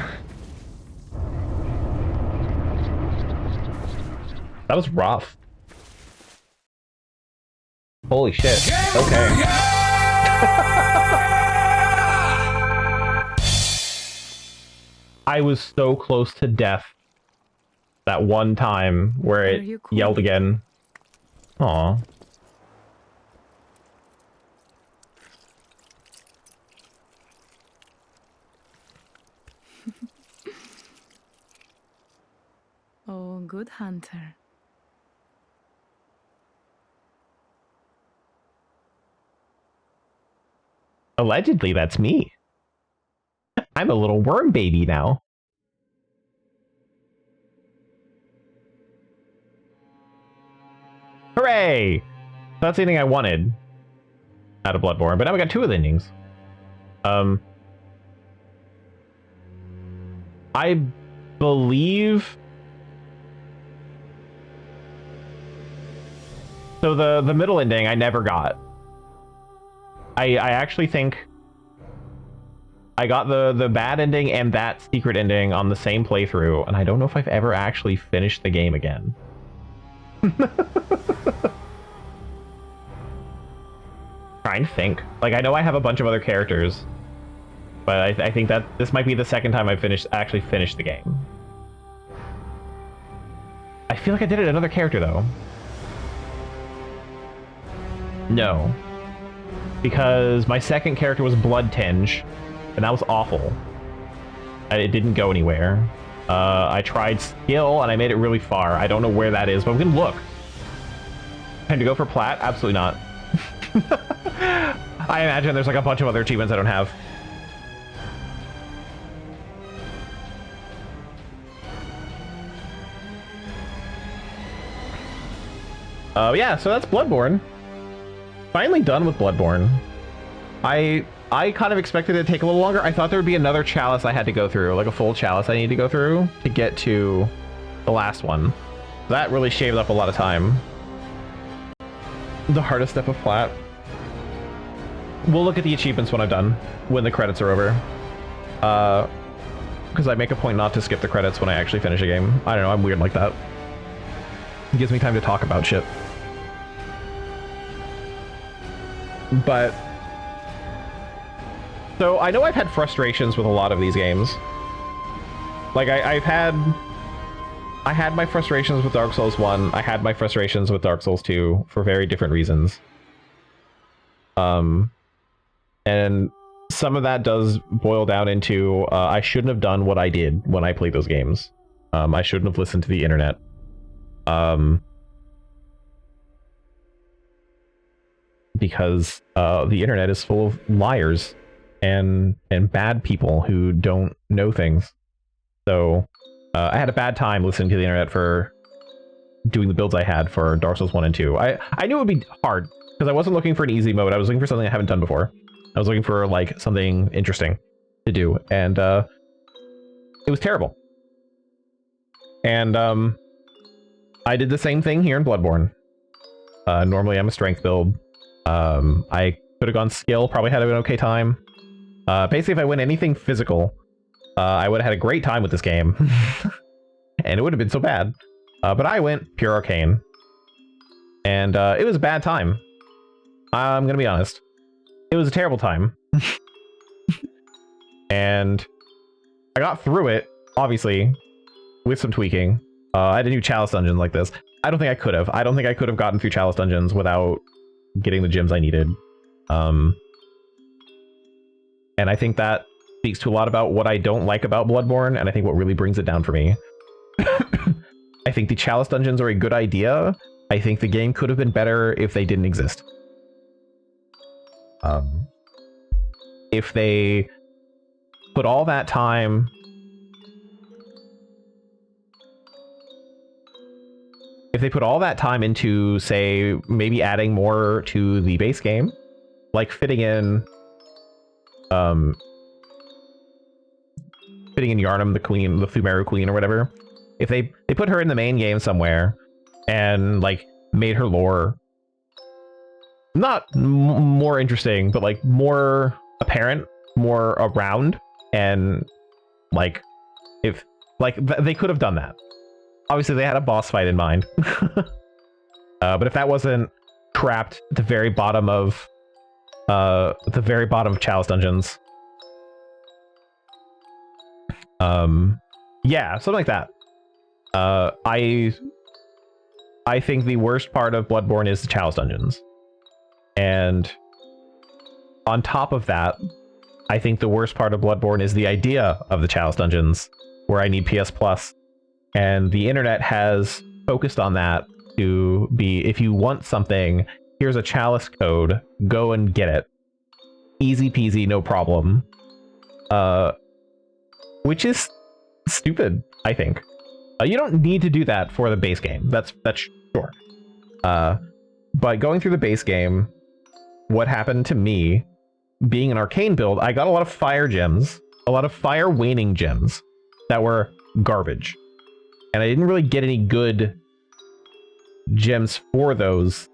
Speaker 1: That was rough. Holy shit. Okay. I was so close to death that one time where it yelled again. Aw.
Speaker 3: good, Hunter.
Speaker 1: Allegedly, that's me. I'm a little worm baby now. Hooray! That's the ending I wanted out of Bloodborne, but now we got 2 of the endings. I believe... So the middle ending I never got. I actually think I got the bad ending and that secret ending on the same playthrough, and I don't know if I've ever actually finished the game again. Trying to think. Like, I know I have a bunch of other characters, but I think that this might be the second time I've actually finished the game. I feel like I did it another character, though. No. Because my second character was Blood Tinge, and that was awful. It didn't go anywhere. I tried skill, and I made it really far. I don't know where that is, but we can look. Time to go for plat? Absolutely not. I imagine there's like a bunch of other achievements I don't have. Yeah, so that's Bloodborne. Finally done with Bloodborne. I kind of expected it to take a little longer. I thought there would be another chalice I had to go through, like a full chalice I need to go through to get to the last one. That really shaved up a lot of time. The hardest step of plat. We'll look at the achievements when I'm done, when the credits are over. Because I make a point not to skip the credits when I actually finish a game. I don't know, I'm weird like that. It gives me time to talk about shit. But... So, I know I've had frustrations with a lot of these games. Like, I had my frustrations with Dark Souls 1, I had my frustrations with Dark Souls 2 for very different reasons. And some of that does boil down into, I shouldn't have done what I did when I played those games. I shouldn't have listened to the internet. Because the internet is full of liars and bad people who don't know things. So I had a bad time listening to the internet for doing the builds I had for Dark Souls 1 and 2. I knew it would be hard because I wasn't looking for an easy mode. I was looking for something I haven't done before. I was looking for like something interesting to do, and it was terrible. And I did the same thing here in Bloodborne. Normally I'm a strength build. I could have gone skill, probably had an okay time. Basically, if I went anything physical, I would have had a great time with this game. And it wouldn't have been so bad. But I went pure arcane. And it was a bad time. I'm gonna be honest. It was a terrible time. And I got through it, obviously, with some tweaking. I had to do chalice dungeons like this. I don't think I could have. I don't think I could have gotten through chalice dungeons without getting the gems I needed. And I think that speaks to a lot about what I don't like about Bloodborne, and I think what really brings it down for me. I think the chalice dungeons are a good idea. I think the game could have been better if they didn't exist. If they put all that time... If they put all that time into, say, maybe adding more to the base game, like fitting in Yharnam the Queen, the Thumeru Queen or whatever, if they put her in the main game somewhere and like made her lore not more interesting, but like more apparent, more around, and like if like they could have done that. Obviously, they had a boss fight in mind. But if that wasn't trapped at the very bottom of Chalice Dungeons, yeah, something like that. I think the worst part of Bloodborne is the Chalice Dungeons, and on top of that, I think the worst part of Bloodborne is the idea of the Chalice Dungeons, where I need PS Plus And the internet has focused on that to be, if you want something, here's a chalice code, go and get it. Easy peasy, no problem. Which is stupid, I think. You don't need to do that for the base game. That's sure. But going through the base game, what happened to me, being an arcane build, I got a lot of fire gems, a lot of fire waning gems that were garbage. And I didn't really get any good gems for those,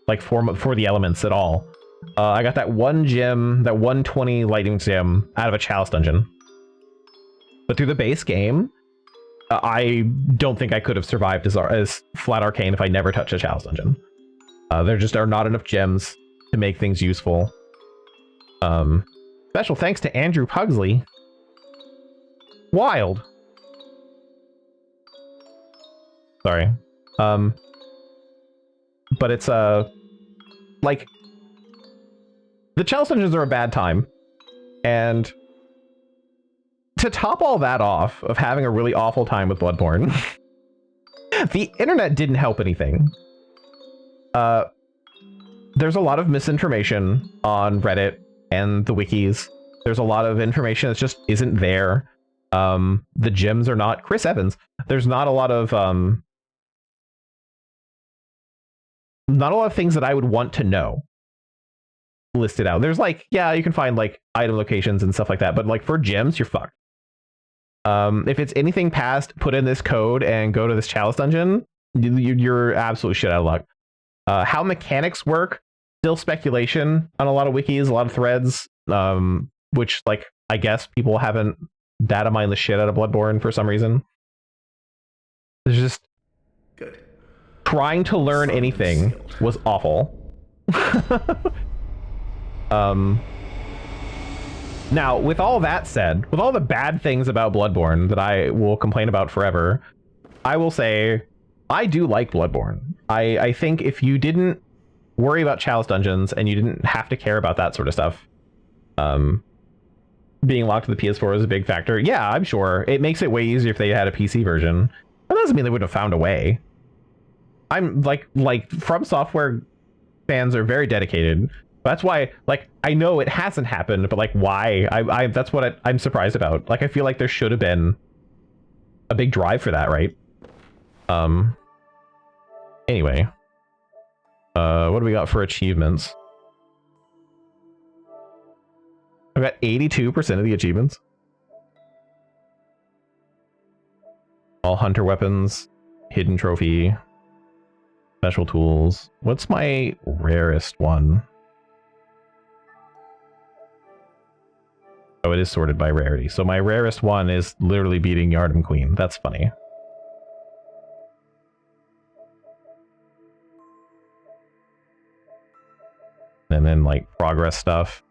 Speaker 1: like for the elements at all. I got that one gem, that 120 lightning gem out of a chalice dungeon. But through the base game, I don't think I could have survived as flat arcane if I never touched a chalice dungeon. There just are not enough gems to make things useful. Special thanks to Andrew Pugsley. Wild. Sorry. But it's like, the chalice dungeons are a bad time, and to top all that off of having a really awful time with Bloodborne, the internet didn't help anything. There's a lot of misinformation on Reddit and the wikis. There's a lot of information that just isn't there. The gems are not Chris Evans. There's not a lot of things that I would want to know listed out. There's like, yeah, you can find like item locations and stuff like that, but like for gems, you're fucked. If it's anything past put in this code and go to this chalice dungeon, you're absolutely shit out of luck. How mechanics work, still speculation on a lot of wikis, a lot of threads, which, like, I guess people haven't data mined the shit out of Bloodborne for some reason. There's just
Speaker 6: Good.
Speaker 1: trying to learn anything was awful. Now, with all that said, with all the bad things about Bloodborne that I will complain about forever, I will say I do like Bloodborne. I think if you didn't worry about chalice dungeons and you didn't have to care about that sort of stuff, being locked to the PS4 is a big factor. Yeah, I'm sure. It makes it way easier if they had a PC version. That doesn't mean they wouldn't have found a way. I'm like From Software fans are very dedicated. That's why, like, I know it hasn't happened, but like, why? That's what I'm surprised about. Like, I feel like there should have been a big drive for that, right? Anyway, what do we got for achievements? I've got 82% of the achievements. All hunter weapons, hidden trophy, special tools. What's my rarest one? Oh, it is sorted by rarity. So my rarest one is literally beating Yharnam Queen. That's funny. And then, like, progress stuff.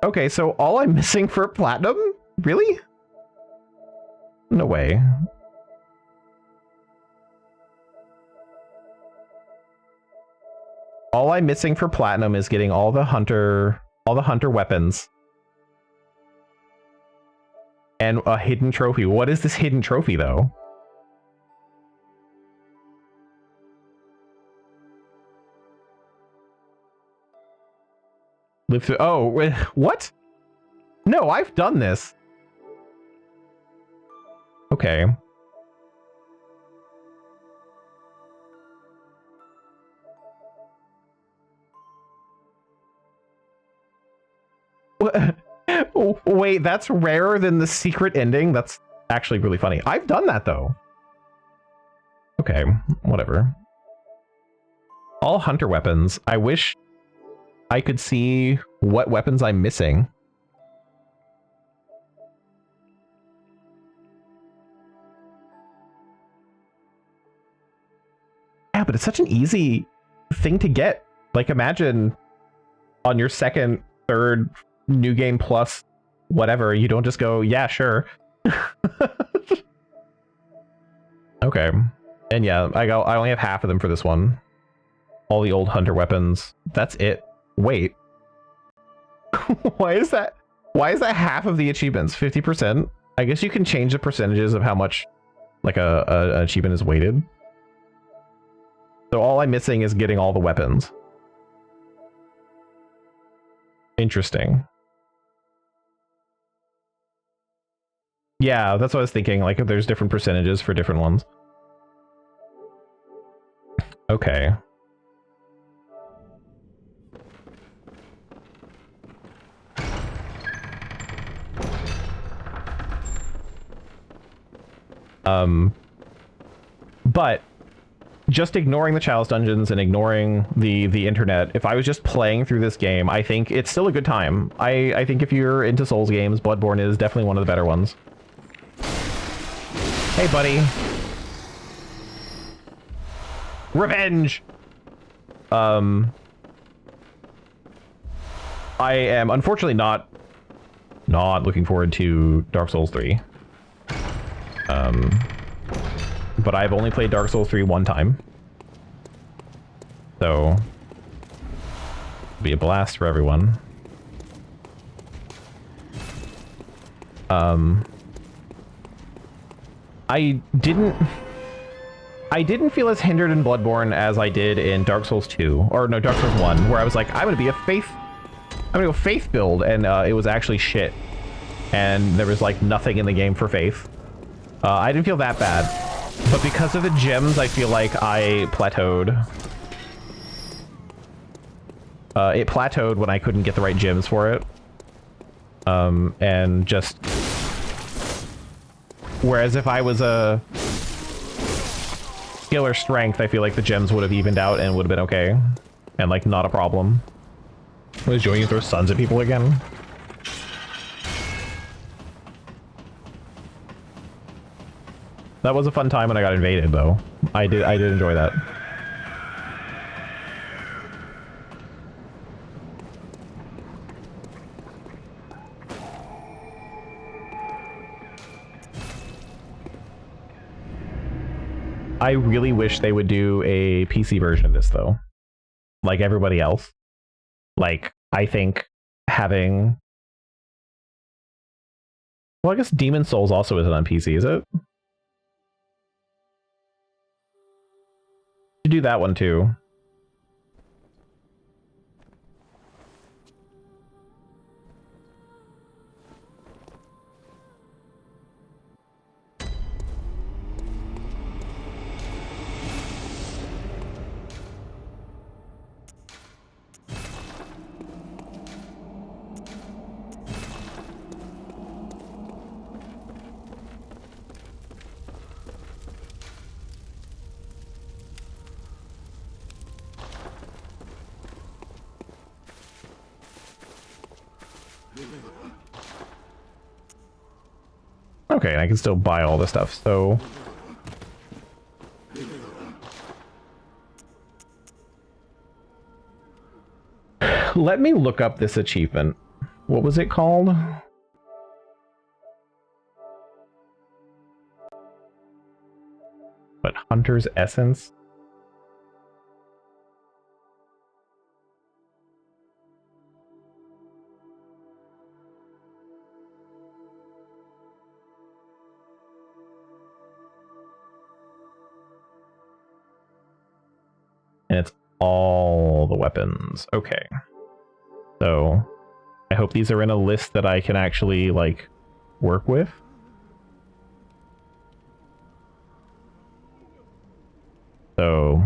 Speaker 1: Okay, so all I'm missing for platinum? Really? No way. All I'm missing for platinum is getting all the hunter weapons. And a hidden trophy. What is this hidden trophy, though? Live through. Oh, what? No, I've done this. Okay. Wait, that's rarer than the secret ending? That's actually really funny. I've done that, though. Okay, whatever. All hunter weapons. I wish I could see what weapons I'm missing. Yeah, but it's such an easy thing to get. Like, imagine on your second, third new game plus whatever, you don't just go, yeah, sure. Okay. And yeah, I only have half of them for this one. All the old hunter weapons. That's it. Wait. Why is that? Why is that half of the achievements? 50%? I guess you can change the percentages of how much like an achievement is weighted. So all I'm missing is getting all the weapons. Interesting. Yeah, that's what I was thinking. Like, if there's different percentages for different ones. Okay. But just ignoring the chalice dungeons and ignoring the internet, if I was just playing through this game, I think it's still a good time. I think if you're into Souls games, Bloodborne is definitely one of the better ones. Hey, buddy. Revenge! I am unfortunately not looking forward to Dark Souls 3. But I've only played Dark Souls 3 one time. So, it'll be a blast for everyone. I didn't feel as hindered in Bloodborne as I did in Dark Souls 2, or no, Dark Souls 1, where I was like, I'm gonna go faith build, and it was actually shit. And there was like nothing in the game for faith. I didn't feel that bad. But because of the gems, I feel like I plateaued. It plateaued when I couldn't get the right gems for it. And just... Whereas if I was a skill or strength, I feel like the gems would have evened out and would have been okay. And like, not a problem. Was Joey throw suns at people again? That was a fun time when I got invaded, though. I did enjoy that. I really wish they would do a PC version of this, though. Like everybody else. Like, I think having... Well, I guess Demon Souls also isn't on PC, is it? To do that one, too. Okay, and I can still buy all this stuff, so... Let me look up this achievement. What was it called? What, Hunter's Essence? And it's all the weapons. Okay. So, I hope these are in a list that I can actually, like, work with. So...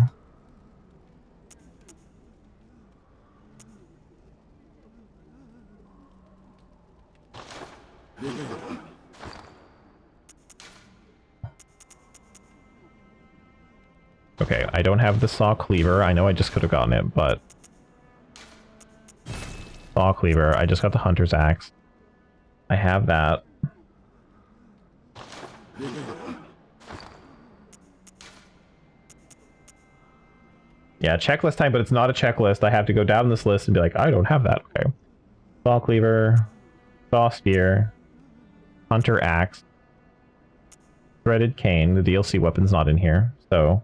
Speaker 1: Okay, I don't have the saw cleaver. I know I just could have gotten it, but... Saw cleaver. I just got the hunter's axe. I have that. Yeah, checklist time, but it's not a checklist. I have to go down this list and be like, I don't have that. Okay. Saw cleaver. Saw spear. Hunter axe. Threaded cane. The DLC weapon's not in here, so...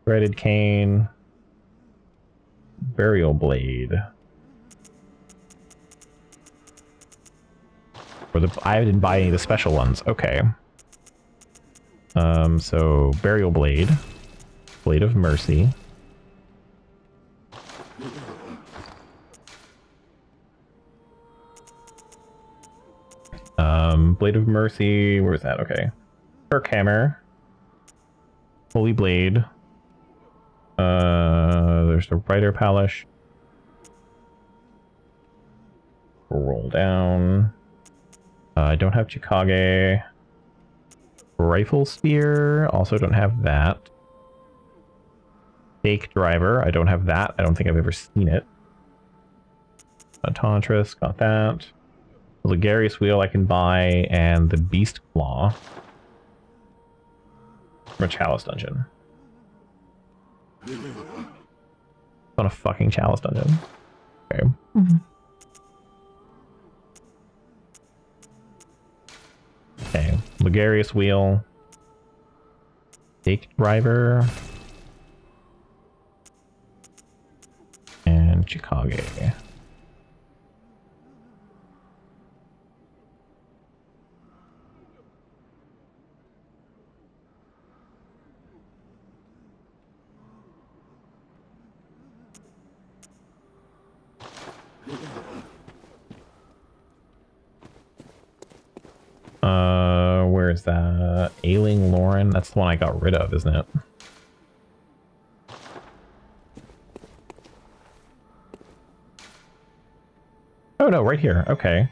Speaker 1: Threaded cane. Burial blade. Or I didn't buy any of the special ones. Okay. So Burial Blade. Blade of Mercy. Blade of Mercy, where's that? Okay. Kirk Hammer. Holy Blade. There's the Rider Palace. Roll down. I don't have Chikage. Rifle Spear, also don't have that. Fake Driver, I don't have that. I don't think I've ever seen it. Tauntris, got that. The Ligarius Wheel I can buy, and the Beast Claw. From a Chalice dungeon. On a fucking Chalice dungeon. Okay. Okay, Ligarius Wheel. Fake Driver. And Chikage. Where is that? Ailing Lauren? That's the one I got rid of, isn't it? Oh no, right here. Okay.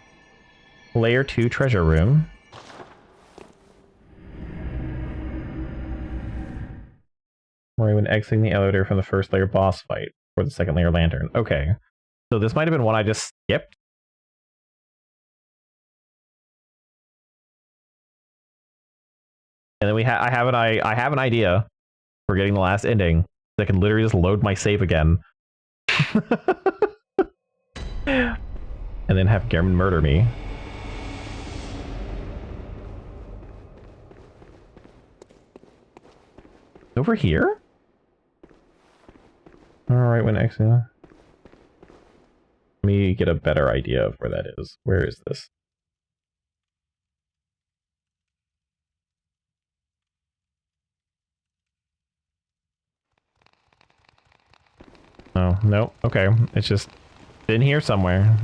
Speaker 1: Layer 2 treasure room. Where when exiting the elevator from the first layer boss fight for the second layer lantern. Okay. So this might have been one I just skipped. And then I have an idea for getting the last ending. I can literally just load my save again. And then have Gehrman murder me. Over here? Alright, when exiting. Let me get a better idea of where that is. Where is this? Oh, no. Okay. It's just in here somewhere.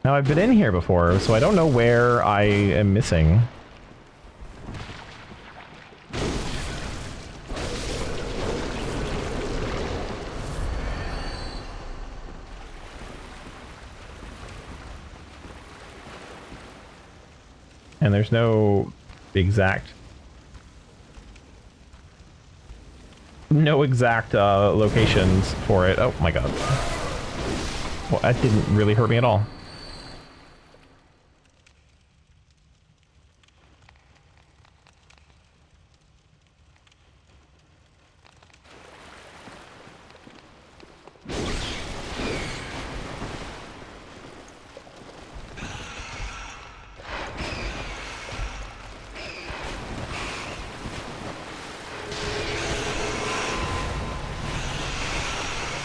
Speaker 1: Now, I've been in here before, so I don't know where I am missing. And there's no exact locations for it. Oh my god. Well, that didn't really hurt me at all.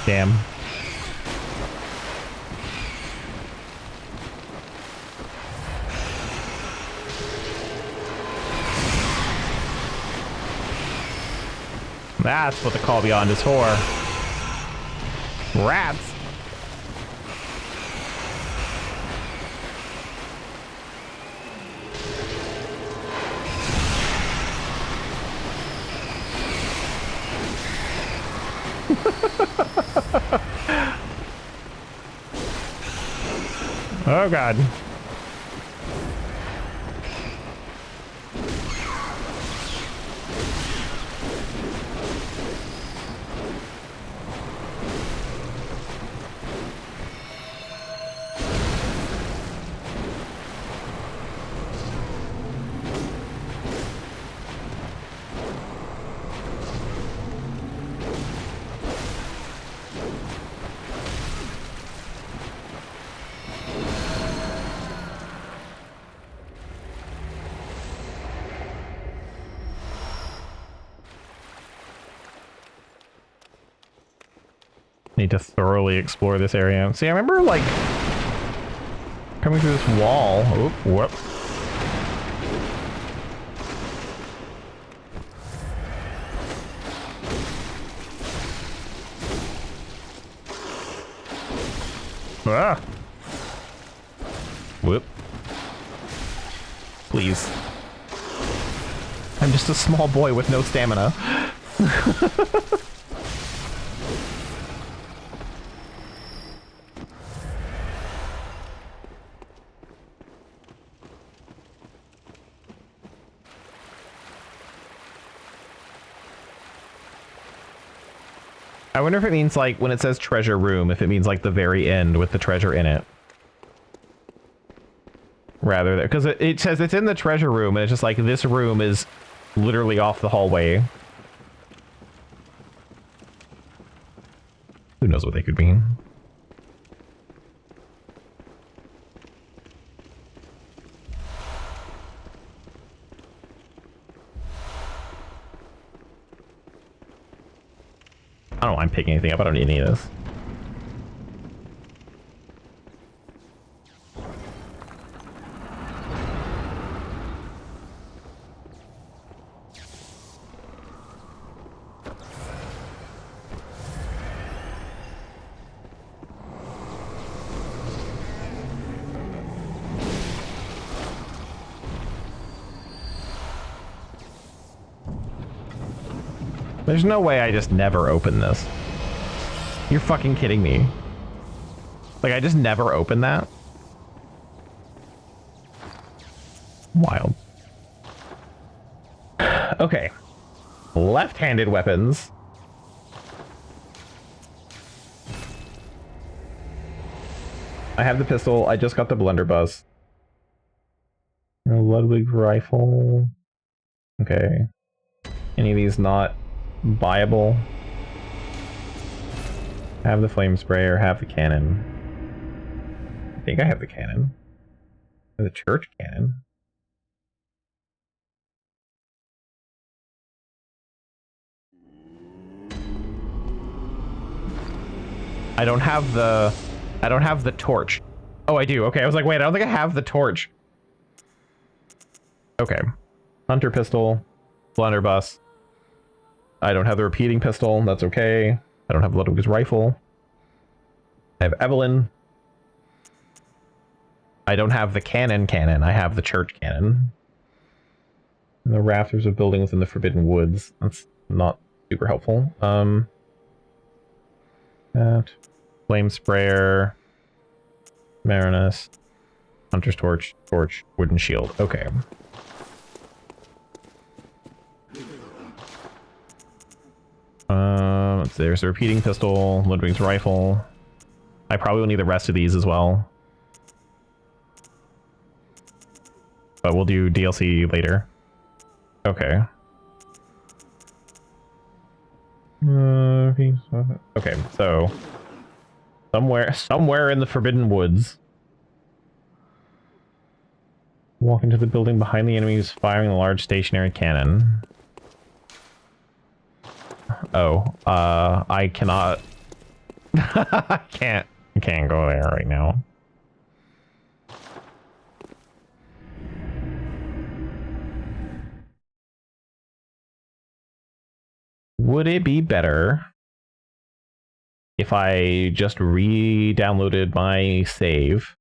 Speaker 1: Damn. That's what the call beyond is for. Rats. Oh god. Need to thoroughly explore this area. See, I remember, like, coming through this wall. Oh, whoop. Ah! Whoop. Please. I'm just a small boy with no stamina. I wonder if it means, like, when it says treasure room, if it means, like, the very end with the treasure in it. Rather than... Because it says it's in the treasure room, and it's just like, this room is literally off the hallway. Who knows what they could mean? I don't mind picking anything up. I don't need any of this. There's no way I just never open this. You're fucking kidding me. Like, I just never opened that? Wild. Okay. Left-handed weapons. I have the pistol. I just got the blunderbuss. A Ludwig rifle. Okay. Any of these not viable? Have the flame sprayer, have the cannon. I think I have the cannon. The church cannon. I don't have the torch. Oh, I do. Okay, I was like, wait, I don't think I have the torch. Okay. Hunter pistol, blunderbuss. I don't have the repeating pistol. That's okay. I don't have Ludwig's rifle. I have Evelyn. I don't have the cannon. I have the church cannon. And the rafters of building within the Forbidden Woods. That's not super helpful. That. Flame sprayer. Marinus. Hunter's torch. Torch. Wooden shield. Okay. There's a repeating pistol, Ludwig's rifle. I probably will need the rest of these as well. But we'll do DLC later. Okay. Okay, so somewhere in the Forbidden Woods. Walk into the building behind the enemy who's firing a large stationary cannon. Oh, I cannot. I can't go there right now. Would it be better if I just re-downloaded my save?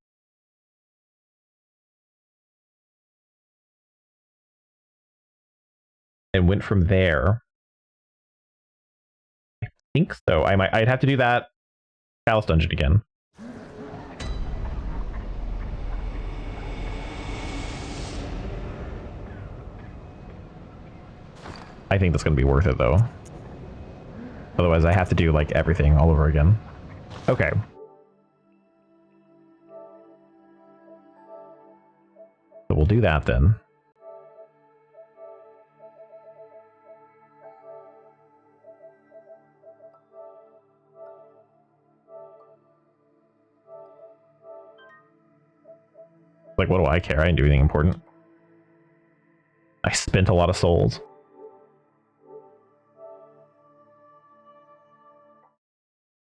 Speaker 1: And went from there? I think so. I'd have to do that chalice dungeon again. I think that's going to be worth it, though. Otherwise, I have to do, like, everything all over again. Okay. So we'll do that, then. Like, what do I care? I didn't do anything important. I spent a lot of souls.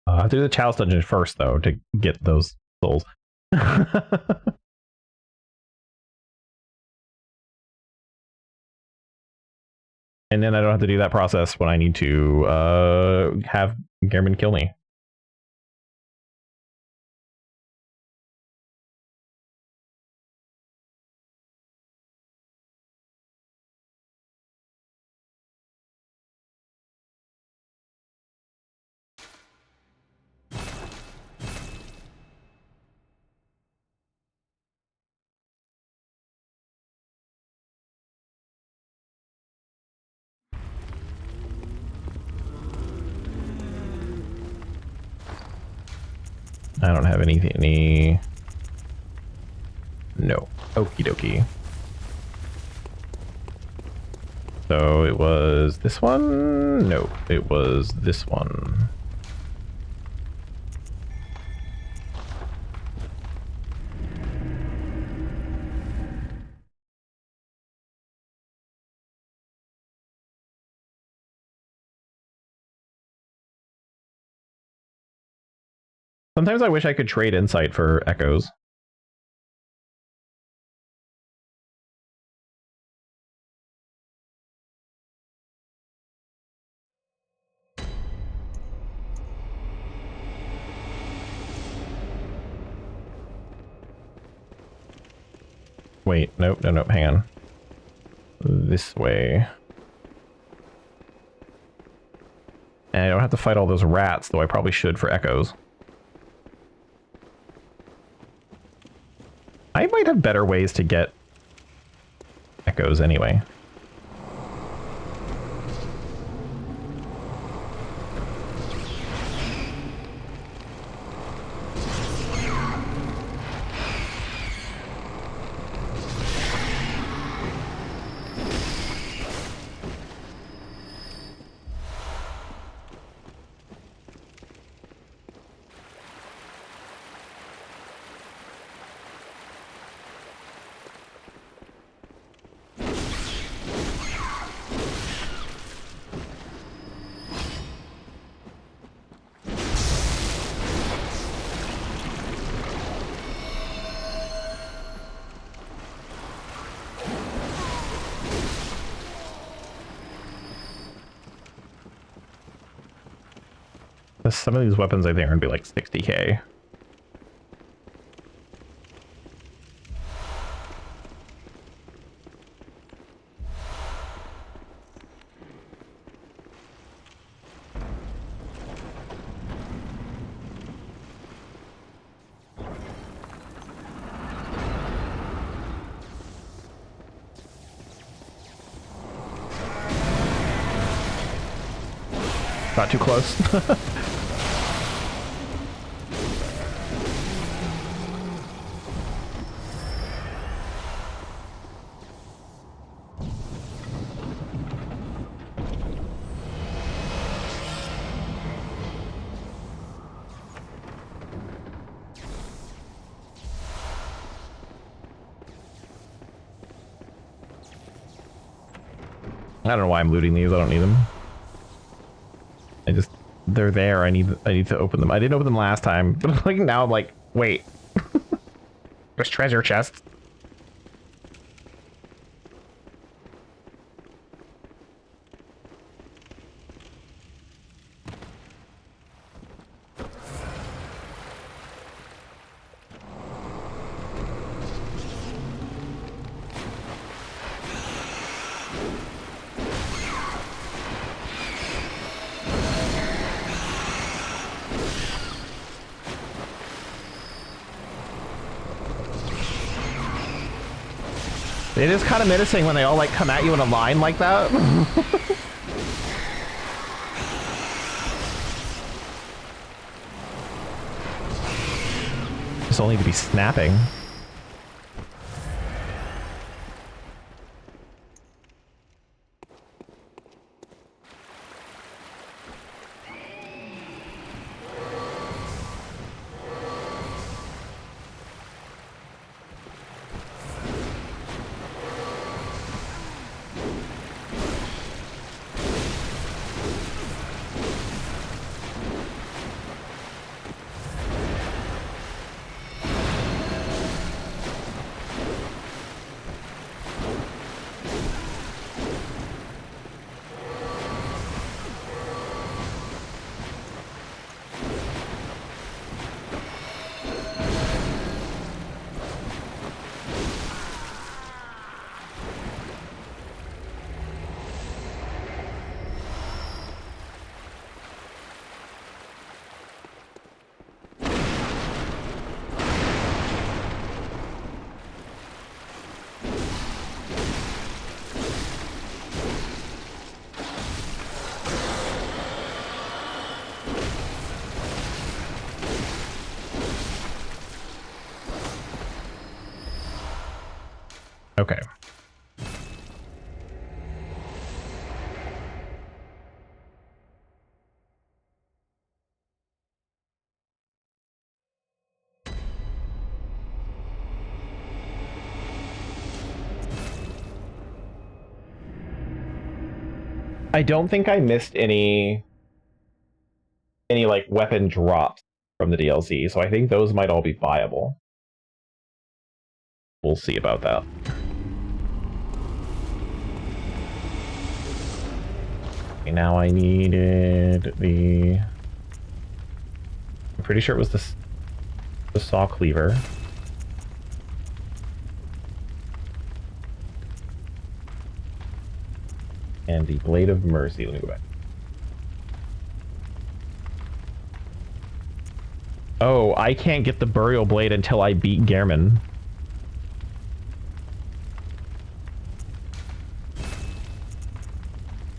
Speaker 1: I have to do the chalice dungeon first, though, to get those souls. And then I don't have to do that process when I need to have Gehrman kill me. I don't have any... No. Okie dokie. So it was this one? No, it was this one. Sometimes I wish I could trade insight for echoes. Wait, nope, hang on. This way. And I don't have to fight all those rats, though I probably should for echoes. I might have better ways to get echoes anyway. Some of these weapons I think are going to be like 60k. Not too close. I don't know why I'm looting these. I don't need them. They're there. I need to open them. I didn't open them last time, but like now I'm like, wait. There's treasure chests. It is kind of menacing when they all like come at you in a line like that. Just all need to be snapping. Okay. I don't think I missed any like weapon drops from the DLC, so I think those might all be viable. We'll see about that. Okay, now I needed the... I'm pretty sure it was the saw cleaver. And the Blade of Mercy. Let me go back. Oh, I can't get the Burial Blade until I beat Gehrman.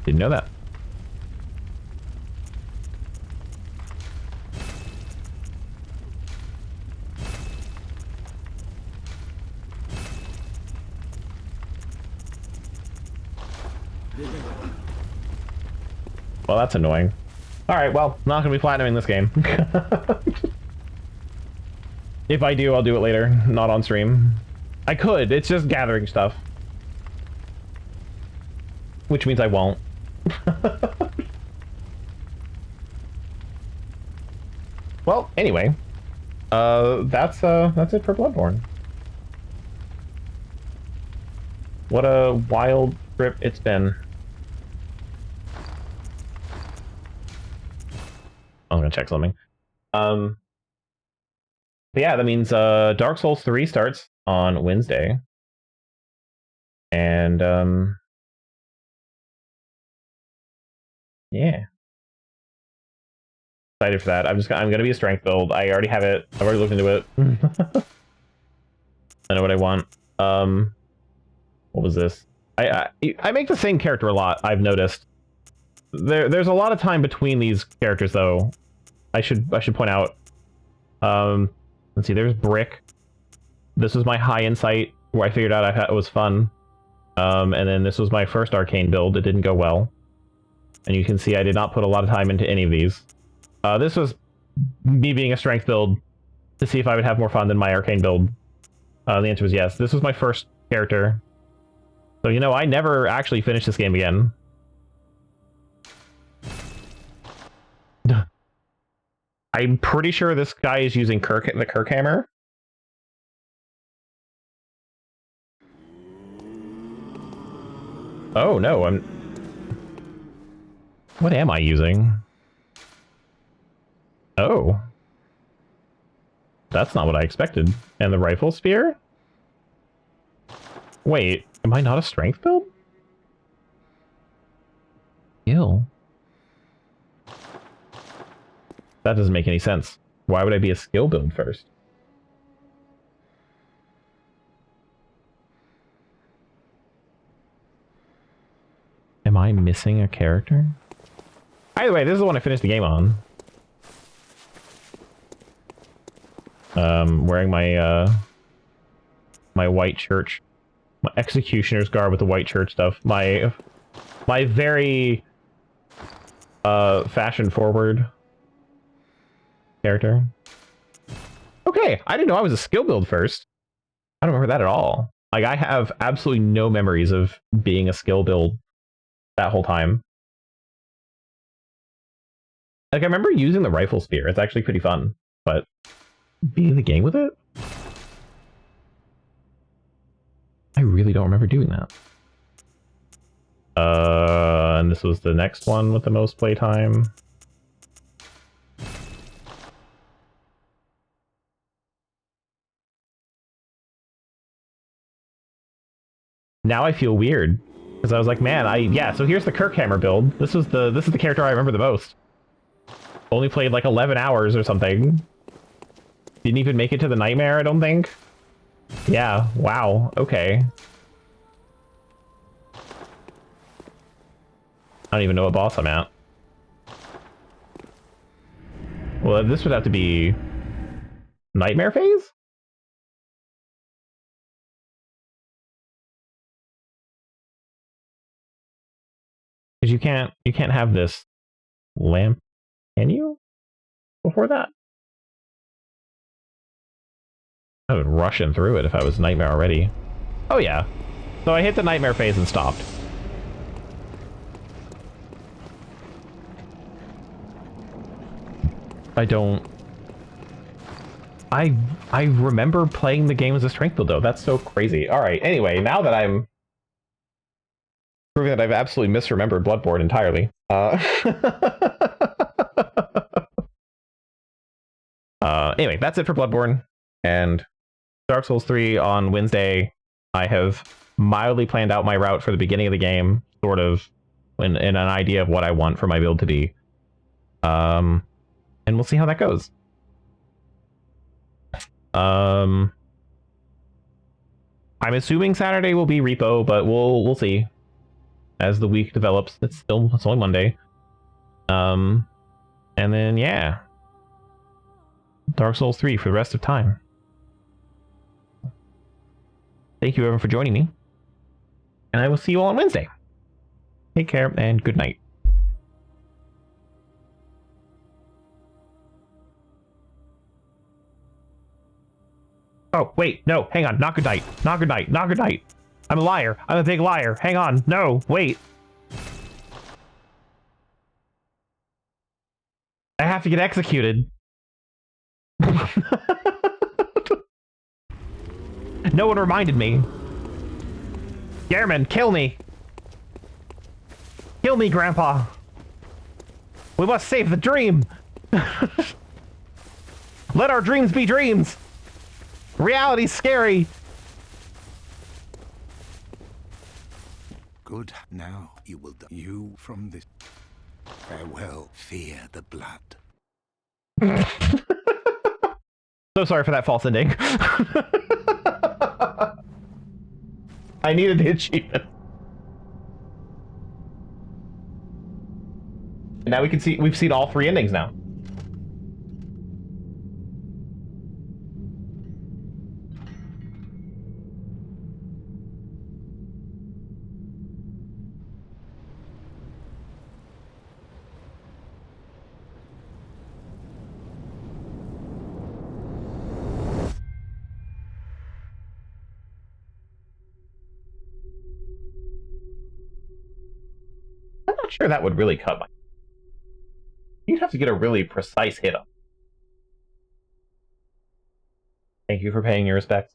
Speaker 1: Didn't know that. Well, that's annoying. Alright, well, not gonna be platinuming this game. If I do, I'll do it later, not on stream. I could, it's just gathering stuff. Which means I won't. Well, anyway. That's it for Bloodborne. What a wild trip it's been. I'm gonna check something. But yeah, that means Dark Souls 3 starts on Wednesday. And yeah. Excited for that. I'm gonna be a strength build. I already have it. I've already looked into it. I know what I want. What was this? I make the same character a lot, I've noticed. There's a lot of time between these characters though. I should point out. Let's see, there's Brick. This was my high insight where I figured out it was fun. And then this was my first arcane build. It didn't go well. And you can see I did not put a lot of time into any of these. This was me being a strength build to see if I would have more fun than my arcane build. The answer was yes. This was my first character. So, you know, I never actually finished this game again. I'm pretty sure this guy is using the Kirk hammer. Oh, no, what am I using? Oh. That's not what I expected. And the rifle spear? Wait, am I not a strength build? Skill. That doesn't make any sense. Why would I be a skill build first? Am I missing a character? Either way, this is the one I finished the game on. Wearing my my white church, my executioner's garb with the white church stuff. My very fashion forward character. Okay, I didn't know I was a skill build first. I don't remember that at all. Like, I have absolutely no memories of being a skill build that whole time. Like, I remember using the rifle spear. It's actually pretty fun, but being in the game with it? I really don't remember doing that. And this was the next one with the most playtime. Now I feel weird because I was like, man, yeah. So here's the Kirkhammer build. This is the character I remember the most. Only played like 11 hours or something. Didn't even make it to the nightmare, I don't think. Yeah. Wow. Okay. I don't even know what boss I'm at. Well, this would have to be nightmare phase? Because you can't have this lamp, can you? Before that? I would rush in through it if I was nightmare already. Oh yeah. So I hit the nightmare phase and stopped. I don't... I remember playing the game as a strength build though. That's so crazy. Alright, anyway, now that I'm proving that I've absolutely misremembered Bloodborne entirely. Anyway, that's it for Bloodborne. And Dark Souls 3 on Wednesday. I have mildly planned out my route for the beginning of the game, sort of, in an idea of what I want for my build to be. And we'll see how that goes. I'm assuming Saturday will be repo, but we'll see as the week develops. It's only Monday. And then yeah, Dark Souls 3 for the rest of time. Thank you everyone for joining me, and I will see you all on Wednesday. Take care and good night. Oh, wait, no, hang on, not good night, not good night, not good night. I'm a liar, I'm a big liar, hang on, no, wait. I have to get executed. No one reminded me. Gehrman, kill me. Kill me, Grandpa. We must save the dream. Let our dreams be dreams. Reality's scary.
Speaker 4: Good. Now you will die. You from this. Farewell. Fear the blood.
Speaker 1: So sorry for that false ending. I needed the achievement. And now we've seen all 3 endings now. I'm not sure that would really cut my... You'd have to get a really precise hit on. Thank you for paying your respects.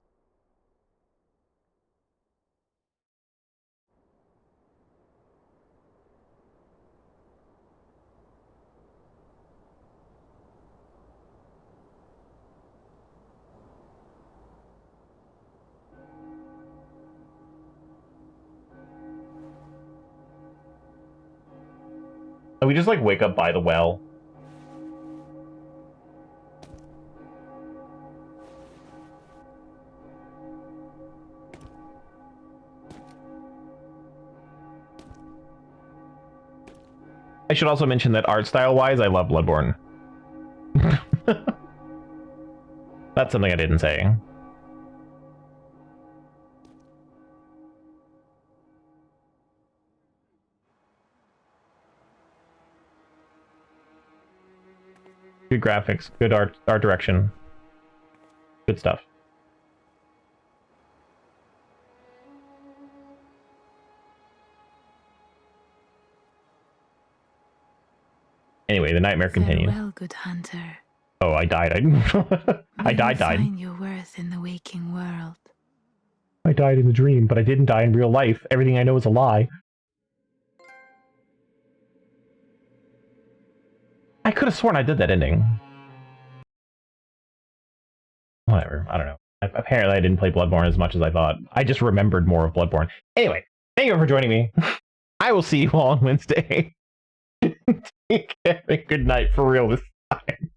Speaker 1: And we just like wake up by the well. I should also mention that art style wise, I love Bloodborne. That's something I didn't say. Good graphics, good art direction. Good stuff. Anyway, the nightmare continues.
Speaker 3: Farewell, good hunter.
Speaker 1: Oh, I died. I died.
Speaker 3: Find your worth in the waking world.
Speaker 1: I died in the dream, but I didn't die in real life. Everything I know is a lie. I could have sworn I did that ending. Whatever, I don't know. Apparently I didn't play Bloodborne as much as I thought. I just remembered more of Bloodborne. Anyway, thank you for joining me. I will see you all on Wednesday. Take care and good night for real this time.